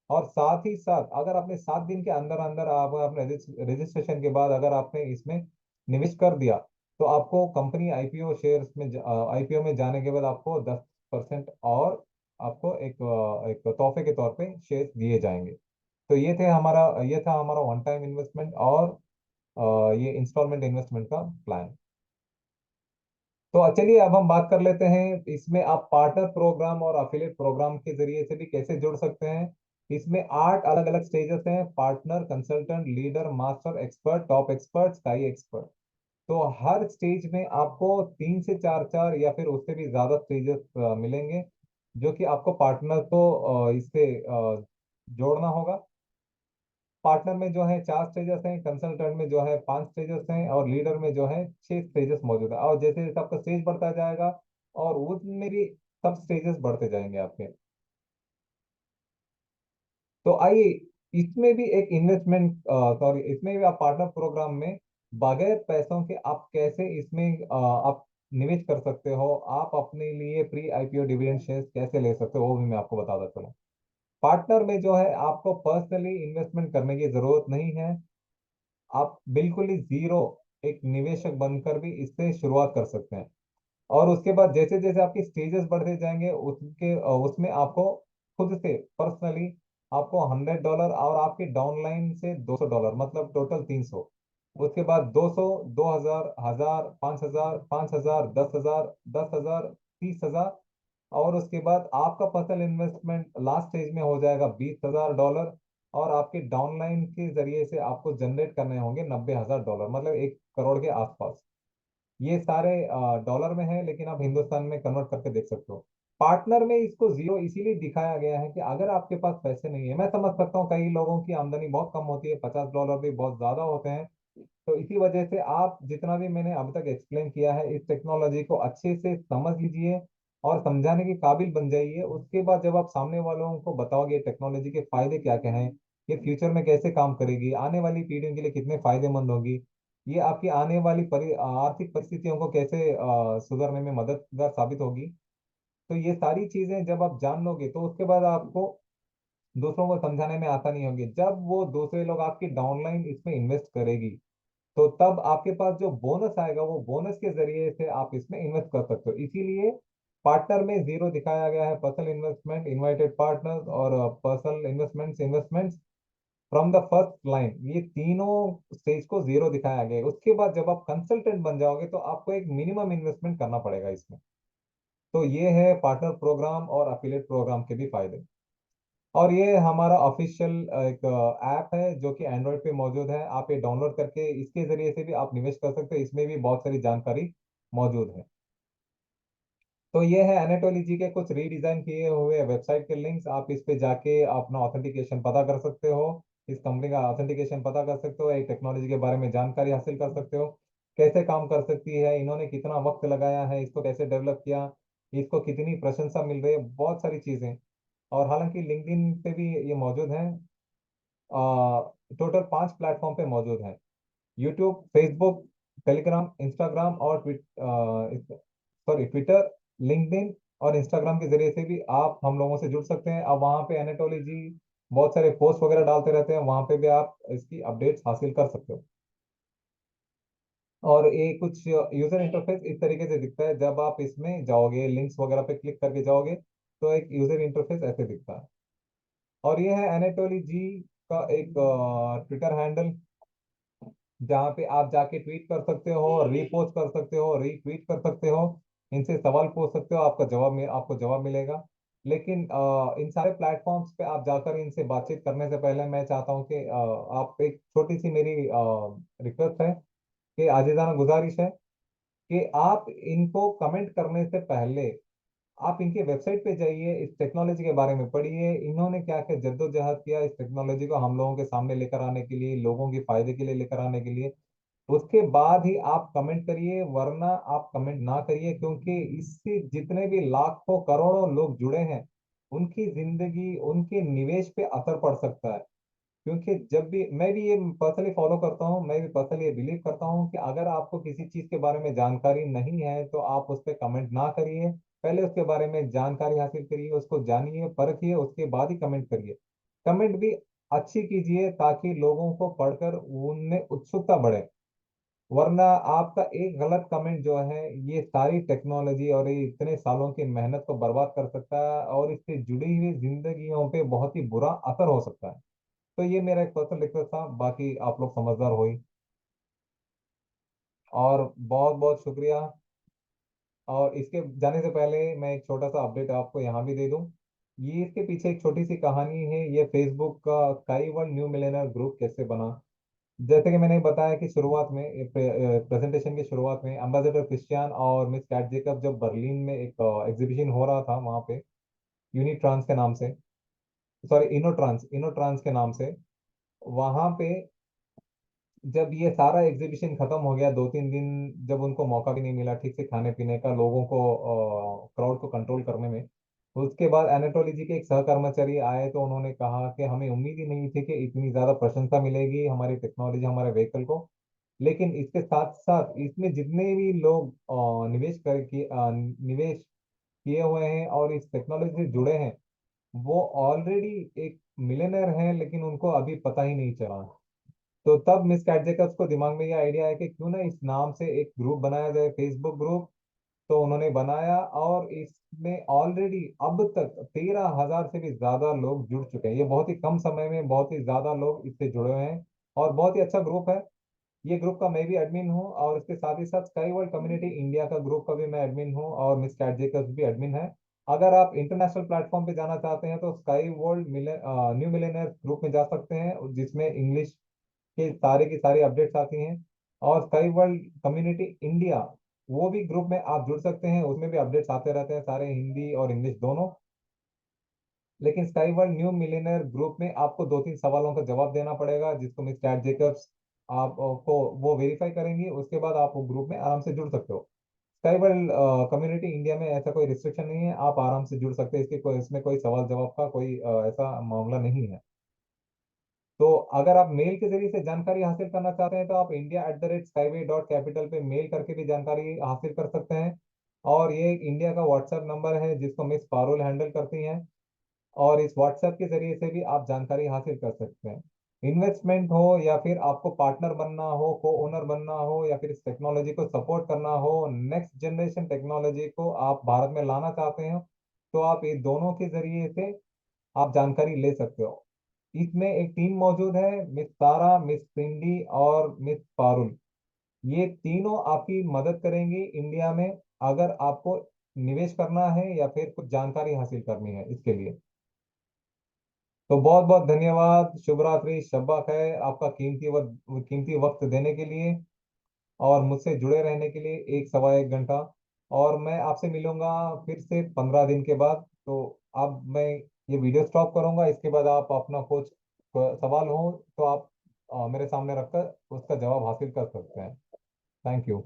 और साथ ही साथ अगर आपने 7 दिन के अंदर अंदर आप अपने रजिस्ट्रेशन के बाद अगर आपने इसमें निवेश कर दिया, तो आपको कंपनी आईपीओ शेयर्स में आईपीओ में जाने के बाद आपको 10% और आपको एक तोहफे के तौर पे शेयर्स दिए जाएंगे। तो ये था हमारा वन टाइम इन्वेस्टमेंट और ये इंस्टॉलमेंट इन्वेस्टमेंट का प्लान। तो चलिए अब हम बात कर लेते हैं इसमें आप पार्टनर प्रोग्राम और अफिलिएट प्रोग्राम के जरिए से भी कैसे जुड़ सकते हैं। इसमें 8 अलग अलग स्टेजेस हैं: partner, consultant, leader, master, expert, top expert, sky expert. तो हर स्टेज में आपको 3 से 4 या फिर उससे भी ज्यादा स्टेजेस मिलेंगे, जो कि आपको पार्टनर को इससे जोड़ना होगा। पार्टनर में जो है 4 स्टेजेस हैं, कंसल्टेंट में जो है 5 स्टेजेस हैं, और लीडर में जो है 6 स्टेजेस मौजूद है। और जैसे जैसे आपका स्टेज बढ़ता जाएगा और उसमें भी सब स्टेजेस बढ़ते जाएंगे आपके। तो आइए, इसमें भी एक इन्वेस्टमेंट सॉरी इसमें भी आप पार्टनर प्रोग्राम में बगैर पैसों के आप कैसे इसमें आप निवेश कर सकते हो, आप अपने लिए प्री आईपीओ डिविडेंड शेयर्स कैसे ले सकते हो, वो भी मैं आपको बताता चलूं। पार्टनर में जो है आपको पर्सनली इन्वेस्टमेंट करने की जरूरत नहीं है। आप बिल्कुल ही जीरो एक निवेशक बनकर भी इससे शुरुआत कर सकते हैं। और उसके बाद जैसे जैसे आपके स्टेजेस बढ़ते जाएंगे उसमें आपको खुद से पर्सनली आपको $100 और आपके डाउनलाइन से $200, मतलब टोटल 300। उसके बाद 200, 2,000, 1,000, 5,000, 5,000, 10,000, 10,000, 30,000। और उसके बाद आपका पर्सनल इन्वेस्टमेंट लास्ट स्टेज में हो जाएगा $20,000। और आपके डाउनलाइन के जरिए से आपको जनरेट करने होंगे $90,000, मतलब 1 करोड़ के आसपास। ये सारे डॉलर में है, लेकिन आप हिंदुस्तान में कन्वर्ट करके देख सकते हो। पार्टनर में इसको जीरो इसीलिए दिखाया गया है कि अगर आपके पास पैसे नहीं है, मैं समझ सकता हूँ कई लोगों की आमदनी बहुत कम होती है, $50 भी बहुत ज्यादा होते हैं। तो इसी वजह से आप जितना भी मैंने अब तक एक्सप्लेन किया है इस टेक्नोलॉजी को अच्छे से समझ लीजिए और समझाने के काबिल बन जाइए। उसके बाद जब आप सामने वालों को बताओगे टेक्नोलॉजी के फायदे क्या क्या हैं, ये फ्यूचर में कैसे काम करेगी, आने वाली पीढ़ियों के लिए कितने फायदेमंद होगी, ये आपकी आने वाली आर्थिक परिस्थितियों को कैसे सुधारने में मददगार साबित होगी, तो ये सारी चीजें जब आप जान लोगे तो उसके बाद आपको दूसरों को समझाने में आसानी होगी। जब वो दूसरे लोग आपकी डाउनलाइन इसमें इन्वेस्ट करेगी, तो तब आपके पास जो बोनस आएगा वो बोनस के जरिए से आप इसमें इन्वेस्ट कर सकते हो। इसीलिए पार्टनर में जीरो दिखाया गया है, पर्सनल इन्वेस्टमेंट, इनवाइटेड पार्टनर्स और personal investments. From the first line, ये तीनों स्टेज को जीरो दिखाया गया है। उसके बाद जब आप कंसल्टेंट बन जाओगे तो आपको एक मिनिमम इन्वेस्टमेंट करना पड़ेगा इसमें। तो ये है पार्टनर प्रोग्राम और अफिलिएट प्रोग्राम के भी फायदे। और ये हमारा ऑफिशियल एक ऐप है जो कि एंड्रॉयड पे मौजूद है। आप ये डाउनलोड करके इसके जरिए से भी आप निवेश कर सकते हो। इसमें भी बहुत सारी जानकारी मौजूद है। तो ये है एनाटोली जी के कुछ रीडिजाइन किए हुए वेबसाइट के लिंक्स। आप इस पे जाके अपना ऑथेंटिकेशन पता कर सकते हो, इस कंपनी का ऑथेंटिकेशन पता कर सकते हो, एक टेक्नोलॉजी के बारे में जानकारी हासिल कर सकते हो, कैसे काम कर सकती है, इन्होंने कितना वक्त लगाया है, इसको कैसे डेवलप किया, इसको कितनी प्रशंसा मिल रही है, बहुत सारी चीजें। और हालांकि लिंक्डइन पे भी ये मौजूद है। टोटल 5 प्लेटफॉर्म पे मौजूद है: यूट्यूब, फेसबुक, टेलीग्राम, इंस्टाग्राम और ट्विटर, लिंक्डइन और इंस्टाग्राम के जरिए से भी आप हम लोगों से जुड़ सकते हैं। अब वहाँ पे एनाटोली जी बहुत सारे पोस्ट वगैरह डालते रहते हैं, वहाँ पे भी आप इसकी अपडेट्स हासिल कर सकते हो। और ये कुछ यूजर इंटरफेस इस तरीके से दिखता है। जब आप इसमें जाओगे, लिंक्स वगैरह पे क्लिक करके जाओगे, तो एक यूजर इंटरफेस ऐसे दिखता है। और ये है एनाटोली जी का एक ट्विटर हैंडल, जहाँ पे आप जाके ट्वीट कर सकते हो, रीपोस्ट कर सकते हो, रीट्वीट कर सकते हो, इनसे सवाल पूछ सकते हो, आपको जवाब मिलेगा। लेकिन इन सारे प्लेटफॉर्म्स पे आप जाकर इनसे बातचीत करने से पहले मैं चाहता हूँ कि आप एक छोटी सी मेरी रिक्वेस्ट है, कि आजिज़ाना गुजारिश है कि आप इनको कमेंट करने से पहले आप इनके वेबसाइट पे जाइए, इस टेक्नोलॉजी के बारे में पढ़िए, इन्होंने क्या क्या जद्दोजहद किया इस टेक्नोलॉजी को हम लोगों के सामने लेकर आने के लिए, लोगों के फायदे के लिए लेकर आने के लिए। उसके बाद ही आप कमेंट करिए, वरना आप कमेंट ना करिए, क्योंकि इससे जितने भी लाखों करोड़ों लोग जुड़े हैं, उनकी जिंदगी, उनके निवेश पे असर पड़ सकता है। क्योंकि जब भी मैं भी ये पर्सनली फॉलो करता हूँ, मैं भी पर्सनली ये बिलीव करता हूँ कि अगर आपको किसी चीज के बारे में जानकारी नहीं है तो आप उस पर कमेंट ना करिए। पहले उसके बारे में जानकारी हासिल करिए, उसको जानिए, परखिए, उसके बाद ही कमेंट करिए। कमेंट भी अच्छी कीजिए ताकि लोगों को पढ़कर उनमें उत्सुकता बढ़े। वरना आपका एक गलत कमेंट जो है ये सारी टेक्नोलॉजी और ये इतने सालों की मेहनत को बर्बाद कर सकता है, और इससे जुड़ी हुई जिंदगियों पे बहुत ही बुरा असर हो सकता है। तो ये मेरा एक पर्सनल रिक्वेस्ट था, बाकी आप लोग समझदार हो ही। और बहुत बहुत शुक्रिया। और इसके जाने से पहले मैं एक छोटा सा अपडेट आपको यहाँ भी दे दूं। ये इसके पीछे एक छोटी सी कहानी है, ये फेसबुक का sky world new Millionaire group कैसे बना। जैसे कि मैंने बताया कि शुरुआत में, प्रेजेंटेशन की शुरुआत में, एम्बेसडर क्रिस्टियान और मिस कैट जेकब जब बर्लिन में एक एग्जीबिशन हो रहा था वहाँ पे, यूनिट्रांस के नाम से, सॉरी इनोट्रांस इनोट्रांस के नाम से, वहाँ पे जब ये सारा एग्जीबिशन खत्म हो गया, 2-3 दिन जब उनको मौका भी नहीं मिला ठीक से खाने पीने का, लोगों को, क्राउड को कंट्रोल करने में, उसके बाद एनाटोली जी के एक सहकर्मचारी आए तो उन्होंने कहा कि हमें उम्मीद ही नहीं थी कि इतनी ज्यादा प्रशंसा मिलेगी हमारी टेक्नोलॉजी, हमारे व्हीकल को। लेकिन इसके साथ साथ इसमें जितने भी लोग निवेश किए हुए हैं और इस टेक्नोलॉजी से जुड़े हैं, वो ऑलरेडी एक मिलियनर हैं, लेकिन उनको अभी पता ही नहीं चला। तो तब मिस कैट जेकब्स को दिमाग में ये आइडिया है कि क्यों ना इस नाम से एक ग्रुप बनाया जाए, फेसबुक ग्रुप। तो उन्होंने बनाया, और इसमें ऑलरेडी अब तक 13,000 से भी ज्यादा लोग जुड़ चुके हैं। ये बहुत ही कम समय में बहुत ही ज्यादा लोग इससे जुड़े हुए हैं, और बहुत ही अच्छा ग्रुप है। ये ग्रुप का मैं भी एडमिन हूँ, और इसके साथ ही साथ स्काई वर्ल्ड कम्युनिटी इंडिया का ग्रुप का भी मैं एडमिन हूँ, और मिस कैट जेकब्स भी एडमिन है। अगर आप इंटरनेशनल प्लेटफॉर्म पे जाना चाहते हैं तो sky world new Millionaire group में जा सकते हैं, जिसमें इंग्लिश की सारी अपडेट्स आती हैं। और स्काई वर्ल्ड कम्युनिटी इंडिया, वो भी ग्रुप में आप जुड़ सकते हैं, उसमें भी अपडेट्स आते रहते हैं, सारे हिंदी और इंग्लिश दोनों। लेकिन sky world new millionaire group में आपको 2-3 सवालों का जवाब देना पड़ेगा, जिसको मिस चैट जेकब्स आपको वो वेरीफाई करेंगी। उसके बाद आप वो ग्रुप में आराम से जुड़ सकते हो। स्काई वर्ल्ड कम्युनिटी इंडिया में ऐसा कोई रिस्ट्रिक्शन नहीं है, आप आराम से जुड़ सकते हैं, इसमें कोई सवाल जवाब का कोई ऐसा मामला नहीं है। तो अगर आप मेल के जरिए से जानकारी हासिल करना चाहते हैं तो आप india@skyway.capital पे मेल करके भी जानकारी हासिल कर सकते हैं। और ये एक इंडिया का व्हाट्सएप नंबर है जिसको मिस पारुल हैंडल करती हैं, और इस व्हाट्सएप के जरिए से भी आप जानकारी हासिल कर सकते हैं। इन्वेस्टमेंट हो, या फिर आपको पार्टनर बनना हो, को ओनर बनना हो, या फिर इस टेक्नोलॉजी को सपोर्ट करना हो, नेक्स्ट जनरेशन टेक्नोलॉजी को आप भारत में लाना चाहते हो, तो आप ये दोनों के जरिए से आप जानकारी ले सकते हो। इसमें एक टीम मौजूद है, मिस तारा, मिस सिंडी और मिस पारुल। ये तीनों आपकी मदद करेंगी इंडिया में, अगर आपको निवेश करना है या फिर कुछ जानकारी हासिल करनी है इसके लिए। तो बहुत बहुत धन्यवाद, शुभ रात्रि, शब्बा खैर, आपका कीमती वक्त देने के लिए और मुझसे जुड़े रहने के लिए 1 सवा 1 घंटा। और मैं आपसे मिलूंगा फिर से 15 दिन के बाद। तो अब मैं ये वीडियो स्टॉप करूंगा, इसके बाद आप अपना कुछ सवाल हो तो आप मेरे सामने रखकर उसका जवाब हासिल कर सकते हैं। Thank you.